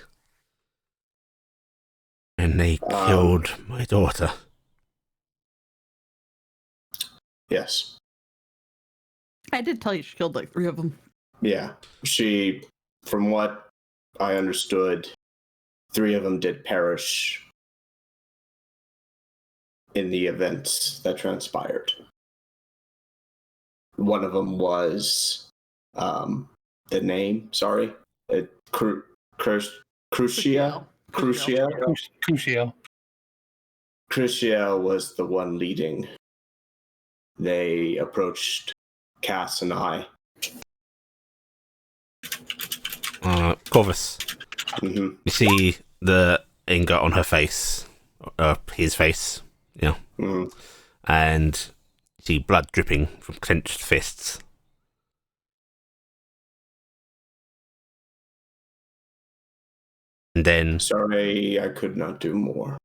And they killed my daughter. Yes. I did tell you she killed like 3 of them. Yeah. She, from what I understood, 3 of them did perish in the events that transpired. One of them was the name, sorry. Crucio. Crucio was the one leading. They approached Cass and I. Corvus, Mm-hmm. you see the anger on her face, his face, yeah, Mm-hmm. and you see blood dripping from clenched fists. And then, Sorry, I could not do more.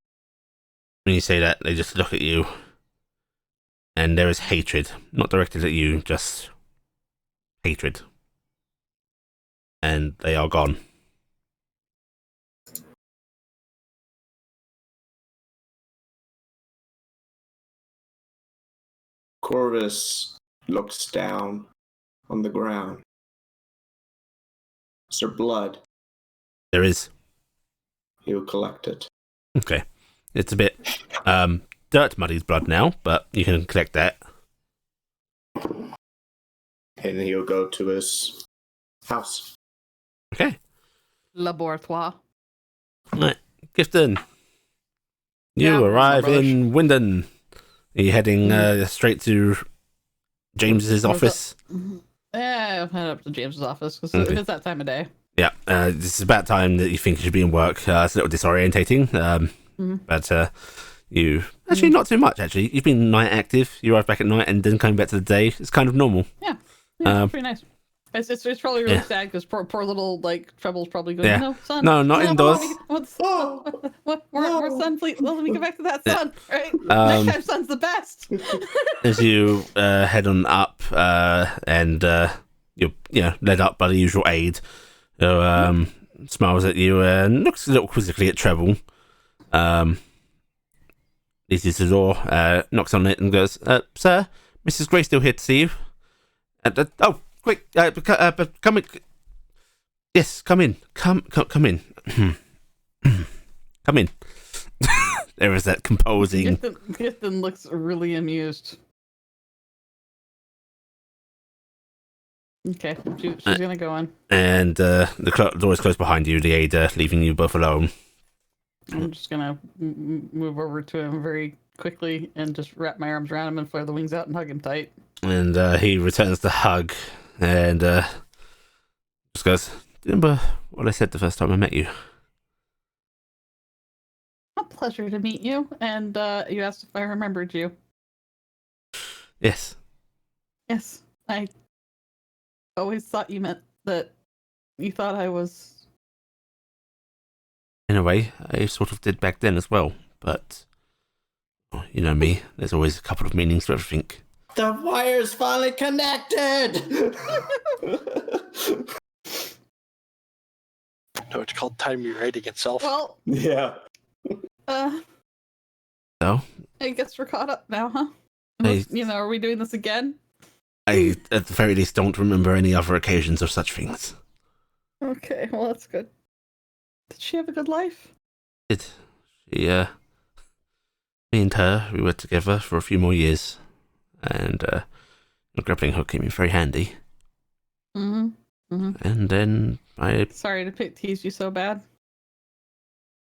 when you say that, they just look at you, and there is hatred, not directed at you, just hatred. And they are gone. Corvus looks down on the ground. Is there blood? There is. He will collect it. Okay. It's a bit dirt muddy's blood now, but you can collect that. And he'll go to his house. Okay. Laboratoire. Right. Gifton. You Yeah, arrive rubbish. in Wyndon. Are you heading straight to James's office? Yeah, I'll head up to James's office because Okay. it's that time of day. Yeah, this is about time that you think you should be in work. It's a little disorientating, but you actually not too much. Actually, you've been night active. You arrive back at night and then coming back to the day. It's kind of normal. Yeah. Yeah, pretty nice. It's probably really Yeah. sad because poor little like Treble's probably going. Yeah. No, son. No, not indoors. More sun, please. Let me get back to that sun. Right. Um, Next time, sun's the best. As you head on up, and you're led up by the usual aide, who smiles at you and looks a little quizzically at Treble. Leads you to the door, knocks on it, and goes, "Sir, Mrs. Gray's still here to see you." Oh, quick! Come in. Yes, come in. Come in. Come in. There is that composing. Gifton looks really amused. Okay, she's gonna go in. And the door is closed behind you, the aide leaving you both alone. I'm just gonna move over to him very quickly and just wrap my arms around him and flare the wings out and hug him tight. And he returns the hug and just goes, "Remember what I said the first time I met you?" A pleasure to meet you. And you asked if I remembered you. Yes. Yes, I always thought you meant that you thought I was. In a way, I sort of did back then as well, but you know me, there's always a couple of meanings to everything. The wire's finally connected! No, it's called time rewriting itself. Well, Yeah. So? I guess we're caught up now, huh? I- Are we doing this again? I, at the very least, don't remember any other occasions of such things. Okay, well, that's good. Did she have a good life? She, me and her, we were together for a few more years, and the grappling hook came in very handy. And then Sorry to tease you so bad.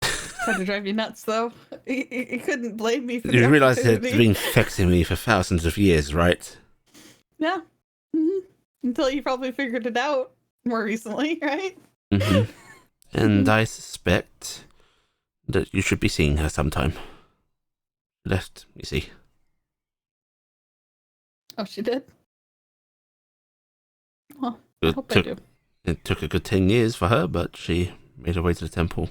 Tried to drive you nuts, though. You couldn't blame me for You realise that it's opportunity. been affecting me for thousands of years, right? Yeah. Until you probably figured it out more recently, right? Mm-hmm. And I suspect that you should be seeing her sometime. Left, you see. Oh, she did? Well, I hope I do. It took a good 10 years for her, but she made her way to the temple.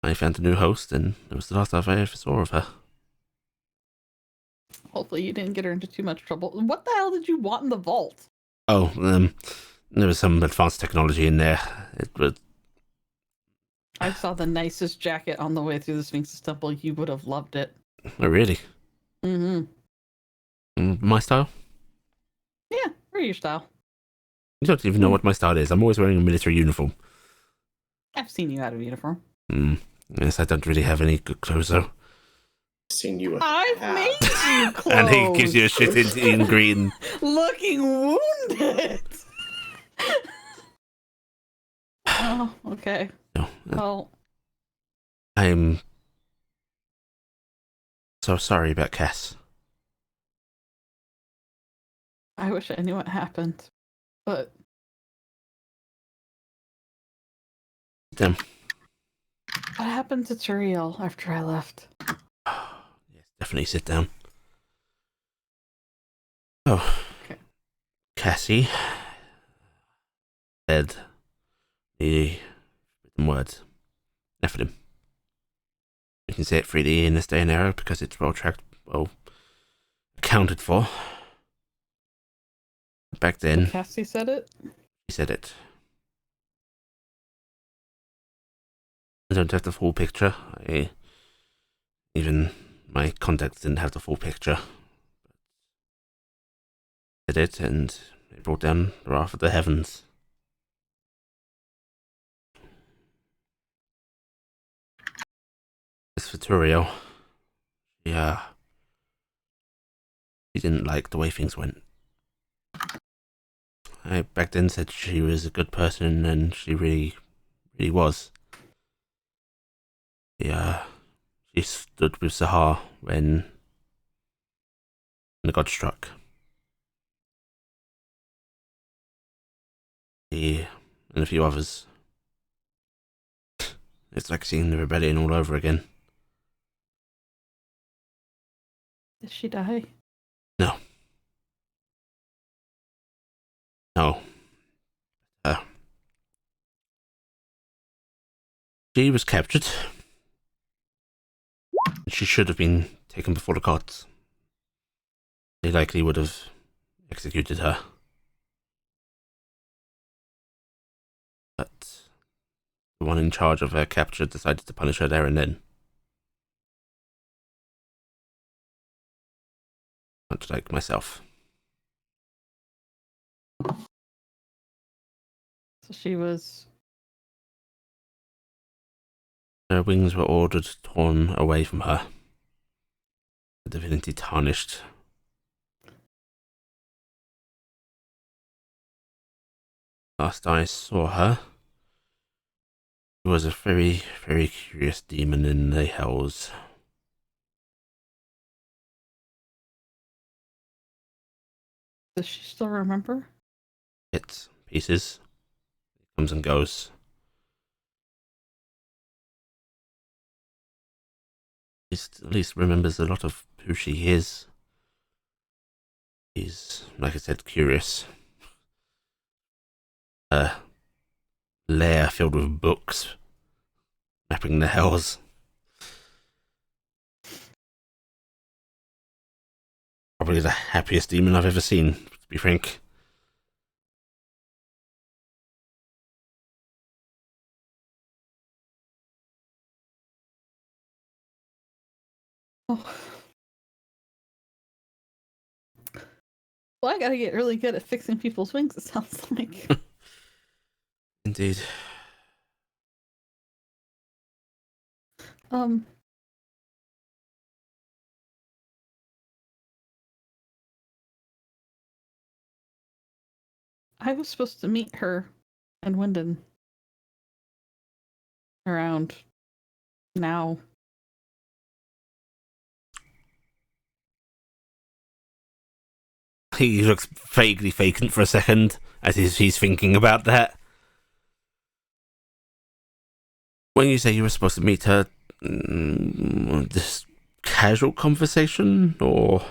I found a new host, and it was the last I ever saw of her. Hopefully you didn't get her into too much trouble. What the hell did you want in the vault? Oh, there was some advanced technology in there. It was... I saw the nicest jacket on the way through the Sphinx's temple. You would have loved it. Oh, really? My style? Yeah, or your style. You don't even know what my style is. I'm always wearing a military uniform. I've seen you out of uniform. Yes, I don't really have any good clothes, though. Seen you. I've made you clothes. And he gives you a shit in green. Looking wounded. Oh, okay. No, Well, I'm so sorry about Cass. I wish I knew what happened, but Damn. what happened to Turiel after I left? Yes, definitely sit down. Oh, Okay. Cassie said the written words. Nephilim. You can say it freely in this day and era because it's well accounted for. Back then, Cassie said it? he said it. I don't have the full picture. Even my contacts didn't have the full picture. Did it, and it brought down the wrath of the heavens. As for Turiel, she didn't like the way things went. I back then said she was a good person, and she really, really was. She stood with Sahar when the god struck. He and a few others. It's like seeing the rebellion all over again. Did she die? No. No. She was captured. She should have been taken before the courts. They likely would have executed her. But the one in charge of her capture decided to punish her there and then. Much like myself. So she was. Her wings were ordered torn away from her. The divinity tarnished. Last I saw her, she was a very, very curious demon in the hells. Does she still remember? Bits, pieces, comes and goes. At least remembers a lot of who she is. She's, like I said, curious. A lair filled with books, mapping the hells. Probably the happiest demon I've ever seen, to be frank. Oh. Well, I gotta get really good at fixing people's wings, it sounds like. Indeed. I was supposed to meet her in Wyndon around now. He looks vaguely vacant for a second as he's thinking about that. When you say you were supposed to meet her, this casual conversation, or?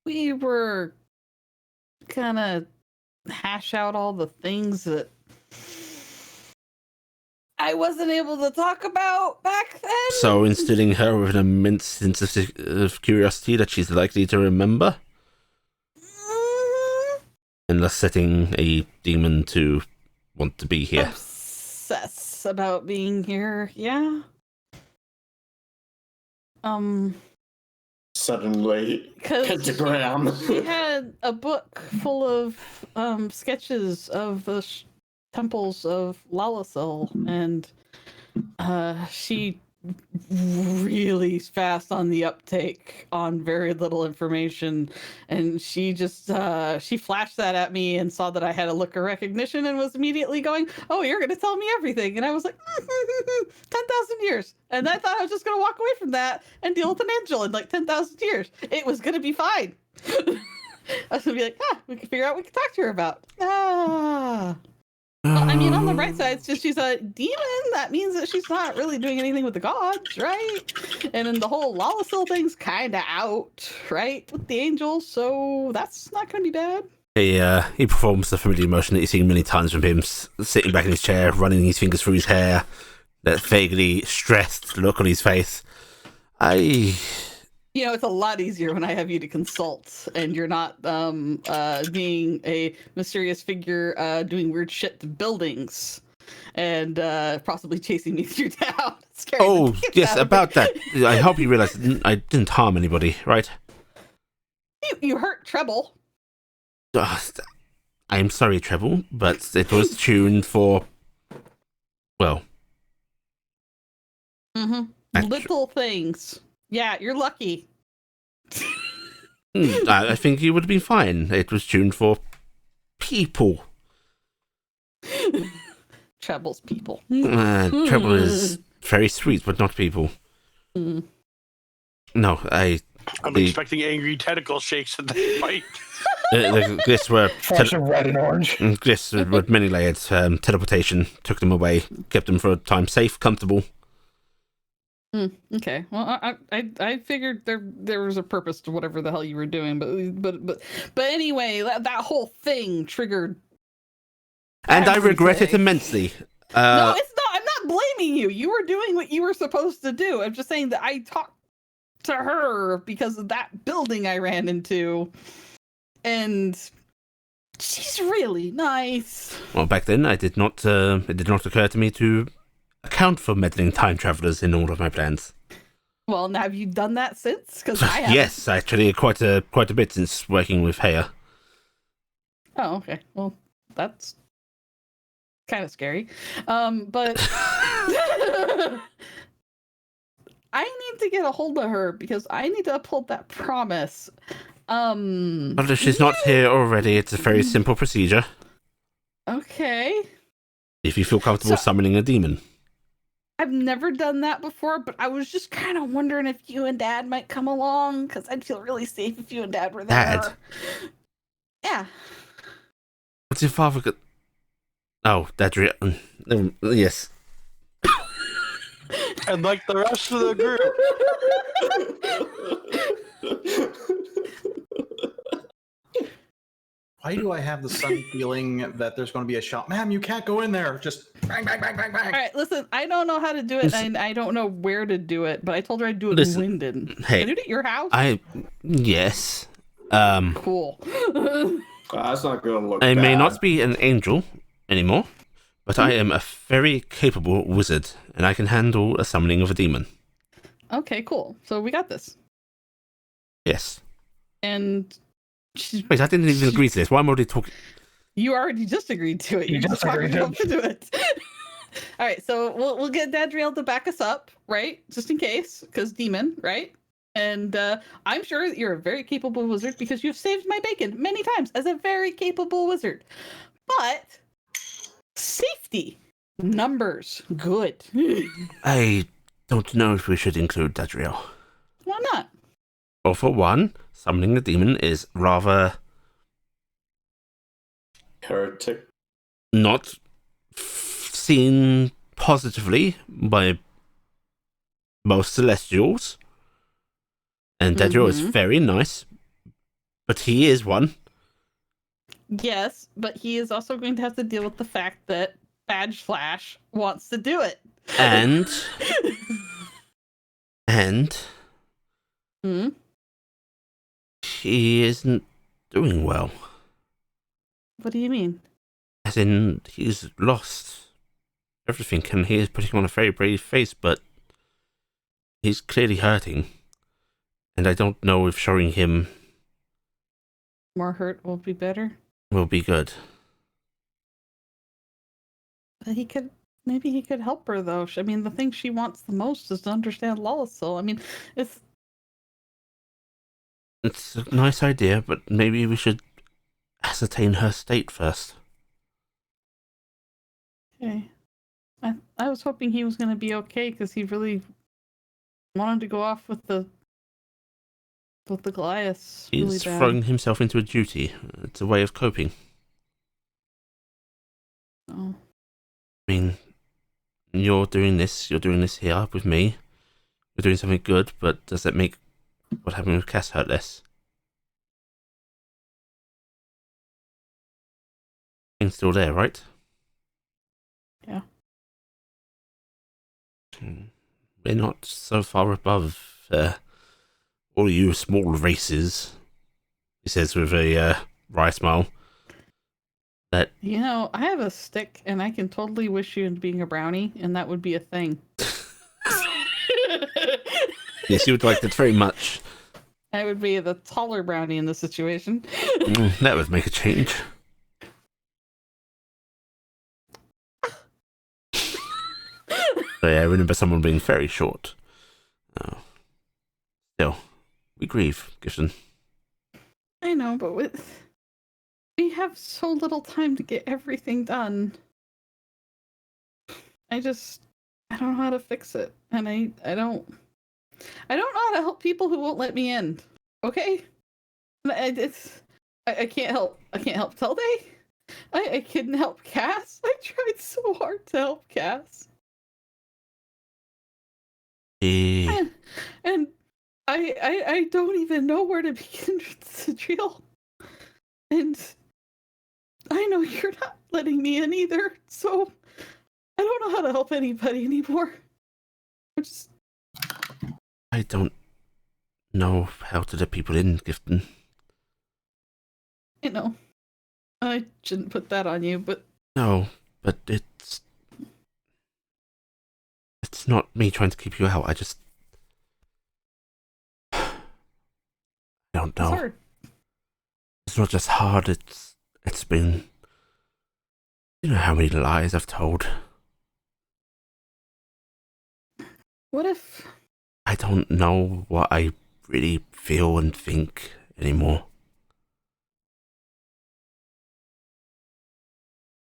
We were gonna hash out all the things that I wasn't able to talk about back then. So instilling her with an immense sense of curiosity that she's likely to remember? And thus setting a demon to want to be here. Obsess about being here, yeah. Suddenly, pentagram. She had a book full of sketches of the temples of Lalasil, and she really fast on the uptake on very little information, and she just she flashed that at me and saw that I had a look of recognition and was immediately going, "Oh, you're gonna tell me everything," and I was like, 10,000 years, and I thought I was just gonna walk away from that and deal with an angel in like 10,000 years. It was gonna be fine. I was gonna be like, we can figure out what we can talk to her about. Well, I mean, on the right side, since she's a demon, that means that she's not really doing anything with the gods, right? And then the whole Lalasil thing's kind of out, right, with the angels, so that's not going to be bad. He performs the familiar motion that you've seen many times from him, sitting back in his chair, running his fingers through his hair, that vaguely stressed look on his face. You know, it's a lot easier when I have you to consult and you're not being a mysterious figure doing weird shit to buildings and possibly chasing me through town. Oh, yes, about that. I hope you realize I didn't harm anybody, right? You hurt Treble. I'm sorry, Treble, but it was tuned for, well... Little things. Yeah, you're lucky. I think you would have been fine. It was tuned for people. Treble's people. Treble is very sweet, but not people. No, I'm expecting angry tentacle shakes at that fight. The glyphs were red and orange. Glyphs with many layers. Teleportation took them away, kept them for a time safe, comfortable. Okay. Well, I figured there was a purpose to whatever the hell you were doing, but anyway, that whole thing triggered. And I regret it everything. immensely. No, it's not. I'm not blaming you. You were doing what you were supposed to do. I'm just saying that I talked to her because of that building I ran into, and she's really nice. Well, back then, it did not occur to me to account for meddling time travelers in all of my plans. Well, now have you done that since? Because I haven't. Yes, actually, quite a bit since working with Haya. Oh, okay. Well, that's kind of scary. But I need to get a hold of her because I need to uphold that promise. But if she's not here already, it's a very simple procedure. Okay. If you feel comfortable summoning a demon. I've never done that before, but I was just kind of wondering if you and Dad might come along, because I'd feel really safe if you and Dad were there. Dad? Yeah. What's your father got? Oh, Dadri. Yes. And like the rest of the group. Why do I have the sunny feeling that there's going to be a shot? Ma'am, you can't go in there. Just bang, bang, bang, bang, bang. All right, listen, I don't know how to do it, and I don't know where to do it, but I told her I'd do it in Linden. Hey, Can I do it at your house? Yes. Cool. That's not going to look I bad. may not be an angel anymore, but I am a very capable wizard, and I can handle a summoning of a demon. Okay, cool. So we got this. Yes. And wait, I didn't even agree to this. Why am I already talking? You already just agreed to it. You just agreed to do it. All right, so we'll get Dadriel to back us up, right? Just in case, because demon, right? And I'm sure that you're a very capable wizard because you've saved my bacon many times as a very capable wizard. But safety, numbers, good. I don't know if we should include Dadriel. Why not? Well, for one, summoning a demon is rather heretic. Not seen positively by most Celestials. And Dadriel is very nice, but he is one. Yes, but he is also going to have to deal with the fact that Badge Flash wants to do it. And he isn't doing well. What do you mean? As in, he's lost everything, and he is putting on a very brave face, but he's clearly hurting. And I don't know if showing him more hurt will be better. Will be good. Maybe he could help her though. I mean, the thing she wants the most is to understand Lawless. I mean, it's a nice idea, but maybe we should ascertain her state first. Okay. I was hoping he was going to be okay because he really wanted to go off with the Goliaths. He's really throwing himself into a duty. It's a way of coping. Oh. I mean, you're doing this here with me. We're doing something good, but does that make what happened with Cass hurt less? Thing's still there, right? Yeah. We're not so far above all you small races, he says with a wry smile. That I have a stick and I can totally wish you into being a brownie, and that would be a thing. Yes, you would like that very much. I would be the taller brownie in this situation. That would make a change. So yeah, I remember someone being very short. Oh. Still, we grieve, Gibson. I know, but we have so little time to get everything done. I don't know how to fix it, and I don't know how to help people who won't let me in. Okay, I can't help. I can't help Tilde. I couldn't help Cass. I tried so hard to help Cass. And I don't even know where to begin with Zadriel. And I know you're not letting me in either, so I don't know how to help anybody anymore. I don't know how to let people in, Gifton. You know, I shouldn't put that on you, but... No, but it's not me trying to keep you out. I don't know. It's hard. It's not just hard, it's been... You know how many lies I've told. What if... I don't know what I really feel and think anymore.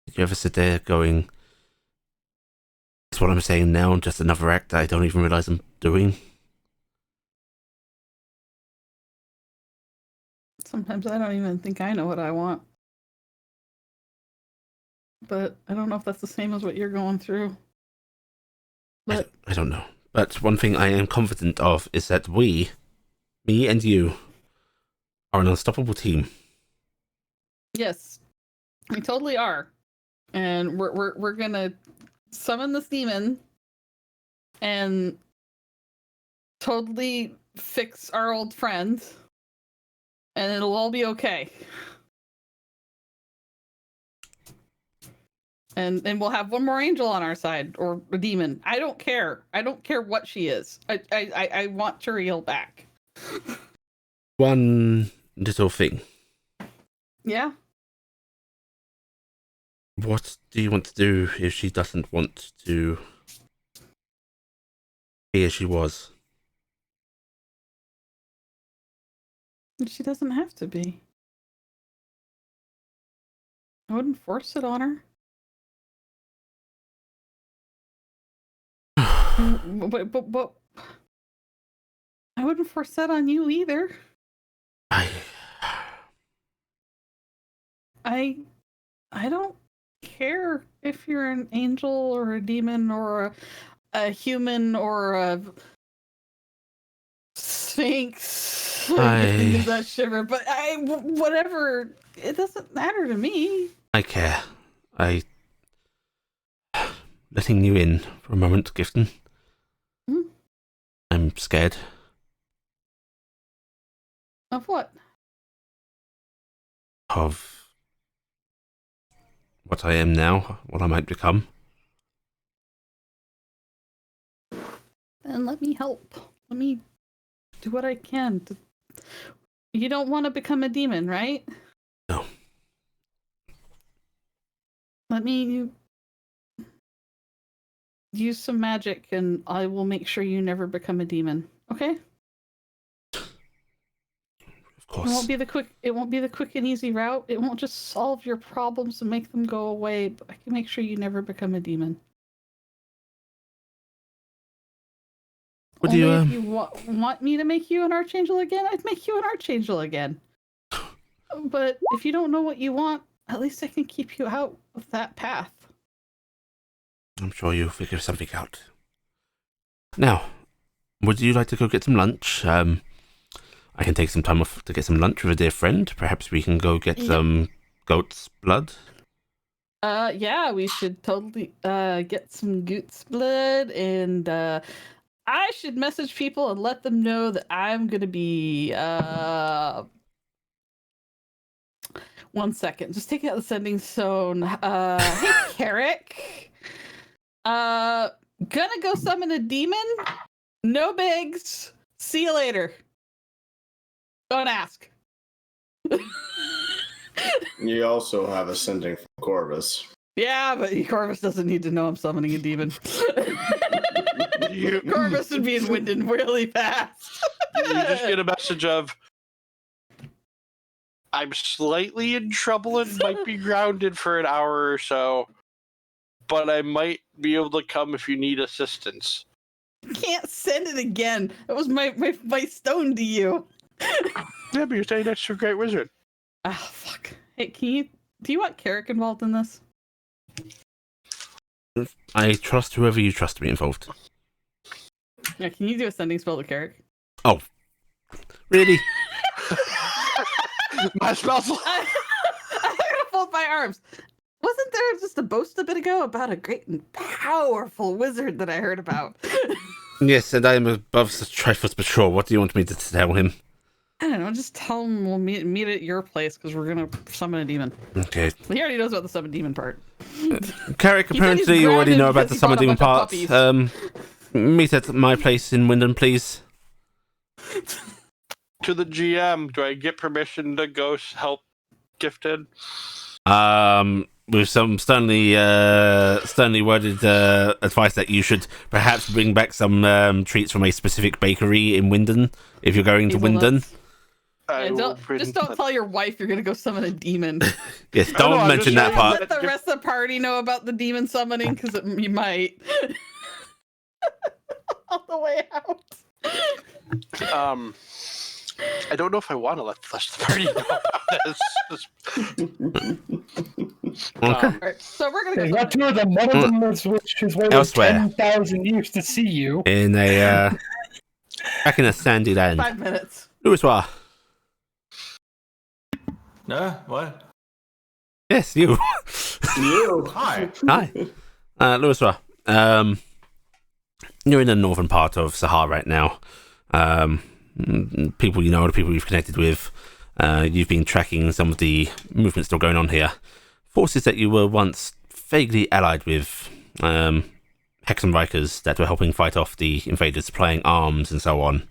Did you ever sit there going, it's what I'm saying now, just another act that I don't even realise I'm doing? Sometimes I don't even think I know what I want. But I don't know if that's the same as what you're going through. But I don't know. But one thing I am confident of is that me and you, are an unstoppable team. yes, we totally are. And we're gonna summon this demon and totally fix our old friend, and it'll all be okay. And we'll have one more angel on our side, or a demon. I don't care. I don't care what she is. I want Turiel back. One little thing. Yeah. What do you want to do if she doesn't want to be as she was? She doesn't have to be. I wouldn't force it on her. But I wouldn't force that on you either. I don't care if you're an angel or a demon or a human or a sphinx. Is that shiver? But whatever. It doesn't matter to me. I care. Letting you in for a moment, Gifton. I'm scared. Of what? Of what I am now, what I might become. Then let me help. Let me do what I can. You don't want to become a demon, right? No. Let me use some magic and I will make sure you never become a demon. Okay? Of course. It won't be the quick and easy route. It won't just solve your problems and make them go away, but I can make sure you never become a demon. Would Only you if you want me to make you an archangel again, I'd make you an archangel again. But if you don't know what you want, at least I can keep you out of that path. I'm sure you'll figure something out. Now, would you like to go get some lunch? I can take some time off to get some lunch with a dear friend. Perhaps we can go get some goat's blood. Yeah, we should totally get some goat's blood, and I should message people and let them know that I'm gonna be 1 second. Just take out the sending zone. Hey Carrick. Gonna go summon a demon. No bigs. See you later. Don't ask. You also have a sending from Corvus. Yeah, but Corvus doesn't need to know I'm summoning a demon. Corvus would be in Winden really fast. You just get a message of, I'm slightly in trouble and might be grounded for an hour or so, but I might be able to come if you need assistance. Can't send it again. That was my stone to you. Yeah, but you're saying that's your great wizard. Ah, fuck. Hey, do you want Carrick involved in this? I trust whoever you trust to be involved. Yeah, can you do a sending spell to Carrick? Oh, really? My spells. I'm gonna fold my arms. Wasn't there just a boast a bit ago about a great and powerful wizard that I heard about? Yes, and I am above the trifles patrol. What do you want me to tell him? I don't know. Just tell him we'll meet at your place because we're gonna summon a demon. Okay. He already knows about the summon demon part. Carrick, He said apparently he's you already grounded know about because the he bought a summer demon bunch of part. puppies. Meet at my place in Wyndham, please. To the GM, do I get permission to go help Gifted? With some sternly worded advice that you should perhaps bring back some treats from a specific bakery in Wyndon if you're going to Wyndon. I will bring- Just don't tell your wife you're gonna go summon a demon. Yes, I don't know, I'm mention just that trying part. to Let the rest of the party know about the demon summoning because you might. On the way out. I don't know if I want to let the rest of the party know about this. Okay. Alright, so we're gonna There's go. got two of them. One of them was which is waited Elsewhere. 10,000 years to see you. In a back in a sandy land. 5 minutes. Louis, What? yes, you. You. Hi. Hi, Louis. You're in the northern part of Sahara right now. People you know, the people you've connected with. You've been tracking some of the movements still going on here. Forces that you were once vaguely allied with. Hexenreichers that were helping fight off the invaders, supplying arms and so on.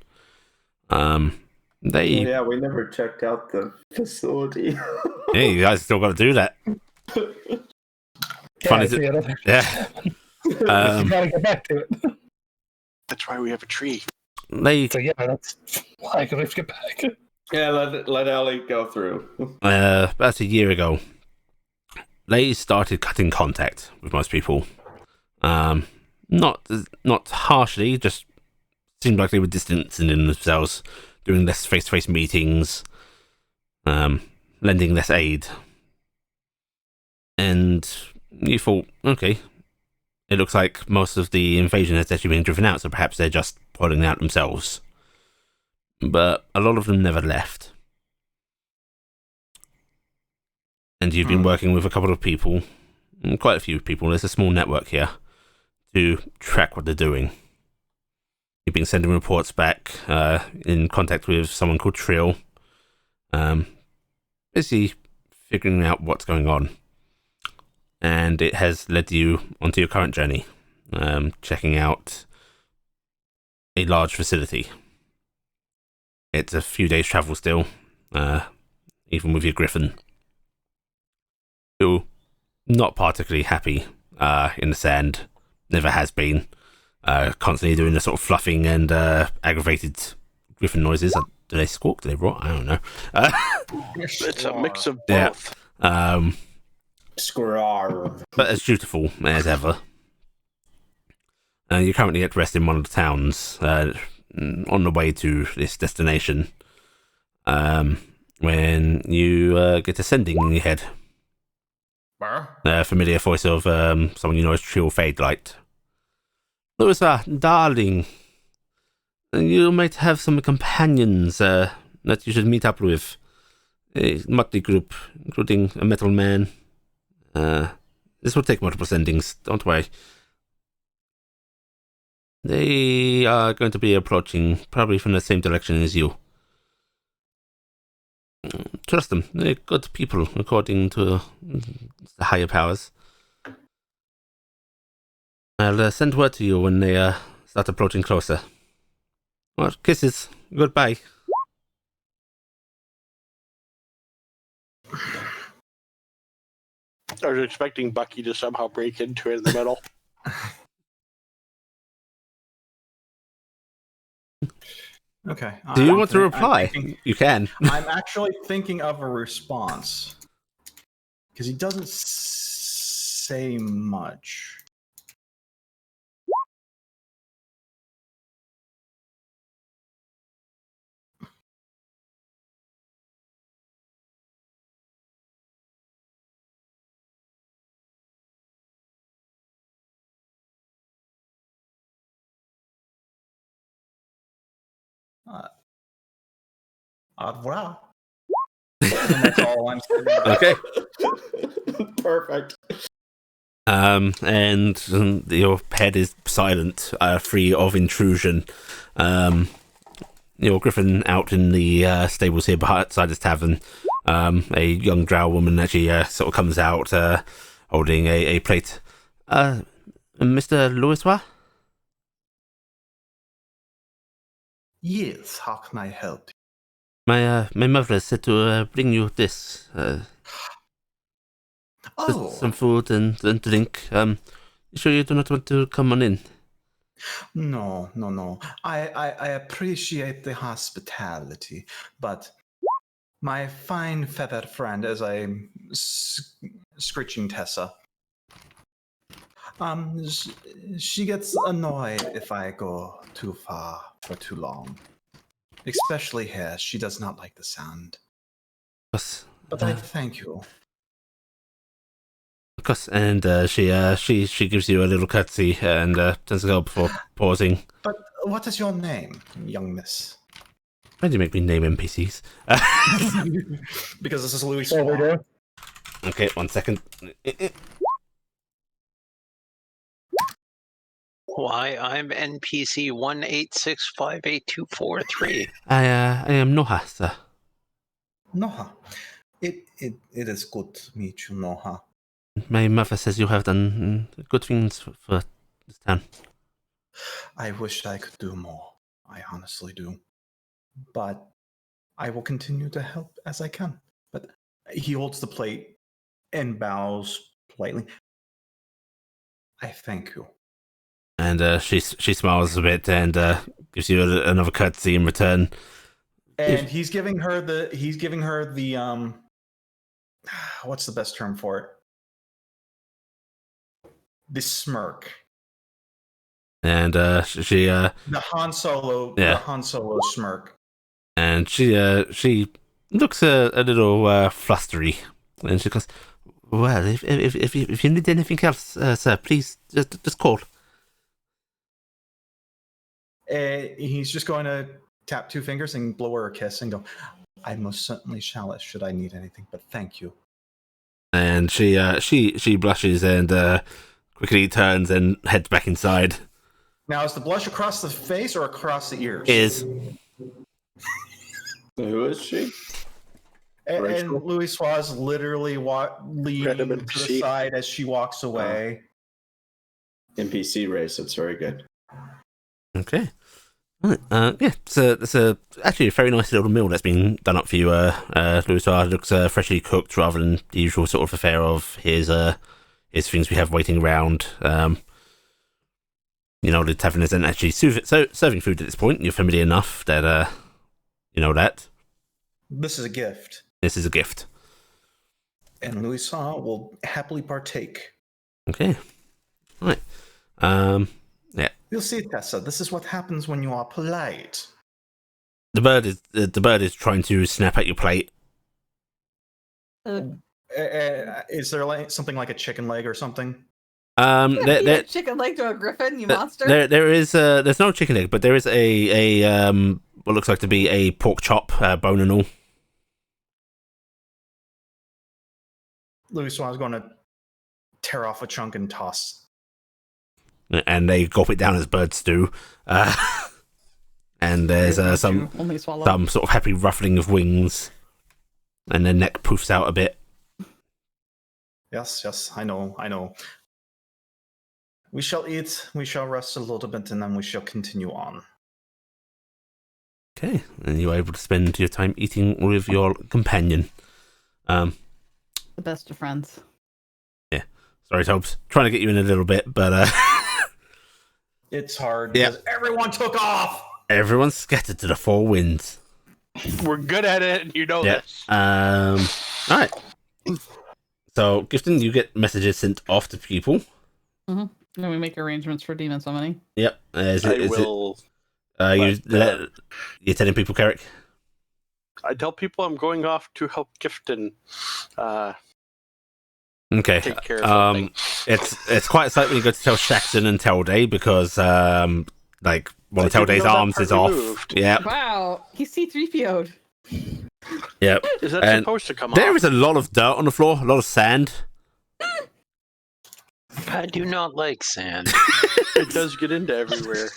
They. Yeah, we never checked out the facility. Hey, you guys still got to do that. Fun is it? see, I don't think Yeah. you gotta get back to it. That's why we have a tree. They So yeah, that's why I could get back. Yeah, let Ellie go through. about a year ago, they started cutting contact with most people. Not harshly, just seemed like they were distancing themselves, doing less face-to-face meetings, lending less aid. And you thought, okay, it looks like most of the invasion has actually been driven out, so perhaps they're just pulling out themselves. But a lot of them never left. And you've been working with a couple of people, quite a few people, there's a small network here, to track what they're doing. You've been sending reports back, in contact with someone called Trill, basically figuring out what's going on. And it has led you onto your current journey, checking out a large facility. It's a few days' travel still, even with your griffin. You're not particularly happy in the sand, never has been. Constantly doing the sort of fluffing and aggravated griffin noises. Do they squawk? Do they roar? I don't know. It's a mix of Yeah. both. Squirrel. But as dutiful as ever. You're currently at rest in one of the towns, on the way to this destination, when you get a sending in your head. A familiar voice of someone you know as Trill Fadelight. Louis, darling, you might have some companions that you should meet up with. A motley group, including a metal man. This will take multiple sendings, don't worry. They are going to be approaching, probably from the same direction as you. Trust them, they're good people, according to the higher powers. I'll send word to you when they start approaching closer. Well, kisses. Goodbye. I was expecting Bucky to somehow break into it in the middle. Okay. Do you want to reply? You can. I'm actually thinking of a response because he doesn't say much. Au revoir. And that's all I'm saying. Okay. Perfect. And your head is silent, free of intrusion. Your Griffin out in the stables here beside this tavern. A young drow woman actually sort of comes out holding a plate. Mr. Louisois? Yes, how can I help you? My mother said to bring you this. Some food and drink. You sure you do not want to come on in? No. I appreciate the hospitality, but my fine feathered friend, as I'm screeching Tessa, she gets annoyed if I go too far for too long. Especially here, she does not like the sound. But I thank you. Of course, and she gives you a little curtsy and turns to go before pausing. But what is your name, young miss? Why do you make me name NPCs? Because this is Louis. There we go. Okay, 1 second. Why, I'm NPC 186582443. I am Noha, sir. Noha. It is good to meet you, Noha. My mother says you have done good things for this town. I wish I could do more. I honestly do. But I will continue to help as I can. But he holds the plate and bows politely. I thank you. And she smiles a bit and gives you another curtsy in return. And he's giving her the what's the best term for it? The smirk. And she The Han Solo smirk. And she looks a little flustery, and she goes, "Well, if you need anything else, sir, please just call." He's just going to tap two fingers and blow her a kiss and go, "I most certainly shall, should I need anything, but thank you." And she blushes and quickly turns and heads back inside. Now, is the blush across the face or across the ears? Is Who is she? And Louis Suarez literally leaning to the side as she walks away. NPC race. That's very good. okay. Right, yeah, it's actually a very nice little meal that's been done up for you. Louis looks freshly cooked rather than the usual sort of affair of his things we have waiting around. The tavern isn't actually serving food at this point. You're familiar enough that you know that. This is a gift. This is a gift. And Louis will happily partake. Okay. All right. Yeah. You'll see, Tessa, this is what happens when you are polite. The bird is trying to snap at your plate. Is there something like a chicken leg or something? Chicken leg to a griffin, you monster. There's no chicken leg, but there is a what looks like to be a pork chop, bone and all. Louis Swan's going to tear off a chunk and toss. And they gulp it down as birds do. And there's some sort of happy ruffling of wings, and their neck poofs out a bit. Yes, I know. We shall eat, we shall rest a little bit, and then we shall continue on. Okay, and you're able to spend your time eating with your companion. The best of friends. Yeah. Sorry, Tobes. Trying to get you in a little bit, but it's hard because everyone took off. Everyone's scattered to the four winds. We're good at it, and you know this. All right. So, Gifton, you get messages sent off to people. Mm-hmm. Then we make arrangements for demon summoning. Yep. You're telling people, Carrick? I tell people I'm going off to help Gifton. Okay. Take care of something. It's quite exciting when you go to tell Shaxton and Telday because Like, one of I didn't Telday's know that arms part is off. removed. Yep, Wow, he's C-3PO'd. yep. Is that And supposed to come there off? is a lot of dirt on the floor, a lot of sand. I do not like sand. It does get into everywhere.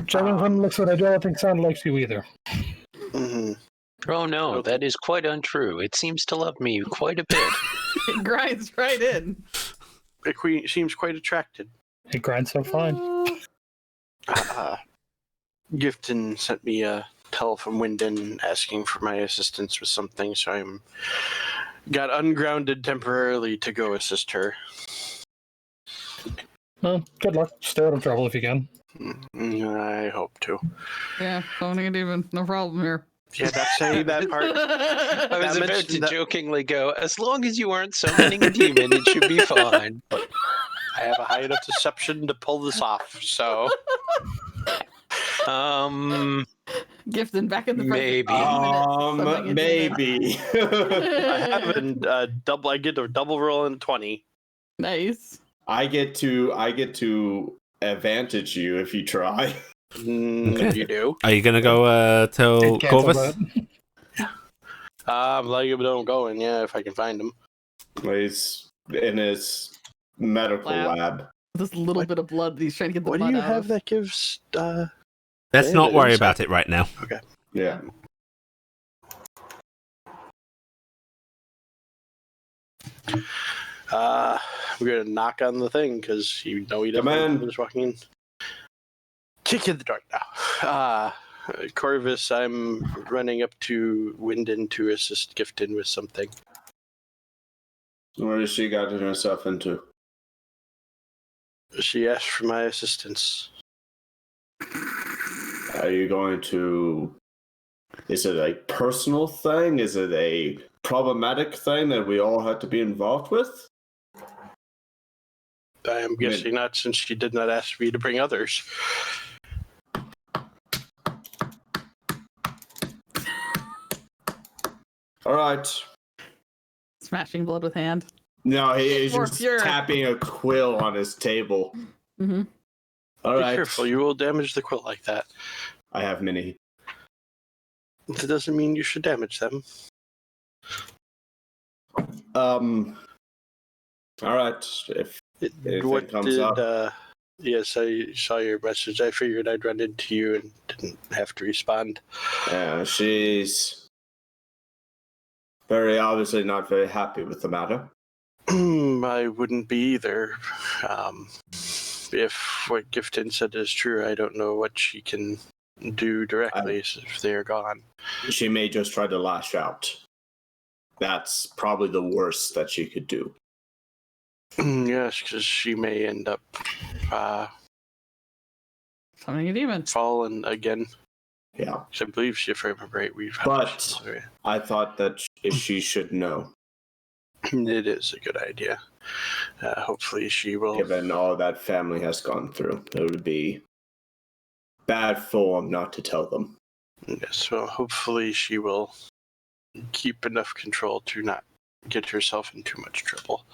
Gentlemen, looks what I don't think Sand likes you either. Mhm. Oh no, Okay. that is quite untrue. It seems to love me quite a bit. It grinds right in. The queen seems quite attracted. It grinds so fine. Gifton sent me a tell from Wyndon asking for my assistance with something, so I'm got ungrounded temporarily to go assist her. Well, good luck. Stay out of trouble if you can. I hope to. Yeah, don't need even no problem here. Yeah, that's say that part. I was That about mentioned to that- jokingly go, as long as you aren't summoning a demon, it should be fine. I have a high enough deception to pull this off, so Gifton back in the present. Maybe. Summoning a demon. Maybe. I have a double. I get a double roll and 20. Nice. I get to advantage you if you try. If you do, Are you gonna go tell It cancels Corvus? out. I'm like if I don't go in. Yeah, if I can find him. He's in his medical lab. This little bit of blood that he's trying to get the What do mud you out have of. that gives? Let's Yeah, not it worry is. about it right now. Yeah. We're gonna knock on the thing because you know he doesn't. Come in. know who's walking in. Kick in the door now. Corvus, I'm running up to Wyndon to assist Gifton with something. What has she gotten herself into? She asked for my assistance. Are you going to... Is it a personal thing? Is it a problematic thing that we all have to be involved with? I am guessing not, since she did not ask me to bring others. All right. Smashing blood with hand. No, he's More just pure. tapping a quill on his table. Mm-hmm. All Be right. careful, you will damage the quilt like that. I have many. That doesn't mean you should damage them. All right. If anything What comes did? up. Yes, I saw your message. I figured I'd run into you and didn't have to respond. She's very obviously not very happy with the matter. I wouldn't be either. If what Gifton said is true, I don't know what she can do directly if they're gone. She may just try to lash out. That's probably the worst that she could do. Yes, because she may end up Summoning a demon. falling again. Yeah. 'Cause I believe, if I remember right, we've had But I thought that she should know, it is a good idea. Hopefully she will. given all that family has gone through. It would be bad form not to tell them. Yes, well, hopefully she will keep enough control to not get herself in too much trouble.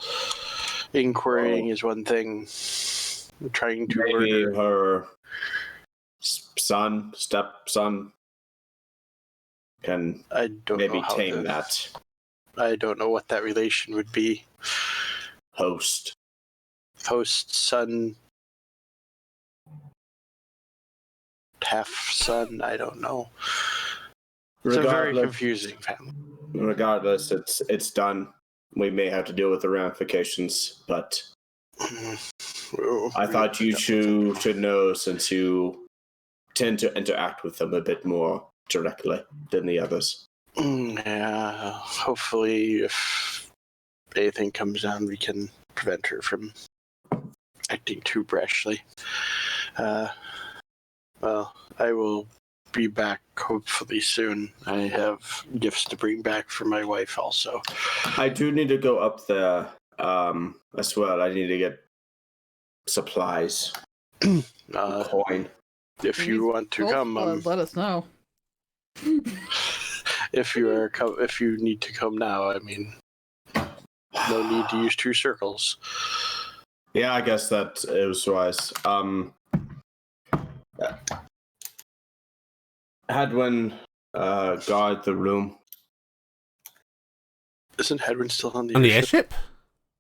Inquiring is one thing. Trying to Maybe murder. her stepson, can I don't maybe know how tame that I don't know what that relation would be. host. Host son, half son. I don't know. It's a very confusing family. Regardless, it's done. We may have to deal with the ramifications, but I thought you should know, since you tend to interact with them a bit more directly than the others. Yeah, hopefully if anything comes down, we can prevent her from acting too brashly. Well, I will be back hopefully soon. I have gifts to bring back for my wife also. I do need to go up there as well. I need to get supplies, coin. If you want to Wolf come, blood, let us know. if you need to come now, I mean, no need to use two circles. Yeah, I guess that it was wise. Hadwin, guard the room. Isn't Hedwin still on the On the airship? airship?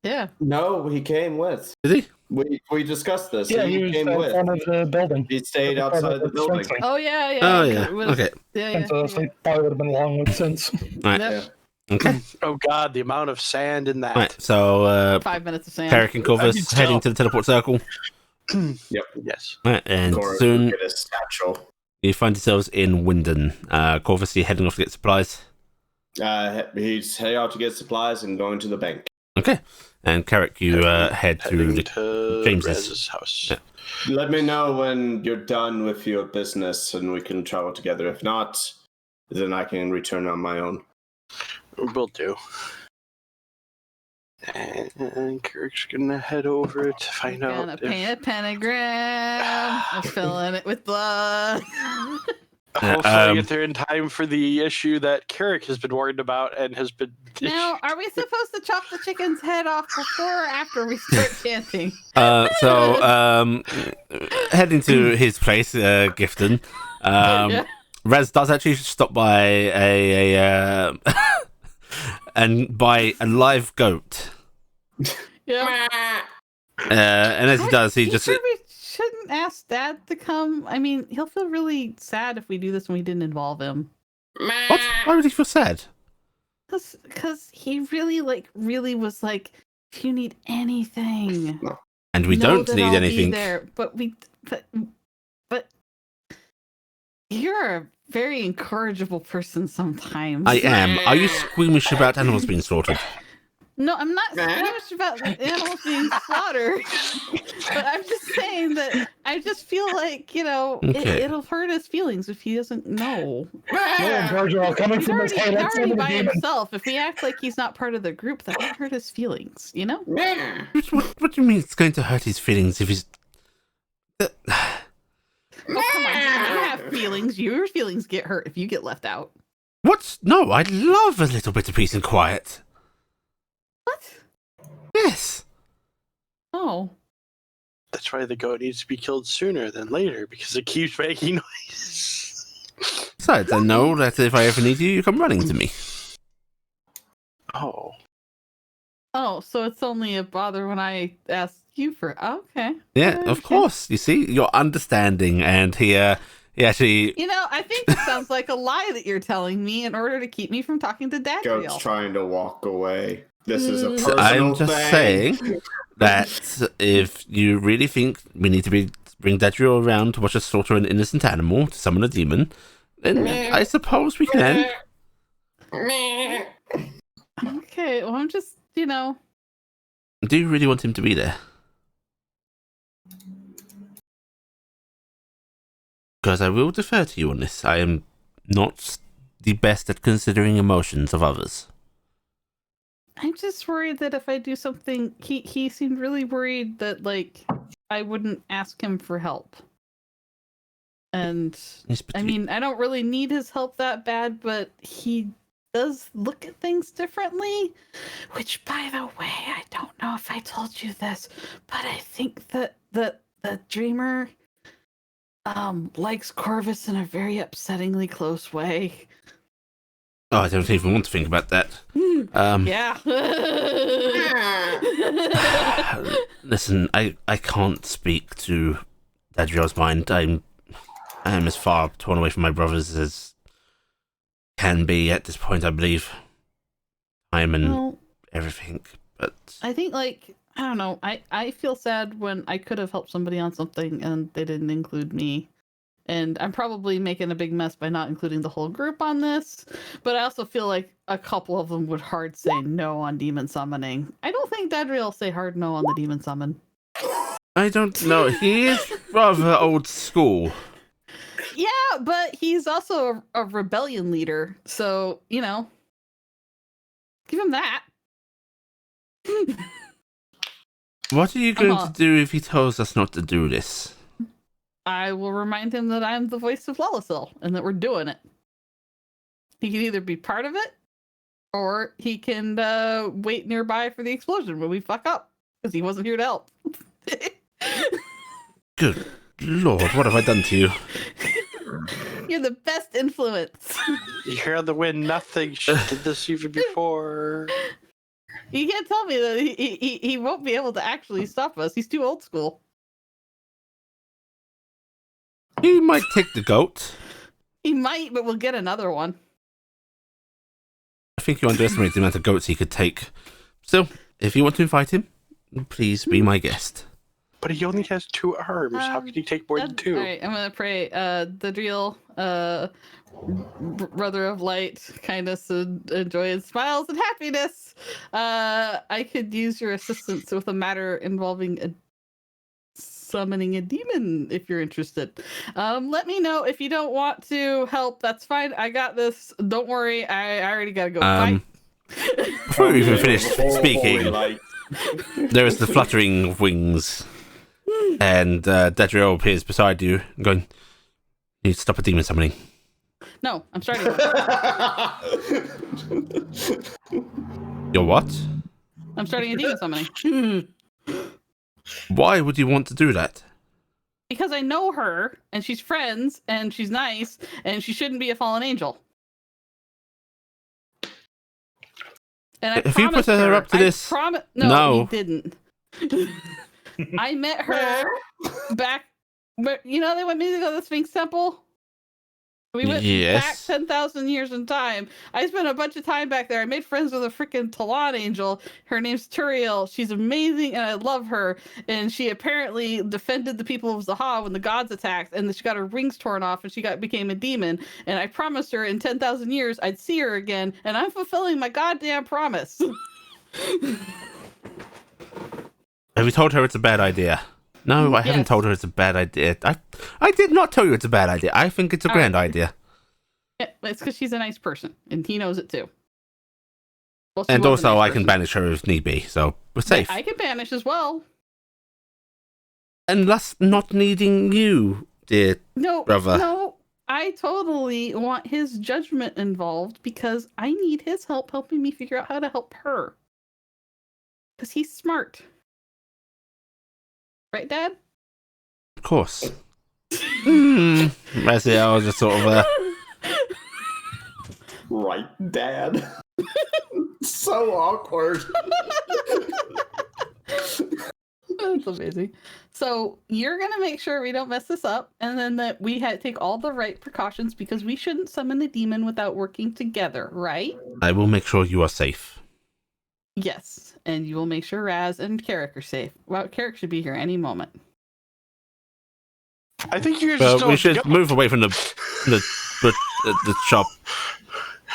Yeah. No, he came with. Did he? We discussed this. Yeah, he was came in with. front of the building. He stayed In front outside of the building. swing. Oh yeah. Oh, it yeah. was- Okay. Yeah. And so he probably would have been long lived since. Right. Yep. Okay. Oh god, the amount of sand in that. Right. So, 5 minutes of sand. Carrick and Corvus I heading mean, to the teleport circle. Yes. Right, and Corvus soon will get his satchel. you find yourselves in Winden. Corvus, you're heading off to get supplies. He's heading out to get supplies and going to the bank. Okay. And Carrick, you head to Heading the to James's. Rez's house. Yeah. Let me know when you're done with your business and we can travel together. If not, then I can return on my own. Will do. And Kirk's gonna head over to find Gonna out paint a pentagram. I'm filling it with blood. hopefully I get there in time for the issue that Carrick has been worried about and has been. Now, are we supposed to chop the chicken's head off before or after we start chanting? Heading to his place, Gifton. Yeah. Rez does actually stop by a and buy a live goat. Yeah. And as he does, he You just sure we shouldn't ask Dad to come? I mean, he'll feel really sad if we do this and we didn't involve him. what? Why would he feel sad? Because he really was like, if you need anything, And we know don't that need I'll be anything. there. But you're a very incorrigible person sometimes. I am. Are you squeamish about animals being slaughtered? No, I'm not squeamish about animals being slaughtered. But I'm just saying that I just feel like, Okay. it'll hurt his feelings if he doesn't know. Yeah, Giorgio, coming He's from his already, head, that's already the by demon. himself. If we act like he's not part of the group, that might hurt his feelings, What do you mean it's going to hurt his feelings if he's... Oh, come on. You have feelings. Your feelings get hurt if you get left out. What? No, I love a little bit of peace and quiet. What? Yes. Oh. That's why the goat needs to be killed sooner than later because it keeps making noise. Besides, I know that if I ever need you, you come running to me. Oh. Oh, so it's only a bother when I ask you for... Okay. Yeah, Okay. of course. You see, you're understanding, and he actually... I think it sounds like a lie that you're telling me in order to keep me from talking to Goat's Dadriel. trying to walk away. This is a So personal I'm just thing. saying that if you really think we need to bring Dadriel around to watch us slaughter an innocent animal to summon a demon, then I suppose we can. Okay, well, I'm just, Do you really want him to be there? Because I will defer to you on this. I am not the best at considering emotions of others. I'm just worried that if I do something, he seemed really worried that, I wouldn't ask him for help. And, Yes, but I mean, I don't really need his help that bad, but he does look at things differently. Which, by the way, I don't know if I told you this, but I think that the dreamer likes Corvus in a very upsettingly close way. Oh, I don't even want to think about that. Yeah. Listen, I can't speak to Dadriel's mind. I am as far torn away from my brothers as can be at this point, I believe. Time and Well, everything, but... I think, I don't know. I feel sad when I could have helped somebody on something and they didn't include me. And I'm probably making a big mess by not including the whole group on this. But I also feel like a couple of them would hard say no on demon summoning. I don't think Dadriel will say hard no on the demon summon. I don't know. He is rather old school. Yeah, but he's also a rebellion leader. So, give him that. What are you going Uh-huh. to do if he tells us not to do this? I will remind him that I'm the voice of Lalasil and that we're doing it. He can either be part of it or he can wait nearby for the explosion when we fuck up because he wasn't here to help. Good Lord, what have I done to you? You're the best influence. You're on the win. Nothing. She did this even before. You can't tell me that he won't be able to actually stop us. He's too old school. He might take the goat. He might, but we'll get another one. I think you underestimate the amount of goats he could take. So, if you want to invite him, please be my guest. But he only has 2 arms. How can he take more than 2? All right, I'm gonna pray. Dadriel, brother of light, kindness, and joy, and smiles and happiness. I could use your assistance with a matter involving summoning a demon if you're interested. Let me know if you don't want to help. That's fine. I got this. Don't worry. I already gotta go. Bye. Before we even finish speaking, Like, there is the fluttering of wings, and Dadriel appears beside you, going, "You need to stop a demon summoning." No, I'm starting. You're what? I'm starting a demon summoning. Why would you want to do that? Because I know her, and she's friends, and she's nice, and she shouldn't be a fallen angel. And I Have you put her up to this? No, he didn't. I met her back. You know, they went me to go to the Sphinx Temple. We went back 10,000 years in time. I spent a bunch of time back there. I made friends with a freaking Talon angel. Her name's Turiel. She's amazing, and I love her. And she apparently defended the people of Zaha when the gods attacked, and she got her rings torn off, and she became a demon. And I promised her in 10,000 years I'd see her again, and I'm fulfilling my goddamn promise. Have you told her it's a bad idea? No, I haven't told her it's a bad idea. I did not tell you it's a bad idea. I think it's a grand idea. Yeah, it's because she's a nice person, and he knows it too. Well, and also, I can banish her if need be, so we're safe. I can banish as well. And thus not needing you, dear brother. No, I totally want his judgment involved because I need his help helping me figure out how to help her. Because he's smart. Right, Dad? Of course. Raziel just sort of... Right, Dad. So awkward. That's amazing. So you're going to make sure we don't mess this up, and then that we take all the right precautions because we shouldn't summon the demon without working together, right? I will make sure you are safe. Yes, and you will make sure Raz and Carrick are safe. Well, Carrick should be here any moment. I think you guys we should move away from the shop.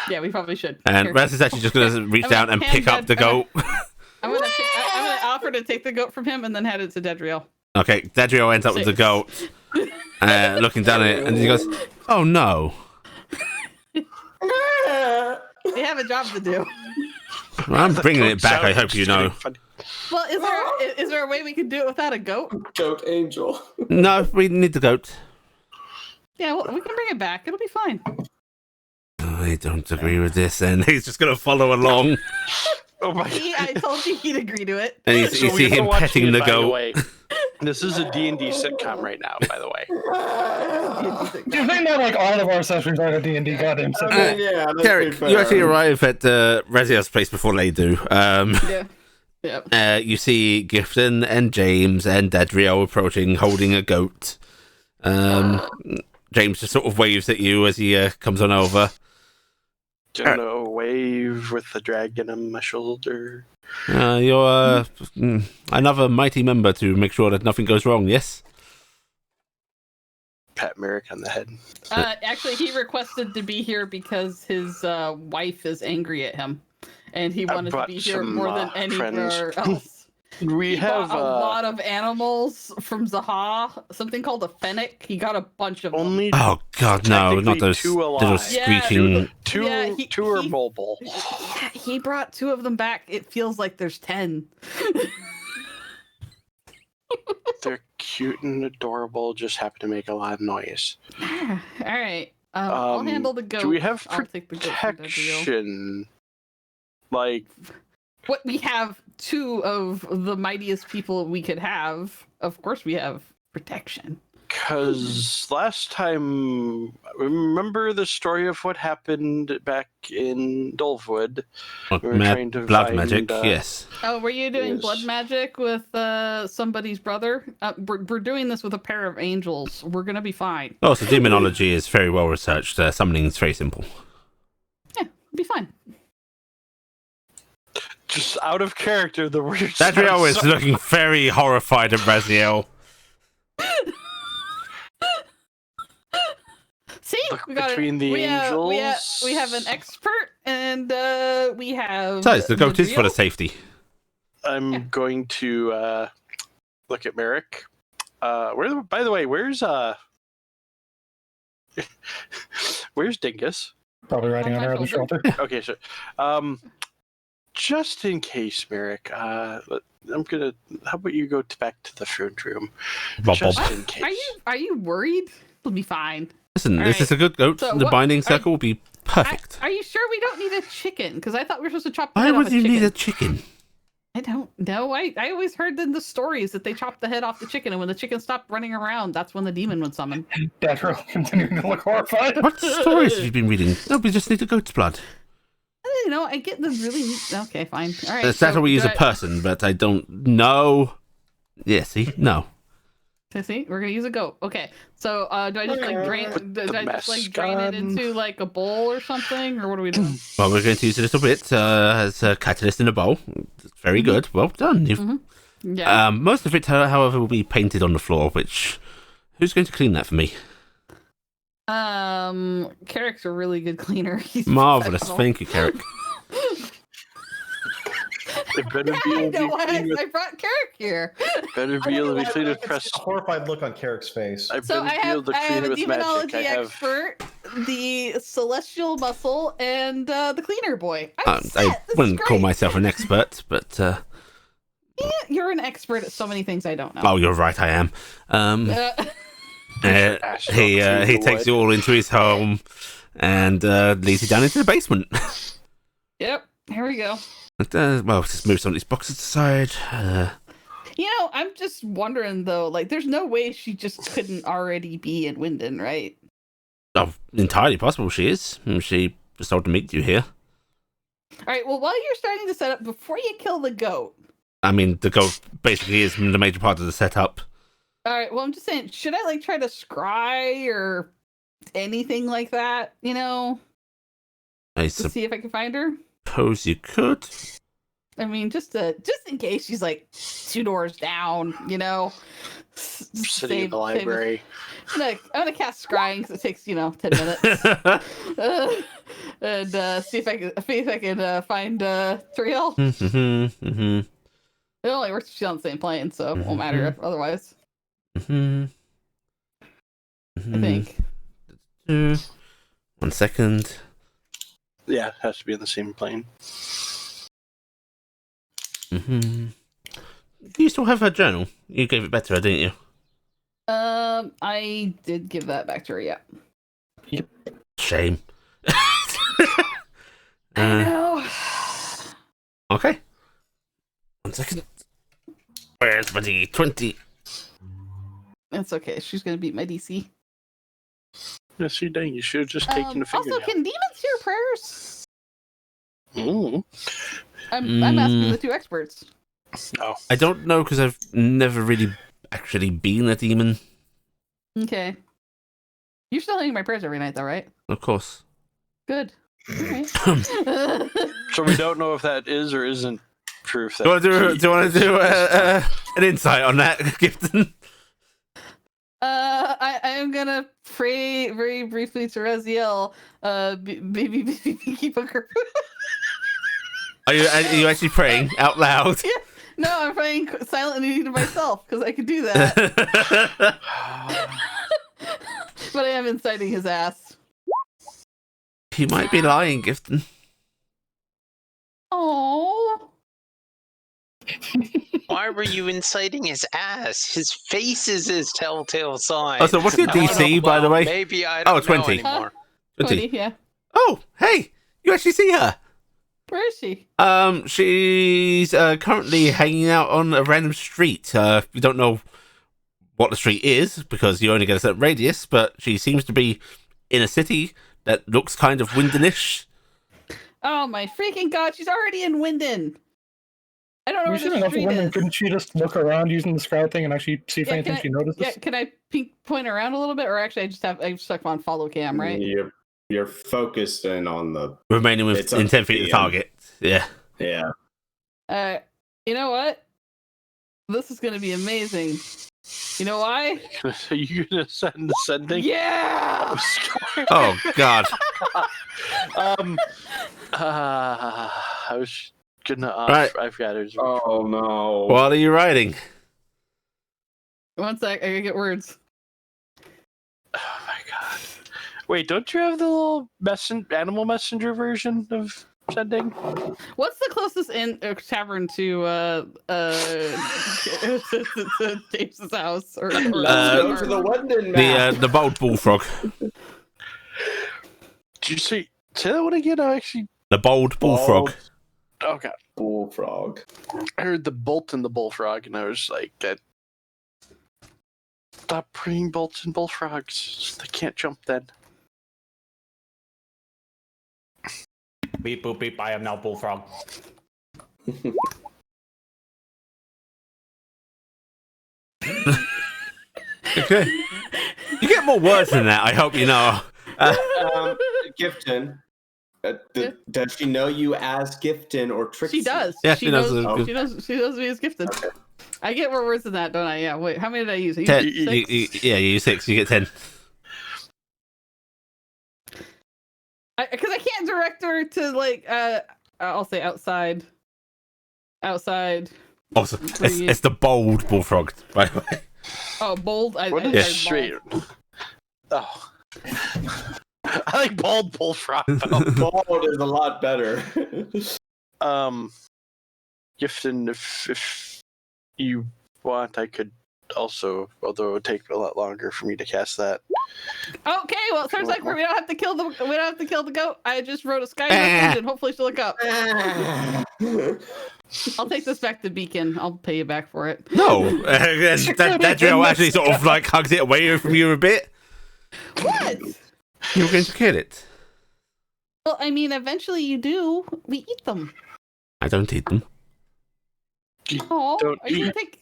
Yeah, we probably should. And Raz is actually just going to reach down and pick up the goat. I'm gonna offer to take the goat from him and then hand it to Dedriel. Okay, Dedriel ends up with the goat, looking down at it, and he goes, "Oh no." They have a job to do. Well, I'm bringing it back, I hope you know. Well, is there a way we can do it without a goat? Goat angel. No, we need the goat. Yeah, well, we can bring it back. It'll be fine. I don't agree with this, and he's just going to follow along. Oh my God. I told you he'd agree to it. And you see him petting the goat. This is a D&D sitcom right now, by the way. Do you think that like all of our sessions are a D&D goddamn sitcom? Yeah, Derek, you actually arrive at Raziel's place before they do. Yeah. You see Gifton and James and Dedriel approaching, holding a goat. James just sort of waves at you as he comes on over. Just a wave with the dragon on my shoulder. You're another mighty member to make sure that nothing goes wrong, yes? Pat Merrick on the head. Actually, he requested to be here because his wife is angry at him. And he wanted to be here more than anywhere else. We have a lot of animals from Zaha. Something called a fennec. He got a bunch of them. Oh God, no! Not those little squeaking. Two are mobile. He brought 2 of them back. It feels like there's 10. They're cute and adorable. Just happen to make a lot of noise. All right. I'll handle the goat. Do we have I'll take the goat from Dedriel. protection? Like what we have two of the mightiest people we could have. Of course, we have protection. Because last time, remember the story of what happened back in Dolvewood? What, We were trying to blood find, magic, yes. Oh, were you doing Yes. blood magic with somebody's brother? We're doing this with a pair of angels. We're gonna be fine. Oh, so demonology is very well researched. Summoning is very simple. Yeah, we'll be fine. Just out of character, the word. Adriel is looking very horrified at Raziel. See, Look we got between the we angels. we have an expert, and we have. Besides, the goat is for the real- safety. I'm going to look at Merrick. By the way, where's where's Dingus? Probably riding on my our other shoulder. shoulder. Okay, so just in case, Merrick, I'm gonna. How about you go back to the food room? Bob, Just Bob. in case. Are you worried? We'll be fine. Listen, All this right. is a good goat. So the what- binding circle will be perfect. Are you sure we don't need a chicken? Because I thought we were supposed to chop the Why head off would a you chicken. need a chicken? I don't know. I always heard in the stories that they chopped the head off the chicken, and when the chicken stopped running around, that's when the demon would summon. Dagger continuing to look horrified. What stories have you been reading? No, we just need a goat's blood. You know, I get the really. Okay, fine. All right. That'll we use do a person, but I don't know. Yeah, see? No. See, we're gonna use a goat. Okay, so do I just like drain? Put Do the I just like mask drain it on. into like a bowl or something, or what are we doing? Well, we're going to use a little bit as a catalyst in a bowl. Very good. Well done. You've, Yeah. most of it, however, will be painted on the floor, which... Who's going to clean that for me? Carrick's a really good cleaner. He's Marvellous. professional. Thank you, Carrick. It better I be able know to why be clean with, I brought Carrick here. better be able to be clean with press. A horrified look on Carrick's face. I So better I be able have to clean it a with demonology magic. I have. expert, the celestial muscle, and the cleaner boy. I'm set. I This is wouldn't call great. myself an expert, but... Yeah, you're an expert at so many things I don't know. oh, you're right, I am. Astral He clean takes wood. you all into his home and leads you down into the basement. Yep, here we go. Well, just move some of these boxes aside. You know, I'm just wondering though, like, there's no way she just couldn't already be in Winden, right? Oh, entirely possible she is. She was told to meet you here. All right, well, while you're starting to set up, before you kill the goat, I mean, the goat basically is the major part of the setup. all right, well, I'm just saying, should I, like, try to scry or anything like that, you know, I to see if I can find her? suppose you could. I mean, just in case she's, like, 2 doors down, you know? Sitting in the library. I'm gonna cast scrying because it takes, 10 minutes. And see if I can find Thriel. It only works if she's on the same plane, so it won't matter if otherwise. I think. 1 second. Yeah, it has to be in the same plane. You still have her journal. You gave it back to her, didn't you? I did give that back to her. Yeah. Shame. I know. Okay. 1 second. Where's my D20? It's okay. She's gonna beat my DC. Yes, you dang. You should have just taken the finger. Also, can demons hear prayers? Mm. I'm asking the 2 experts. No. I don't know because I've never really actually been a demon. Okay. You're still hearing my prayers every night, though, right? Of course. Good. All right. So we don't know if that is or isn't proof that. Do you want to do an insight on that, Gifton? I am gonna pray very briefly to Raziel. Baby, keep a group. Are you actually praying out loud? Yeah. No, I'm praying silently to myself because I could do that. But I am inciting his ass. He might be lying, Gifton. Oh. Why were you inciting his ass? His face is his telltale sign. Oh, so what's your I don't DC, know, by the way? Maybe I don't 20. know anymore. 20. Yeah. Oh, hey! You actually see her! Where is she? She's currently hanging out on a random street. You don't know what the street is because you only get a certain radius, but she seems to be in a city that looks kind of Windenish. Oh my freaking god! She's already in Winden. I don't know We where should the enough street women. is. Couldn't she just look around using the scout thing and actually see if anything she notices? Yeah, can I point around a little bit, or actually, I just have on follow cam, right? You're focused in on the Remaining It's within up 10 to feet of the DM. target. Yeah. yeah. You know what? This is gonna be amazing. You know why? Are you gonna send the sending? Yeah. Oh, God. I was gonna. Right. I've got it. Oh no. What are you riding? One sec, I gotta get words. Oh my god! Wait, don't you have the little animal messenger version of sending? What's the closest tavern to to James's house? Let's go to the London map. The bold bullfrog. Did you say that one again? I actually. The bold bullfrog. Oh god. Bullfrog. I heard the bolt and the bullfrog, and I was like, stop bringing bolts and bullfrogs. They can't jump then. Beep boop beep. I am now bullfrog. Okay. You get more words than that, I hope you know. Gifton. Does she know you as Gifton or Trixie? She does. Yeah, she she knows. knows. She knows me as gifted. Okay. I get more words than that, don't I? Yeah. Wait, how many did I use? I used 10. six? You use 6, you get 10. Because I can't direct her to like I'll say outside. Also, it's the bold bullfrog, by the way. Oh, bold. What is straight? Oh. I like bald bullfrog. Bald is a lot better. Gifton, if you want, I could also, although it would take a lot longer for me to cast that. Okay, well, it sounds like we don't have to kill the goat. I just wrote a sky message and hopefully she'll look up. I'll take this back to Beacon. I'll pay you back for it. No, that drill actually sort of like hugs it away from you a bit. What? You were going to kill it. Well, I mean, eventually you do. We eat them. I don't eat them. Oh, Don't are you gonna eat. take?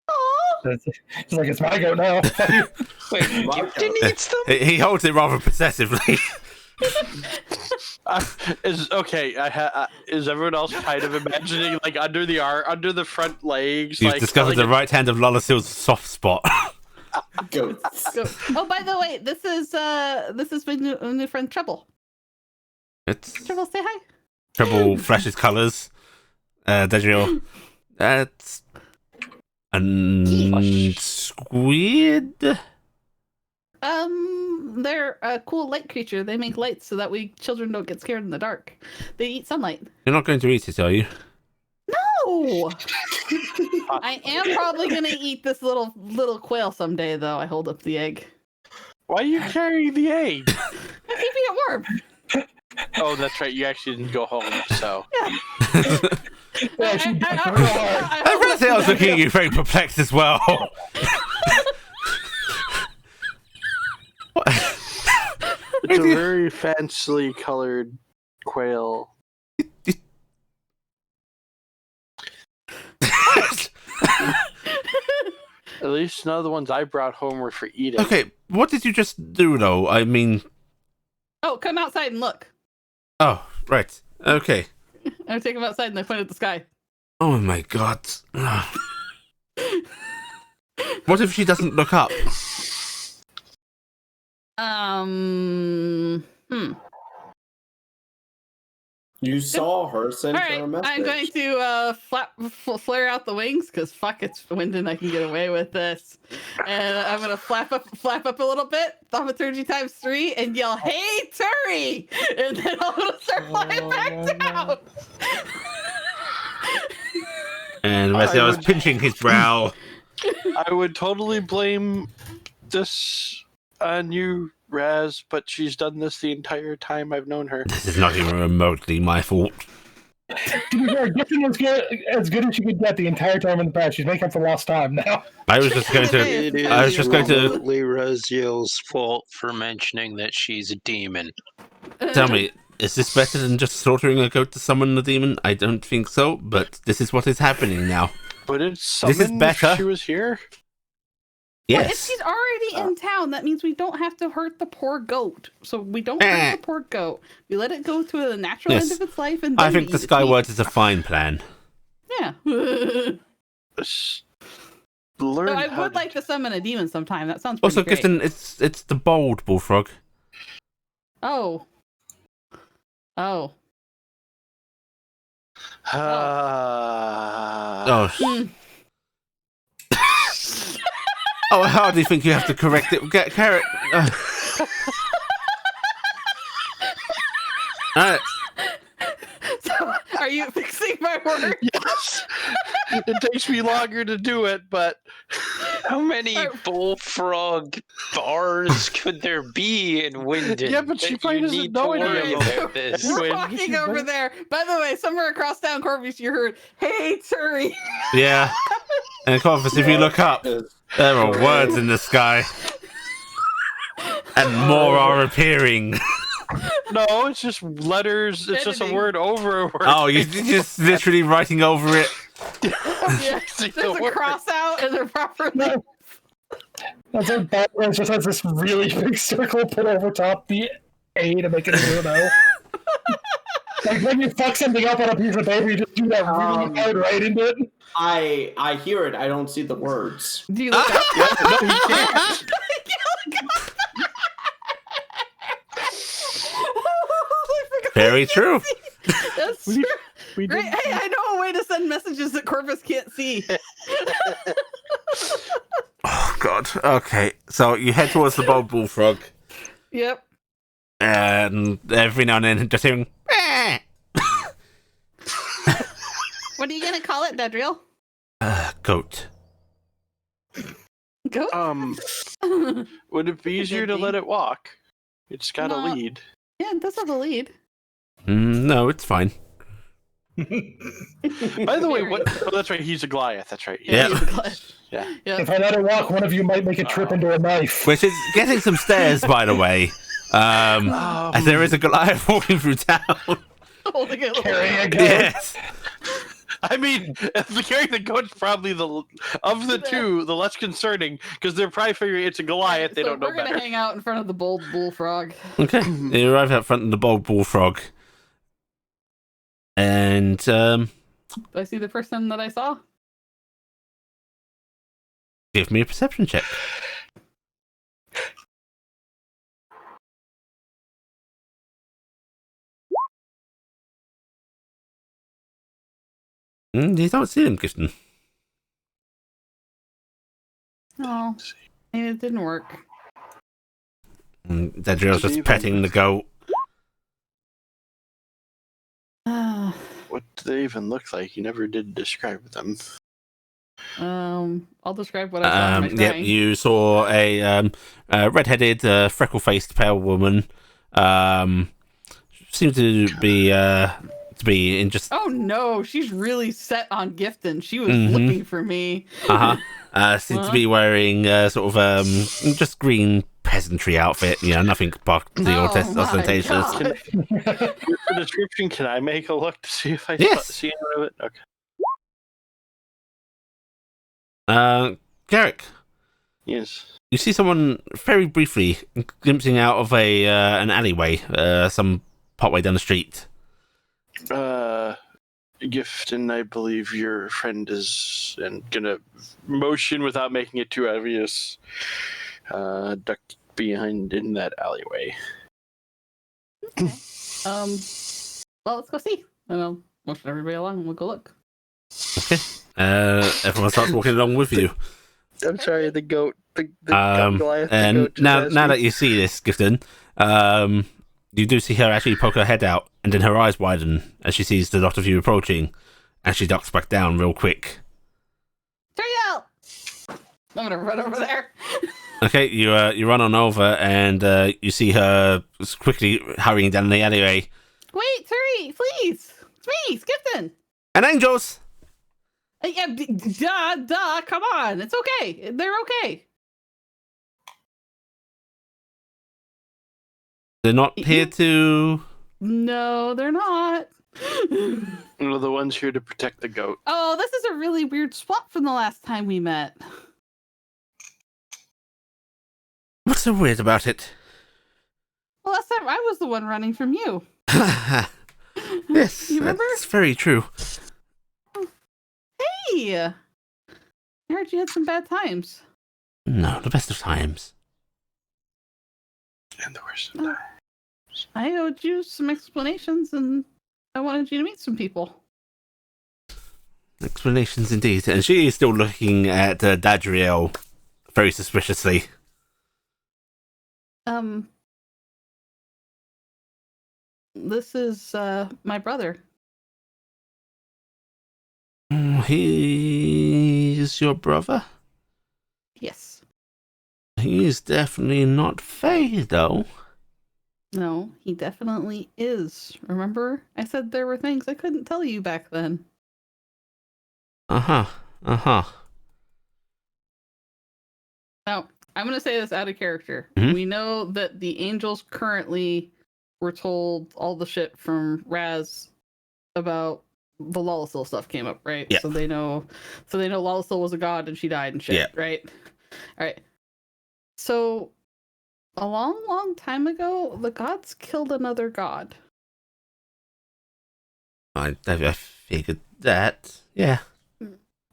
Oh, It's like it's my goat now. Wait, Gifton eats them? He holds it rather possessively. Is okay. Is everyone else kind of imagining like under the front legs? You've like, discovered the like right hand of Lolasil's soft spot. goats. go. Oh, by the way, this is my new friend Trouble. It's Trouble, say hi. Trouble flashes colours. Dedriel. That's squid. They're a cool light creature. They make lights so that children don't get scared in the dark. They eat sunlight. You're not going to eat it, are you? No. I am probably gonna eat this little quail someday, though. I hold up the egg. Why are you carrying the egg? I'm keeping it warm. Oh, that's right. You actually didn't go home, so. I read that I was looking at you very perplexed as well. It's a very fancily colored quail. At least none of the ones I brought home were for eating. Okay, what did you just do, though? I mean... Oh, come outside and look. Oh, right. Okay. I take him outside and I point at the sky. Oh my god. What if she doesn't look up? You saw her send All her a right, message. I'm going to flare out the wings because fuck, it's wind and I can get away with this. And I'm gonna flap up a little bit, thaumaturgy times 3, and yell, "Hey, Turi!" And then I'm gonna start flying back down. And Wesley was pinching his brow. I would totally blame this on you, Raz, but she's done this the entire time I've known her. This is not even remotely my fault. To be fair, Gifton was as good as she could get the entire time in the past. She's making up for lost time now. I was just going to. It I was is just going to remotely Raziel's fault for mentioning that she's a demon. tell me. Is this better than just slaughtering a goat to summon the demon? I don't think so, but this is what is happening now. But it's summon This is better. if she was here? Well, if Yes. she's already in town, that means we don't have to hurt the poor goat. So we don't hurt the poor goat. We let it go to the natural Yes. end of its life, and then I think we the eat its meat. Skyward is a fine plan. Yeah. Learn So I how would to- like to summon a demon sometime. That sounds pretty Also, great. Gifton, it's the bold bullfrog. Oh. Oh. Oh. Hmm. Oh, how do you think you have to correct it? Get carrot. So, are you fixing my work? Yes. It takes me longer to do it, but How many bullfrog bars could there be in Winden? Yeah, but she that probably you doesn't need know to any worry of them. about this? We're Wait, walking over there. By the way, somewhere across town, Corvus, you heard, "Hey, Turi." Yeah. And of course, if you look up, there are words in the sky. And more are appearing. no, it's just letters. It's just a Editing. word over a word. Oh, you're just literally writing over it. Yeah, there's a cross out and they're properly. That's like Batman just has this really big circle put over top the A to make it into an O. Like when you fuck something up on a piece of paper, you just do that really hard right into it. I hear it. I don't see the words. Do you look up? No, you can't. Very true. That's true. We Great. did. Hey, I know a way to send messages that Corvus can't see. Oh, God. Okay. So you head towards the bold bullfrog. Yep. And every now and then, just hearing. "Eh." What are you gonna call it, Bedriel? Goat. Go. Would it be easier to let it walk? It's got a No. lead. Yeah, it does have a lead. No, it's fine. By the way, what? Oh, that's right. He's a Goliath. That's right. Yeah. he's a Goliath. Yeah. Yeah. If I let it walk, one of you might make it trip into a knife. Which is getting some stairs, by the way. As there is a Goliath walking through town. Holding it. Carrying a gun. Yes. I mean, the carrying the goat's probably of the two the less concerning because they're probably figuring it's a Goliath. They So don't know we're gonna better. hang out in front of the bold bullfrog. Okay. You arrive out front of the bold bullfrog. And, Do I see the person that I saw? give me a perception check. You don't see him, Gifton. No. Maybe it didn't work. Dadriel's just Even- petting the goat. What do they even look like? You never did describe them. I'll describe what I saw in my Yep, drawing. you saw a red-headed, freckle-faced, pale woman. Seemed to be in just Oh no, she's really set on Gifton. She was Mhm. looking for me. seemed to be wearing sort of just green peasantry outfit. You know, nothing particularly Oh my ostentatious. God. The description. Can I make a look to see if I Yes. see any of it? Okay. Garrick, Yes. you see someone very briefly glimpsing out of an alleyway, some partway down the street. Gifton, I believe your friend is and gonna motion without making it too obvious. Duck behind in that alleyway. Well, let's go see. And I'll motion everybody along and we'll go look. Everyone starts walking along with you. I'm sorry, the goat. The Goliath. The And goat just now asked that me. you see this, Gifton, you do see her actually poke her head out, and then her eyes widen as she sees the lot of you approaching, and she ducks back down real quick. Turiel! I'm gonna run over there. Okay, you run on over, and you see her quickly hurrying down the alleyway. Wait, Turi, please. It's me, Skipton. And angels! Yeah, duh, come on. It's okay. They're okay. They're not here to... No, they're not. One of the ones here to protect the goat. Oh, this is a really weird swap from the last time we met. What's so weird about it? Well, last time I was the one running from you. Yes, You remember? that's very true. Hey! I heard you had some bad times. No, the best of times. And the worst. I owed you some explanations, and I wanted you to meet some people. Explanations indeed. And she is still looking at Dadriel very suspiciously. This is my brother. He's your brother? Yes. He's definitely not Fae, though. No, he definitely is. Remember? I said there were things I couldn't tell you back then. Uh-huh. Now, I'm going to say this out of character. Mhm. We know that the angels currently were told all the shit from Raz about the Lolasil stuff came up, right? Yeah. So they know Lolasil was a god and she died and shit, Yeah. right? All right. So a long time ago, the gods killed another god. I figured that. Yeah.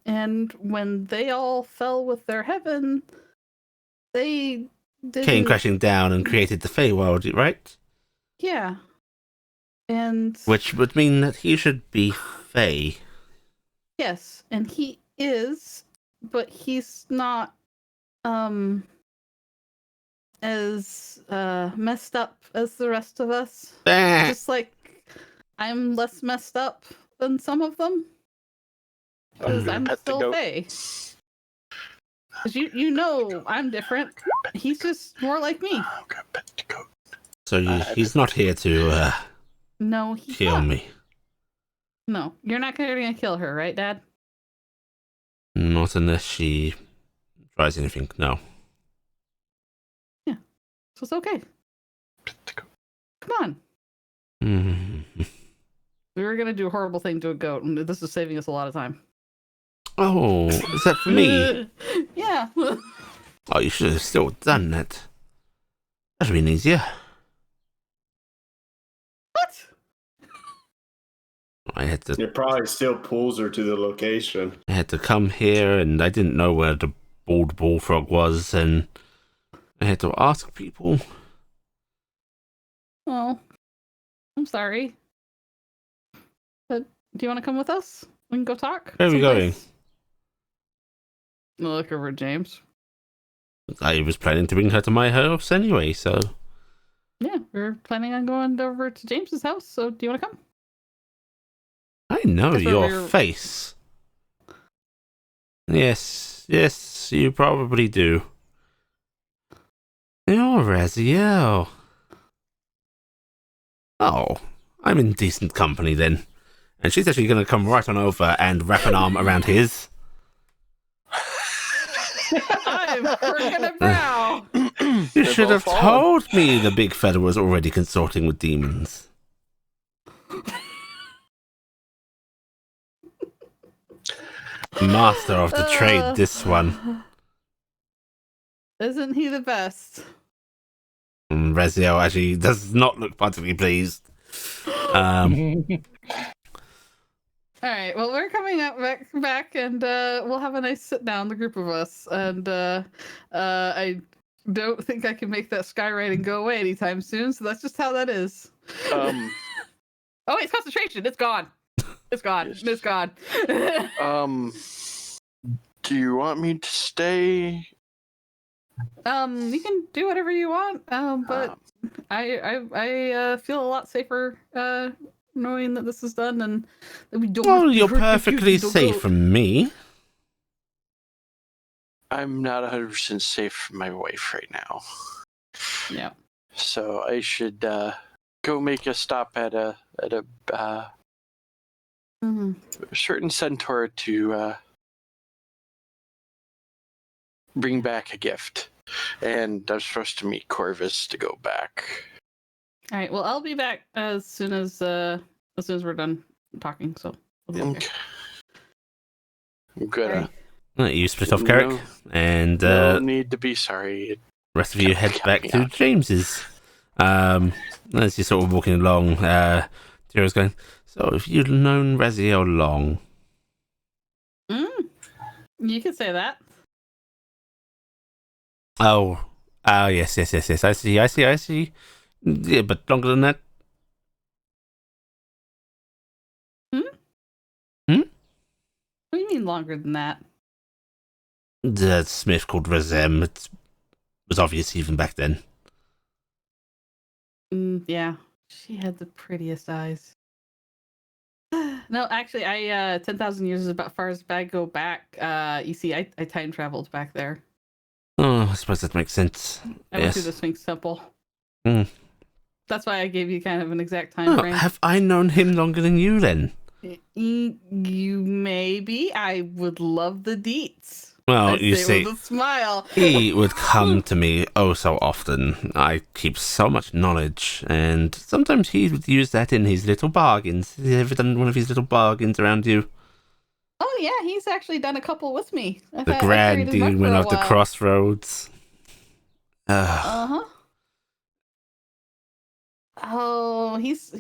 And when they all fell with their heaven, they didn't... Came crashing down and created the Feywild, right? Yeah. And... Which would mean that he should be Fey. Yes, and he is, but he's not as messed up as the rest of us. Just like I'm less messed up than some of them. Because I'm still Faye. Because you know I'm different. He's just more like me. I'm gonna pet the goat. So he's not here to No, he's kill not. me. No, you're not gonna kill her, right, Dad? Not unless she tries anything, no. Yeah, so it's okay. Pet the goat. Come on. Mm. We were gonna do a horrible thing to a goat, and this is saving us a lot of time. Oh, is that for me? Yeah. Oh, you should have still done that. That would have been easier. What? I had to It probably still pulls her to the location. come here, and I didn't know where the bald bullfrog was, and I had to ask people. Well, I'm sorry. But do you want to come with us? We can go talk. Where are we going? We'll look over at James. I was planning to bring her to my house anyway, so... Yeah, we're planning on going over to James's house, so do you want to come? I know That's where your we're- face. Yes, you probably do. You're Raziel. Oh, I'm in decent company then. And she's actually going to come right on over and wrap an arm around his. I'm crooked a brow. You should have told me the big fella was already consorting with demons. Master of the trade, this one. Isn't he the best? Raziel actually does not look particularly pleased. All right. Well, we're coming up back, and we'll have a nice sit down, the group of us. And I don't think I can make that skywriting go away anytime soon. So that's just how that is. Oh, it's concentration. It's gone. It's gone. Yes. It's gone. Do you want me to stay? You can do whatever you want. But I feel a lot safer knowing that this is done and that we don't. Well, you're perfectly safe from me. I'm not 100% safe from my wife right now. Yeah. So I should go make a stop at a Mm-hmm. a certain centaur to bring back a gift. And I'm supposed to meet Corvus to go back. All right. Well, I'll be back as soon as we're done talking. So I'll be okay. I'm good. You split off, Carrick, and no need to be sorry. rest of you head back to James's. As you're sort of walking along, Jiro's going, so have you known Raziel long? You could say that. Oh, yes. I see. Yeah, but longer than that? What do you mean longer than that? The smith called Razem. It was obvious even back then. Yeah, she had the prettiest eyes. No, actually, 10,000 years is about far as I go back. You see, I time traveled back there. Oh, I suppose that makes sense. I went through the Sphinx Temple. That's why I gave you kind of an exact time frame. Have I known him longer than you then? You maybe. I would love the deets. Well, you see, with a smile. he would come to me oh so often. I keep so much knowledge, and sometimes he would use that in his little bargains. Has he ever done one of his little bargains around you? Oh yeah, he's actually done a couple with me. The grand demon of the crossroads. Uh-huh. Oh, he's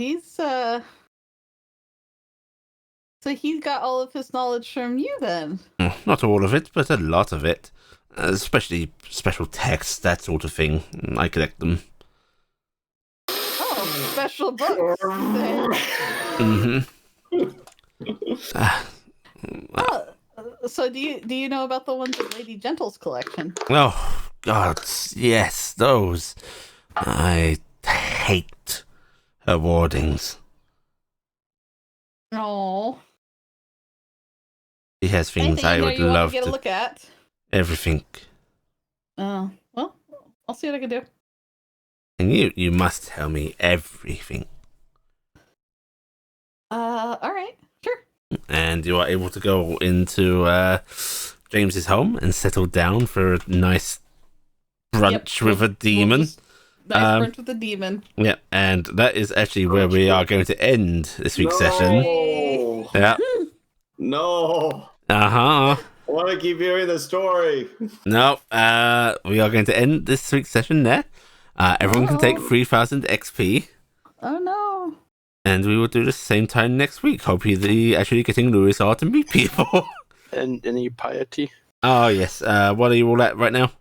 so he's got all of his knowledge from you then? Not all of it, but a lot of it. Especially special texts, that sort of thing. I collect them. Oh, special books. So do you know about the ones in Lady Gentle's collection? Oh, God, yes, those. I hate her wardings. Oh. She has things I would love to get a look at. Everything. Well, I'll see what I can do. And you must tell me everything. All right, sure. And you are able to go into James's home and settle down for a nice brunch with a demon. Nice brunch with a demon. Yeah, and that is actually where we are going to end this week's session. Yeah. No. I want to keep hearing the story. No, we are going to end this week's session there. Everyone can take 3,000 XP. Oh no. And we will do the same time next week. Hopefully actually getting Louis out to meet people. And any piety? Oh, yes. What are you all at right now?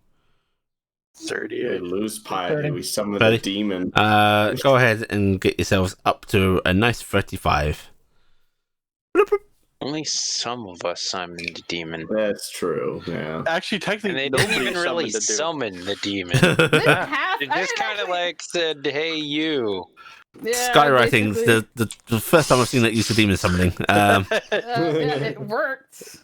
30. We lose piety. We summon 30. the demon. Go ahead and get yourselves up to a nice 35. Only some of us summoned the demon. That's true. Yeah. Actually, technically, And they didn't even really summon the demon. They just kind of like said, "Hey, you." Yeah, Skywriting's the first time I've seen that use of demon summoning. yeah, it worked.